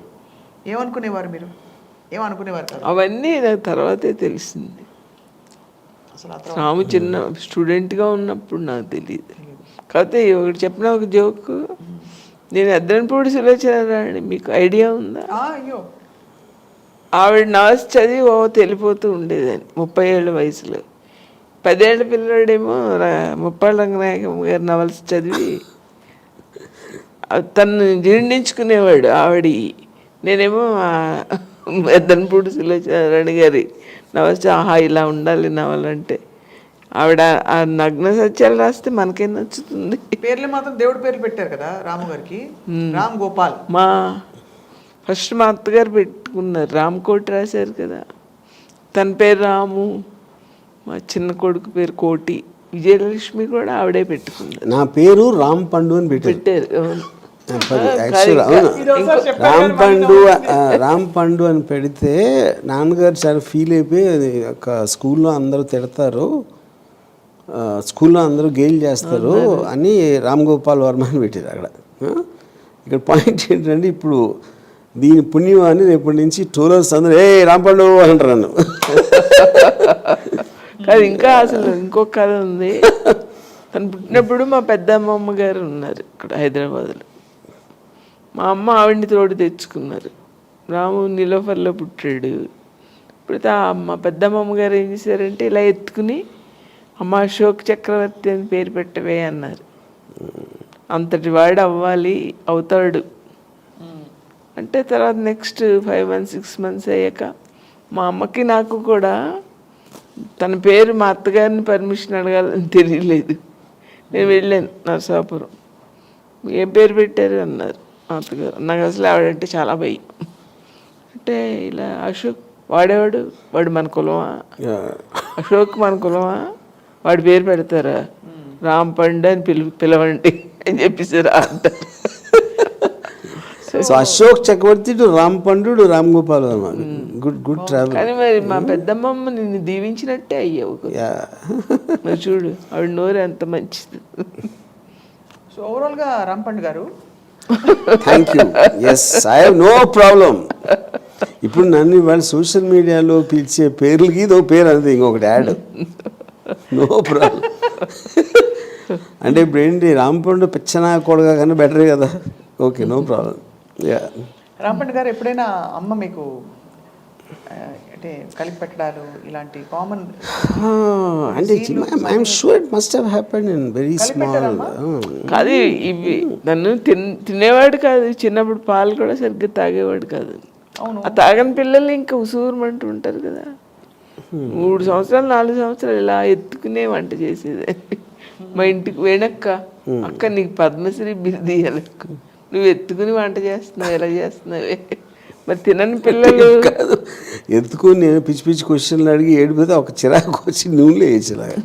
ఏమనుకునేవారు మీరు? ఏమనుకునేవారు కదా? అవన్నీ నాకు తర్వాతే తెలిసింది. అసలు రాము చిన్న స్టూడెంట్గా ఉన్నప్పుడు నాకు తెలియదు. కాకపోతే ఒకటి చెప్పిన ఒక జోక్, నేను ఎద్దనపూడి సులోచనారాణి మీకు ఐడియా ఉందా? అయ్యో, ఆవిడ నవస్ చదివి తెలిపోతూ ఉండేదని 30 ఏళ్ళ వయసులో. 10 ఏళ్ళ పిల్లవాడేమో ముప్పాళ్ళ రంగనాయకమ్మ గారి నవల్స్ చదివి తను జీర్ణించుకునేవాడు ఆవిడ. నేనేమో ఎద్దనపూడి సులోచనారాణి గారి నవల్స్, ఆహా ఇలా ఉండాలి నవల్ అంటే. ఆవిడ ఆ నగ్న సత్యాలు రాస్తే మనకేం నచ్చుతుంది. పేర్లు మాత్రం దేవుడి పేర్లు పెట్టారు కదా రాము గారికి, రామ్ గోపాల్. ఫస్ట్ మా అత్తగారు పెట్టుకున్నారు, రామ్ కోటి రాశారు కదా, తన పేరు రాము, మా చిన్న కొడుకు పేరు కోటి, విజయలక్ష్మి కూడా ఆవిడే పెట్టుకున్నారు. నా పేరు రామ్ పండు అని పెట్టారు. రామ్ పండు అని పెడితే నాన్నగారు చాలా ఫీల్ అయిపోయి ఒక స్కూల్లో అందరూ తిడతారు, స్కూల్లో అందరూ గెయిల్ చేస్తారు అని రామ్ గోపాల్ వర్మ అని పెట్టారు అక్కడ. ఇక్కడ పాయింట్ ఏంటంటే ఇప్పుడు దీని పుణ్యం అని రేపటి నుంచి టూలర్స్ అందరూ రామ్ పండు అంటారు నన్ను. కానీ ఇంకా అసలు ఇంకొక కథ ఉంది. తను పుట్టినప్పుడు మా పెద్దమ్మమ్మ గారు ఉన్నారు ఇక్కడ హైదరాబాద్లో. మా అమ్మ ఆవిడ్ని తోడు తెచ్చుకున్నారు. రాము నిలోఫర్లో పుట్టాడు. ఇప్పుడు మా పెద్దమ్మమ్మ గారు ఏం చేశారంటే ఇలా ఎత్తుకుని అమ్మ అశోక్ చక్రవర్తి అని పేరు పెట్టవే అన్నారు. అంతటి వాడు అవ్వాలి, అవుతాడు అంటే. తర్వాత నెక్స్ట్ 5 months 6 months అయ్యాక మా అమ్మకి నాకు కూడా తన పేరు మా అత్తగారిని పర్మిషన్ అడగాలని తెలియలేదు. నేను వెళ్ళాను నరసాపురం, ఏం పేరు పెట్టారు అన్నారు మా అత్తగారు. నాకు అసలు ఆవిడంటే చాలా భయం. అంటే ఇలా అశోక్ వాడేవాడు, వాడు మన కులమా, అశోక్ మన కులమా, వాడి పేరు పెడతారా, రామ్ పండు అని పిలవండి అని చెప్పేసారు అంటారు. So Ashok Chakravarthi to Ram Pandu to Ram Gopal Varma, good travel. కానీ మరి మా పెద్దమ్మమ్మ నిన్ను దీవించినట్టే అయ్యావు మరి చూడు, ఆవిడ నోరు ఎంత మంచిది. సో ఓవరాల్గా రామ్ పండు గారు, thank you. Yes, I have no problem. ఇప్పుడు నన్ను ఇవాళ సోషల్ మీడియాలో పిలిచే పేర్లకి ఇదో పేరు అంతే, ఇంకొకటి యాడ్. No problem. అంటే ఇప్పుడు ఏంటి, రాంపండు పిచ్చనా కొడగా కానీ బెటరే కదా. Okay, no problem. Yeah. Rampandu గారు, ఎప్పుడైనా అమ్మ మీకు అంటే కలిపి పెట్టడాలు ఇలాంటి కామన్ అంటే I'm sure it must have happened in very small. కాదు, ఇవి నన్ను తినేవాడు కాదు, చిన్నప్పుడు పాలు కూడా సరిగ్గా తాగేవాడు కాదు. ఆ తాగని పిల్లలు ఇంకా ఉసూరుమంటూ ఉంటారు కదా. 3 సంవత్సరాలు 4 సంవత్సరాలు ఇలా ఎత్తుకునే వంట చేసేది. మా ఇంటికి వేణక్క, అక్క నీకు పద్మశ్రీ బిరుది ఇవ్వాలక్క, నువ్వు ఎత్తుకుని వంట చేస్తున్నావు, ఎలా చేస్తున్నావే. మరి తినని పిల్లలు కాదు, ఎత్తుకుని నేను పిచ్చి పిచ్చి క్వశ్చన్లు అడిగి ఏడిపోతే ఒక చిరాకు వచ్చి నూనెలో వేసేలాగా.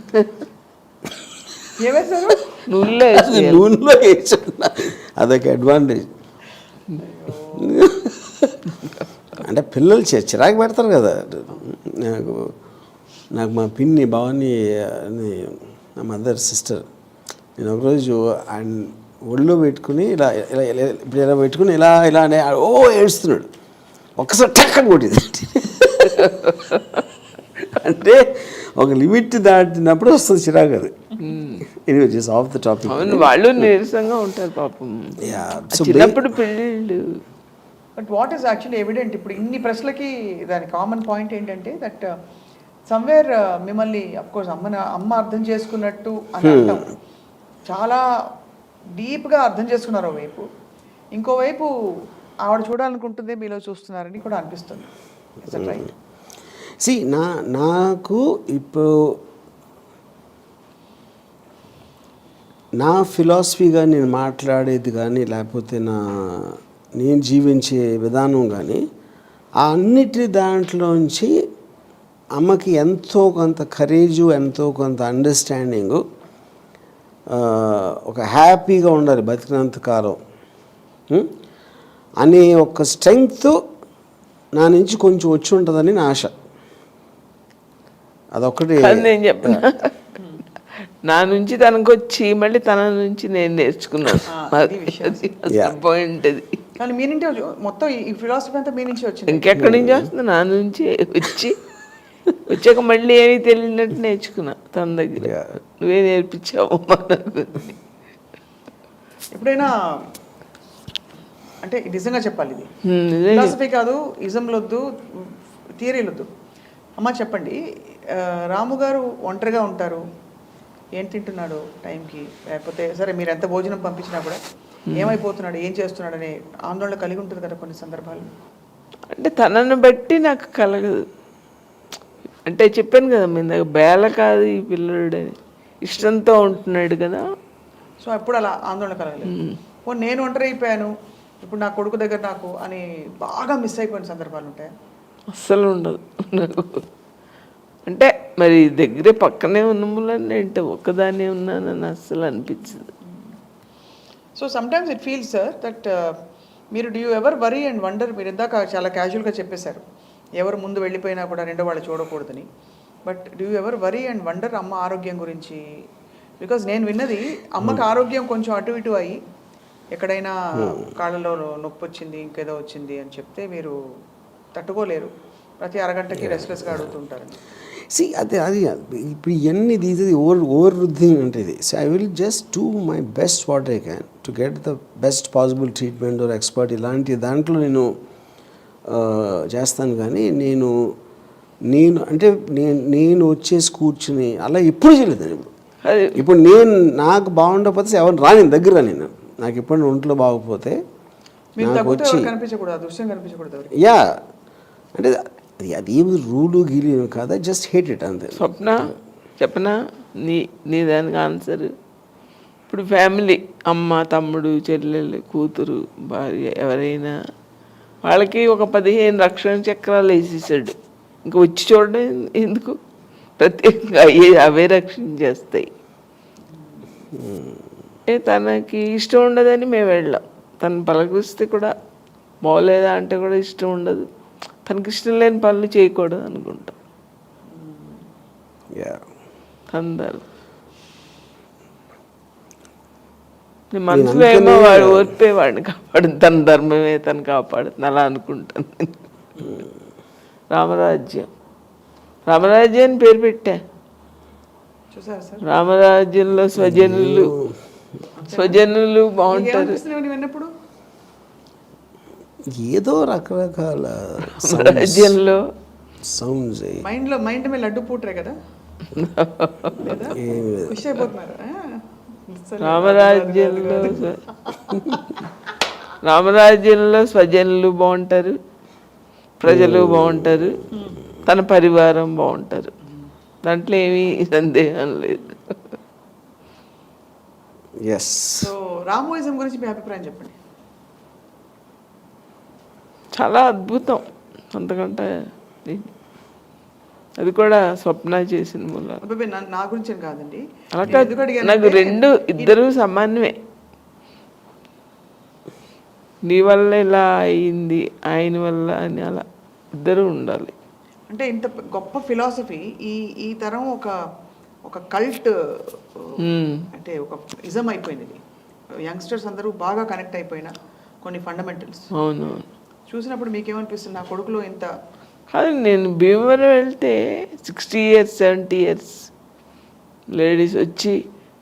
ఏమేశారు? నూనెలో వేసా, అదొక అడ్వాంటేజ్. అంటే పిల్లలు చిరాకు పెడతారు కదా. నాకు మా పిన్ని భవాని అని నా మదర్ సిస్టర్, నేను ఒకరోజు ఆయన ఒళ్ళో పెట్టుకుని ఇలా ఇలా ఇప్పుడు ఇలా పెట్టుకుని ఇలా ఇలా అనే ఓ ఏడుస్తున్నాడు. ఒక్కసారి టక్కని కొట్టింది. అంటే ఒక లిమిట్ దాటినప్పుడు వస్తుంది చిరాకు. అది anyway, just of the topic. వాళ్ళు నీరసంగా ఉంటారు పాపం. చిన్నప్పుడు పెళ్ళిళ్ళు. But what is actually evident, ఇప్పుడు ఇన్ని ప్రశ్నలకి దాని కామన్ పాయింట్ ఏంటంటే దట్ సమ్వేర్ మిమ్మల్ని అఫ్కోర్స్ అమ్మ అర్థం చేసుకున్నట్టు అని అంటాం, చాలా డీప్గా అర్థం చేసుకున్నారు ఒకవైపు, ఇంకోవైపు ఆవిడ చూడాలనుకుంటుందే మీలో చూస్తున్నారని కూడా అనిపిస్తుంది. It's right. సి నాకు ఇప్పుడు నా ఫిలాసఫీగా నేను మాట్లాడేది కానీ లేకపోతే నేను జీవించే విధానం కానీ ఆ అన్నిటి దాంట్లోంచి అమ్మకి ఎంతో కొంత కరేజు, ఎంతో కొంత అండర్స్టాండింగు, ఒక హ్యాపీగా ఉండాలి బతికినంత కాలం అనే ఒక స్ట్రెంగ్త్ నా నుంచి కొంచెం వచ్చి ఉంటుందని నా ఆశ. అదొక్కటి నేను చెప్పిన, నా నుంచి తనకు వచ్చి మళ్ళీ తన నుంచి నేను నేర్చుకున్నాను. పాయింట్ అది. కానీ మీ నుండి మొత్తం ఈ ఫిలాసఫీ అంతా మీ నుంచి వచ్చింది, ఇంకెక్కడి నుంచి వస్తుంది? నా నుంచి వచ్చాక మళ్ళీ ఏమీ తెలియనట్టు నేర్చుకున్నా తన దగ్గర. నువ్వే నేర్పించావు. ఎప్పుడైనా అంటే నిజంగా చెప్పాలి, ఇది ఫిలాసఫీ కాదు, ఇజంలు వద్దు, థియరీలు వద్దు. అమ్మ చెప్పండి, రాము గారు ఒంటరిగా ఉంటారు, ఏం తింటున్నాడు టైంకి, లేకపోతే సరే మీరు ఎంత భోజనం పంపించినా కూడా ఏమైపోతున్నాడు, ఏం చేస్తున్నాడు అనే ఆందోళన కలిగి ఉంటుంది కదా కొన్ని సందర్భాలు. అంటే తనను బట్టి నాకు కలగదు. అంటే చెప్పాను కదా మీ దగ్గర, బేల కాదు ఈ పిల్లడు, ఇష్టంతో ఉంటున్నాడు కదా. సో ఎప్పుడు అలా ఆందోళన కలగలేదు. నేను ఒంటరి అయిపోయాను ఇప్పుడు నా కొడుకు దగ్గర నాకు అని బాగా మిస్ అయిపోయిన సందర్భాలు ఉంటాయి? అస్సలు ఉండదు నాకు. అంటే మరి దగ్గరే పక్కనే ఉన్న మూలన్నీ ఏంటో ఒక్కదాన్నే ఉన్నానని అస్సలు అనిపించదు. So sometimes it feels sir that మీరు do you ever worry and wonder, మీరు ఇందాక చాలా క్యాజువల్గా చెప్పేశారు ఎవరు ముందు వెళ్ళిపోయినా కూడా రెండో వాళ్ళు చూడకూడదని. But do you ever worry and wonder అమ్మ ఆరోగ్యం గురించి? బికాజ్ నేను విన్నది అమ్మకి ఆరోగ్యం కొంచెం అటు ఇటు అయ్యి ఎక్కడైనా కాళ్ళలో నొప్పి వచ్చింది, ఇంకేదో వచ్చింది అని చెప్తే మీరు తట్టుకోలేరు, ప్రతి అరగంటకి రెస్ట్లెస్గా అడుగుతుంటారు. సి అది ఇప్పుడు ఇవన్నీ తీసేది ఓవర్ రుద్దింగ్ అంటే ఇది. So I will just do my best what I can to get the best possible treatment are expert. ఇలాంటి దాంట్లో నేను చేస్తాను. కానీ నేను అంటే నేను వచ్చేసి కూర్చుని అలా ఎప్పుడు చేయలేదు. ఇప్పుడు నేను నాకు బాగుండకపోతే ఎవరు రాని దగ్గర నేను, నాకు ఎప్పుడు ఒంట్లో బాగోకపోతే నాకు వచ్చి యా అంటే అది ఏమి రూలు గీలు కాదా, జస్ట్ హేట్ ఇట్ అంతే. స్వప్న చెప్పనా నీ దానికి ఆన్సర్. ఇప్పుడు ఫ్యామిలీ అమ్మ, తమ్ముడు, చెల్లెలు, కూతురు, భార్య ఎవరైనా వాళ్ళకి ఒక 15 రక్షణ చక్రాలు వేసేసాడు. ఇంకా వచ్చి చూడడం ఎందుకు, ప్రత్యేకంగా అవే రక్షణ చేస్తాయి. తనకి ఇష్టం ఉండదని మేము వెళ్ళాం. తను పలకరిస్తే కూడా బాగోలేదా అంటే కూడా ఇష్టం ఉండదు. తనకి ఇష్టం లేని పనులు చేయకూడదు అనుకుంటాం అందరు. నీ మనసులో ఏమో వాడు ఓర్పే వాడిని కాపాడు, తన ధర్మమే తను కాపాడుతుంది అలా అనుకుంటాను నేను. రామరాజ్యం, రామరాజ్యం అని పేరు పెట్టా. చూసారా సార్ రామరాజ్యంలో స్వజనులు బాగుంటారు. ఏమనిపిస్తుంది విన్నప్పుడు? ఏదో రకరకాల రాజ్యంలో సౌండ్స్ మైండ్ మీద లడ్డు పూటరే కదా, ఖుషి అయిపోతున్నారు. రామరాజ్యంలో స్వజనులు బాగుంటారు, ప్రజలు బాగుంటారు, తన పరివారం బాగుంటారు. దాంట్లో ఏమీ సందేహం లేదు. ఎస్. సో రామోయిజం గురించి మీ అభిప్రాయం చెప్పండి. చాలా అద్భుతం. అంతకంటే అది కూడా స్వప్న చేసిన మూల. అబ్బాయి నా గురించి కాదండి, నాకు ఇద్దరు సమానమే. నీ వల్ల ఇలా అయింది, ఆయన వల్ల అని అలా ఇద్దరు ఉండాలి. అంటే ఇంత గొప్ప ఫిలాసఫీ ఈ తరం ఒక కల్ట్ అంటే ఒక ఇజం అయిపోయింది. యంగ్స్టర్స్ అందరూ బాగా కనెక్ట్ అయిపోయిన కొన్ని ఫండమెంటల్స్. అవును. చూసినప్పుడు మీకేమనిపిస్తుంది? నా కొడుకులో ఇంత కాదు, నేను భీమవరం వెళ్తే 60 years 70 years లేడీస్ వచ్చి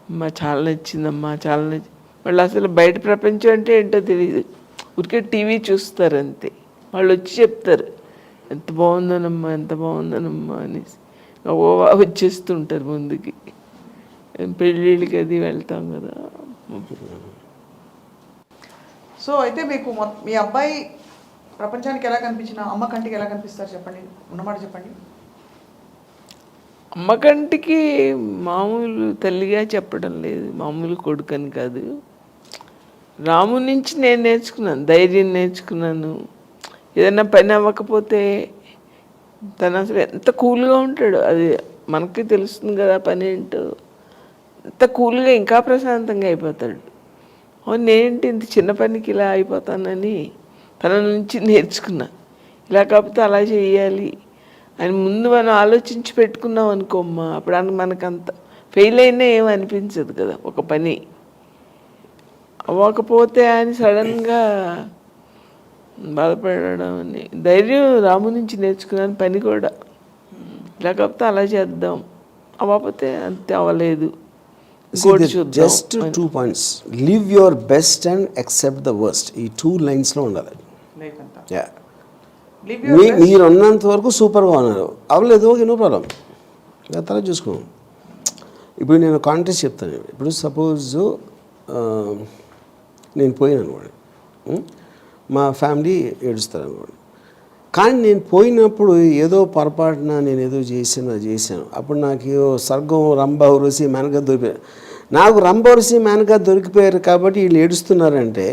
అమ్మా చాలా నచ్చిందమ్మా చాలా నచ్చింది. వాళ్ళు అసలు బయట ప్రపంచం అంటే ఏంటో తెలియదు, ఊరికే టీవీ చూస్తారు అంతే. వాళ్ళు వచ్చి చెప్తారు ఎంత బాగుందనమ్మా ఎంత బాగుందనమ్మా అనేసి ఓవా వచ్చేస్తుంటారు ముందుకి. పెళ్ళిళ్ళకి అది వెళ్తాం కదా. సో అయితే మీకు మీ అబ్బాయి ప్రపంచానికి ఎలా కనిపించిన అమ్మ కంటికి ఎలా కనిపిస్తారు చెప్పండి, ఉన్నమాట చెప్పండి. అమ్మ కంటికి మామూలు తల్లిగా చెప్పడం లేదు, మామూలు కొడుకని కాదు. రాము నుంచి నేను నేర్చుకున్నాను, ధైర్యం నేర్చుకున్నాను. ఏదైనా పని అవ్వకపోతే తను అసలు ఎంత కూల్గా ఉంటాడు, అది మనకి తెలుస్తుంది కదా పని ఏంటో. ఎంత కూల్గా ఇంకా ప్రశాంతంగా అయిపోతాడు. నేనేంటి ఇంత చిన్న పనికి ఇలా అయిపోతానని తన నుంచి నేర్చుకున్నా. ఇలా కాకపోతే అలా చేయాలి అని ముందు మనం ఆలోచించి పెట్టుకున్నాం అనుకోమ్మా, అప్పుడు మనకంత ఫెయిల్ అయినా ఏం అనిపించదు కదా ఒక పని. అవ్వకపోతే అని సడన్గా బాధపడడం అని ధైర్యం రాము నుంచి నేర్చుకున్నాను. పని కూడా ఇలా కాకపోతే అలా చేద్దాం, అవ్వకపోతే అంతే అవ్వలేదు. Just 2 points. Live your best and accept the worst. ఈ 2 లైన్స్లో ఉండాలి. మీరు ఉన్నంత వరకు సూపర్గా ఉన్నారు, అవ్వలేదు ఓకే నో ప్రాబ్లం, తర్వాత చూసుకో. ఇప్పుడు నేను కాంటెస్ట్ చెప్తాను. ఇప్పుడు సపోజ్ నేను పోయిన అనుకోండి, మా ఫ్యామిలీ ఏడుస్తారు అనుకోండి. కానీ నేను పోయినప్పుడు ఏదో పొరపాటున నేను ఏదో చేశాను, అప్పుడు నాకు స్వర్గం రంభ ఉర్వశి మేనక దొరికిపోయారు. నాకు రంభ ఉర్వశి మేనక దొరికిపోయారు కాబట్టి వీళ్ళు ఏడుస్తున్నారంటే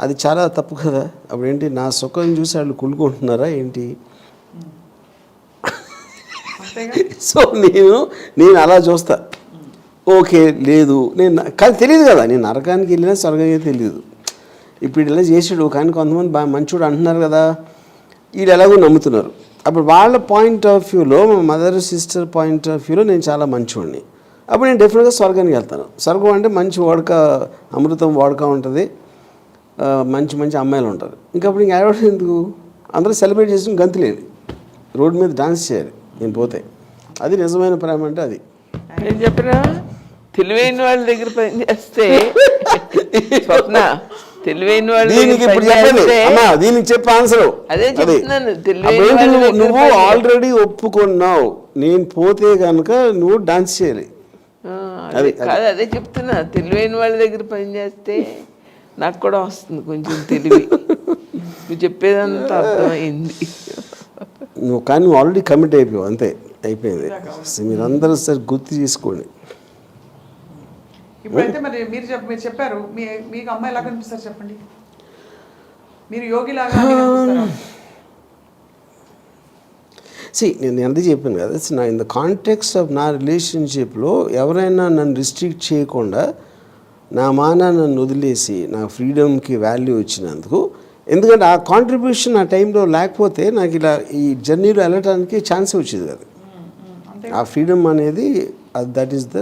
అది చాలా తప్పు కదా. అప్పుడు ఏంటి, నా సుఖం చూసి వాళ్ళు కుళ్ళుకుంటున్నారా ఏంటి? సో నేను అలా చూస్తా. ఓకే లేదు నేను కానీ తెలియదు కదా, నేను నరకానికి వెళ్ళినా స్వర్గానికి తెలియదు. ఇప్పుడు ఇలా చేసాడు కానీ కొంతమంది బాగా మంచోడు అంటున్నారు కదా, వీళ్ళు ఎలాగో నమ్ముతున్నారు. అప్పుడు వాళ్ళ పాయింట్ ఆఫ్ వ్యూలో, మా మదర్ సిస్టర్ పాయింట్ ఆఫ్ వ్యూలో నేను చాలా మంచివాడిని. అప్పుడు నేను డెఫినెట్గా స్వర్గానికి వెళ్తాను. స్వర్గం అంటే మంచి అమృతం వాడక ఉంటుంది, మంచి మంచి అమ్మాయిలు ఉంటారు. ఇంకప్పుడు ఇంక ఆడవాడు ఎందుకు, అందరూ సెలబ్రేట్ చేసుకుని గంతులేని రోడ్డు మీద డాన్స్ చేయాలి నేను పోతే. అది నిజమైన ప్రేమ అంటే అది. నేను చెప్పినా తెలివైన వాళ్ళ దగ్గర పని చేస్తే స్వప్న, తెలివైన వాళ్ళు దీనికి చెప్పే ఆన్సర్ అదే చెప్తున్నాను. నువ్వు ఆల్రెడీ ఒప్పుకున్నావు, నేను పోతే కనుక నువ్వు డాన్స్ చేయాలి. కాదు అదే చెప్తున్నా, తెలివైన వాళ్ళ దగ్గర పని చేస్తే నాకు కూడా వస్తుంది కొంచెం తెలివి. నువ్వు చెప్పేదంతా అర్థమైంది. నువ్వు ఆల్రెడీ కమిట్ అయిపోయావు, అంతే అయిపోయింది. మీరందరూ సార్ గుర్తు చేసుకోండి. ఇప్పుడైతే మరి మీరు చెప్పారు, మీకు అమ్మాయి ఎలా కనిపిస్తారు చెప్పండి, మీరు యోగిలాగా నేను ఎంత చెప్పాను కదా, నా ఇన్ ద కాంటెక్స్ట్ ఆఫ్ నా రిలేషన్షిప్లో ఎవరైనా నన్ను రిస్ట్రిక్ట్ చేయకుండా నా నన్ను వదిలేసి నా ఫ్రీడమ్కి వాల్యూ ఇచ్చినందుకు, ఎందుకంటే ఆ కాంట్రిబ్యూషన్ ఆ టైంలో లేకపోతే నాకు ఇలా ఈ జర్నీలో వెళ్ళటానికి ఛాన్స్ వచ్చేది కదా. ఆ ఫ్రీడమ్ అనేది that is the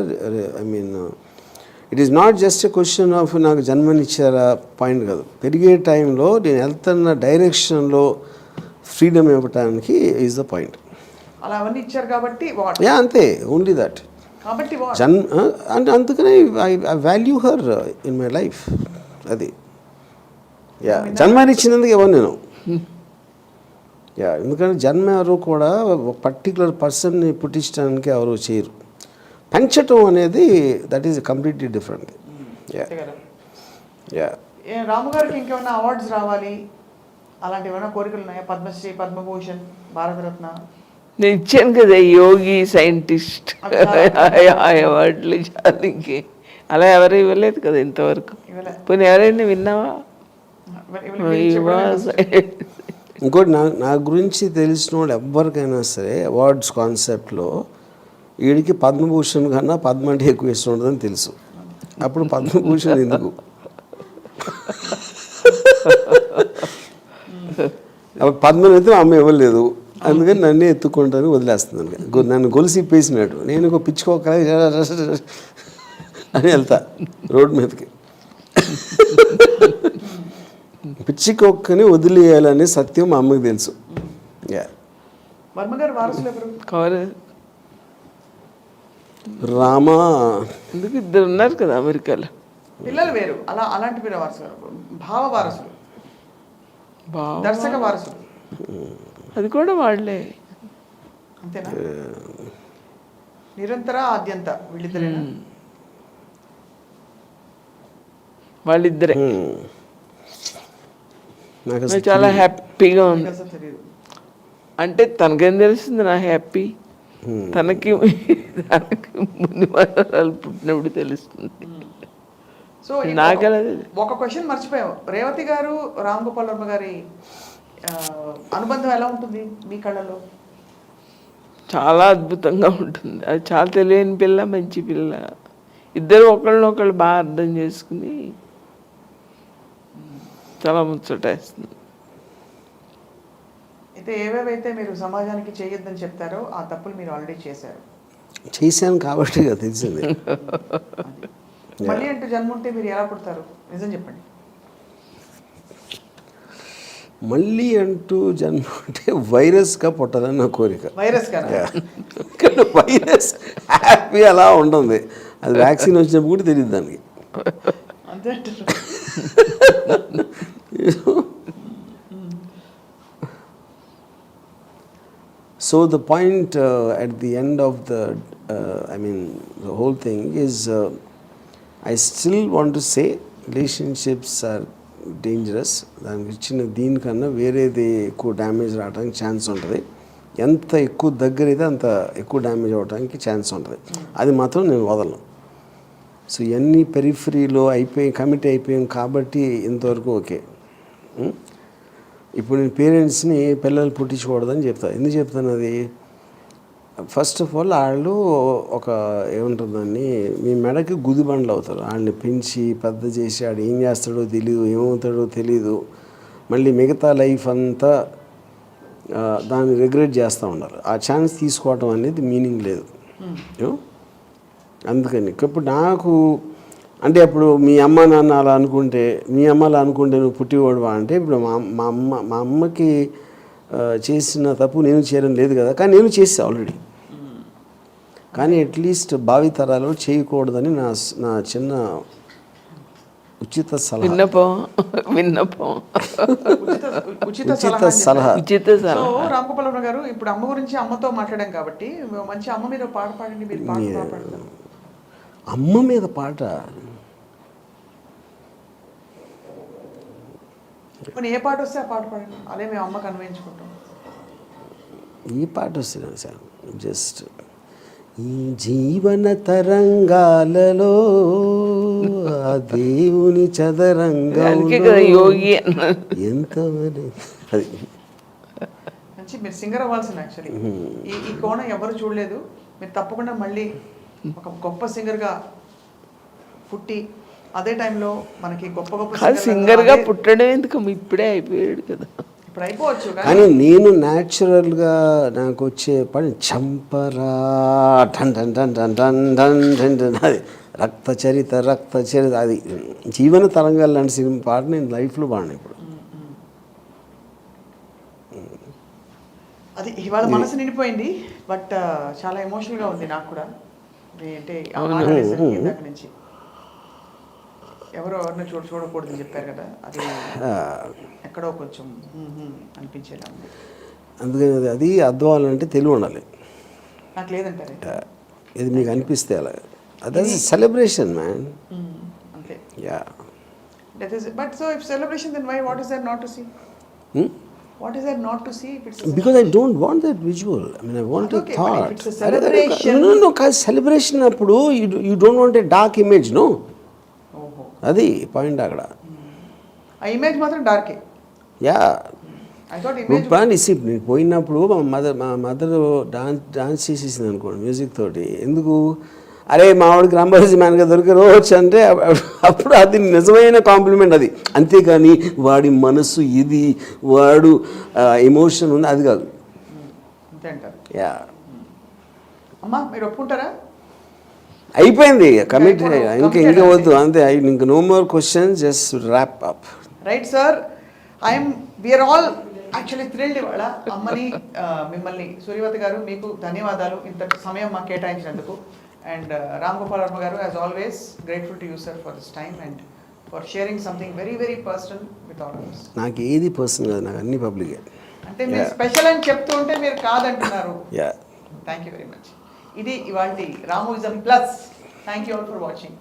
it is not just a question of నాకు జన్మనిచ్చారా పాయింట్ కాదు. పెరిగే టైంలో నేను వెళ్తున్న డైరెక్షన్లో ఫ్రీడమ్ ఇవ్వటానికి ఈజ్ ద పాయింట్. అలా అవన్నీ ఇచ్చారు కాబట్టి వాట్, యా అంతే, ఓన్లీ దట్. కాబట్టి వాట్ అంటే అందుకనే I value her in my life. అది యా జన్మనిచ్చినందుకు ఎవరు నేను. యా ఎందుకంటే జన్మ ఎవరు కూడా ఒక పర్టికులర్ పర్సన్ని పుట్టించడానికి ఎవరు చేయరు. పెంచటం అనేది that is completely different. Yeah yeah Ramu గారికి ఇంకేమైనా అవార్డ్స్ రావాలి అలాంటి ఏమైనా కోరికలు ఉన్నాయా? పద్మశ్రీ, పద్మభూషణ్, భారతరత్న నేను ఇచ్చాను కదా, యోగి, సైంటిస్ట్ అవార్డులు చాలు. ఇంకే అలా ఎవరు ఇవ్వలేదు కదా ఇంతవరకు. ఇవ్వలే. పోనీ ఎవరైనా విన్నావా? ఇంకోటి నా గురించి తెలిసిన వాళ్ళు ఎవరికైనా సరే అవార్డ్స్ కాన్సెప్ట్లో వీడికి పద్మభూషణ్ కన్నా పద్మ అంటే ఎక్కువ ఇష్టం ఉండదని తెలుసు. అప్పుడు పద్మభూషణ్ ఎందుకు? అప్పుడు పద్మని అయితే అమ్మ ఇవ్వలేదు, అందుకని నన్నే ఎత్తుకుంటాను వదిలేస్తున్నాను. నన్ను గొలుసు ఇప్పేసినట్టు నేను ఒక పిచ్చుకోక అని వెళ్తా రోడ్డు మీదకి. పిచ్చికొక్కని వదిలేయాలనే సత్యం మా అమ్మకి తెలుసు. వర్మ గారు వారసులు ఎవరు? కవర్ రామా ఎందుకు ఇద్దరు ఉన్నారు కదా అమెరికాలో. పిల్లలు వేరు, అలా అలాంటి పేరు వారసులు, భావ వారసులు, దర్శక వారసులు, అది కూడా వాళ్ళే. అంతేనా? నిరంతర ఆద్యంత వీళ్ళిద్దరేనా? వాళ్ళిద్దరే. నాకు నాకు చాలా హ్యాపీగా ఉంది. అసలు తెలియదు. అంటే తనకేం తెలుస్తుంది నా హ్యాపీ, తనకి ముందు మనవరాలు పుట్టినప్పుడు తెలుస్తుంది. సో నాకెలా ఒక క్వశ్చన్ మర్చిపోయాం. రేవతి గారు, రామ్ గోపాల్ వర్మ గారి అనుబంధం ఎలా ఉంటుంది మీ కళ్ళలో? చాలా అద్భుతంగా ఉంటుంది. అది చాలా తెలియని పిల్ల, మంచి పిల్ల. ఇద్దరు ఒకళ్ళనొకళ్ళు బాగా అర్థం చేసుకుని చాలా ముచ్చటేస్తుంది. అయితే ఏవేవైతే మీరు సమాజానికి చేయొద్దని చెప్తారో ఆ తప్పులు మీరు ఆల్రెడీ చేశాను కాబట్టి కదా తెలిసింది. మళ్ళీ అంటూ జన్మ ఉంటే మీరు ఎలా పుడతారు? నిజం చెప్పండి. మళ్ళీ అంటూ జన్మ అంటే వైరస్గా పుట్టాలని నా కోరిక. వైరస్ కదా? వైరస్ హ్యాపీ అలా ఉంటుంది. అది వ్యాక్సిన్ వచ్చినప్పుడు కూడా తెలియదు దానికి. అంతే అంటారు. So the point at the end of the whole thing is I still want to say relationships are dangerous. దానికి ఇచ్చిన దీనికన్నా వేరేది ఎక్కువ డ్యామేజ్ రావడానికి ఛాన్స్ ఉంటుంది. ఎంత ఎక్కువ దగ్గర అయితే అంత ఎక్కువ డ్యామేజ్ అవ్వడానికి ఛాన్స్ ఉంటుంది. అది మాత్రం నేను వదలను. సో ఇవన్నీ పెరిఫరీలో కమిట్ అయిపోయాం కాబట్టి ఇంతవరకు ఓకే. ఇప్పుడు నేను పేరెంట్స్ని పిల్లలు పుట్టించకూడదని చెప్తాను. ఎందుకు చెప్తాను అది? ఫస్ట్ ఆఫ్ ఆల్ వాళ్ళు ఒక ఏముంటుందని మీ మెడకి గుదిబండ్లు అవుతారు. వాళ్ళని పెంచి పెద్ద చేసి వాడు ఏం చేస్తాడో తెలీదు, ఏమవుతాడో తెలీదు. మళ్ళీ మిగతా లైఫ్ అంతా దాన్ని రిగ్రెట్ చేస్తూ ఉండాలి. ఆ ఛాన్స్ తీసుకోవటం అనేది మీనింగ్ లేదు. అందుకని ఇప్పుడు నాకు అంటే అప్పుడు మీ అమ్మ నాన్న అలా అనుకుంటే, మీ అమ్మ అలా అనుకుంటే నువ్వు పుట్టివాడువా అంటే, ఇప్పుడు మా అమ్మకి చేసిన తప్పు నేను చేయడం లేదు కదా, కానీ నేను చేసా ఆల్రెడీ. కానీ అట్లీస్ట్ భావితరాలు చేయకూడదని నా చిన్న ఉచిత సలహా. సో రామ్ గోపాల్ వర్మ గారు, ఇప్పుడు అమ్మ గురించి అమ్మతో మాట్లాడాం కాబట్టి మంచి అమ్మ మీద పాట పాడండి. మీరు పాట అమ్మ మీద పాట ఏ పాట వస్తే ఆ పాట పాడండి. అదే మేము అమ్మకు అన్వయించుకుంటాం. ఈ పాట వస్తున్నాను సార్. జస్ట్ ఈ జీవన తరంగాలలో ఆ దేవుని చదరంగా యోగి ఎంత అది మంచి మీరు సింగర్ అవ్వాల్సింది. యాక్చువల్లీ ఈ కోణం ఎవరు చూడలేదు. మీరు తప్పకుండా మళ్ళీ ఒక గొప్ప సింగర్గా పుట్టి అదే టైంలో మనకి గొప్ప గొప్ప సింగర్గా పుట్టడం ఎందుకు, ఇప్పుడే అయిపోయాడు కదా. ఇప్పుడు అయిపోవచ్చు. కానీ నేను న్యాచురల్గా నాకు వచ్చే పని చంపరా టన్ టన్ టన్ టన్ టన్ టన్ టన్ టన్ అది రక్త చరిత అది జీవన తరంగాలు లాంటి సినిమా పాట నేను లైఫ్లో పాడిన ఇప్పుడు. అది ఇవాళ మనసు నిండిపోయింది, బట్ చాలా ఎమోషనల్గా ఉంది నాకు కూడా. అంటే ఆ మాట అనేసరికి ఇందాక నుంచి ఎవరిని చూడకూడదని చెప్పారు కదా, అది ఎక్కడో కొంచెం అనిపించేలా ఉంది. అందుకని అది అర్థం అవ్వాలంటే తెలివి ఉండాలి. నాకు లేదంటారు ఇది మీకు అనిపిస్తే అలా అదే సెలబ్రేషన్ మ్యాన్. అంతే. Yeah that is but so if celebration then why what is there not to see? What is there not to see if it's a because I don't want that visual. I mean, I want okay, a thought. but if it's a celebration. No, cause celebration appudu you don't want a dark image, no. ఓహో, అది point అక్కడ. ఆ image మాత్రం డార్కే. Yeah I thought image రూపాన్ని నేను పోయినప్పుడు మా mother dance చేసేసింది అనుకోండి మ్యూజిక్ తోటి. ఎందుకు అరే మావాడికి రాంబాజీ మ్యాన్గా దొరికారు వచ్చు అంటే అప్పుడు అది నిజమైన కాంప్లిమెంట్ అది. అంతేకాని వాడి మనసు ఇది వాడు ఎమోషన్ ఉంది అది కాదు. అంతే అంటారు. యా అమ్మా మీరు ఒప్పుకుంటారా? అయిపోయింది కమిట్ ఇంకా వద్దు అంతే. ఇంక no more questions, just wrap up. Right sir, we are all actually thrilled ఇవాళ. అమ్మని మిమ్మల్ని సూర్యవతి గారు మీకు ధన్యవాదాలు ఇంత సమయం మాకు కేటాయించినందుకు. అండ్ రామ్ గోపాల్ వర్మ గారు, as always grateful to you sir for this time and for sharing something very very personal with all of us. నాకు ఏది పర్సనల్ కాదు, నాకు అన్ని పబ్లికే. అంటే మీరు స్పెషల్ అని చెప్తూ ఉంటే మీరు కాదంటున్నారు. Yeah thank you very much. ఇది ఇవాల్టి రామోయిజం plus. Thank you all for watching.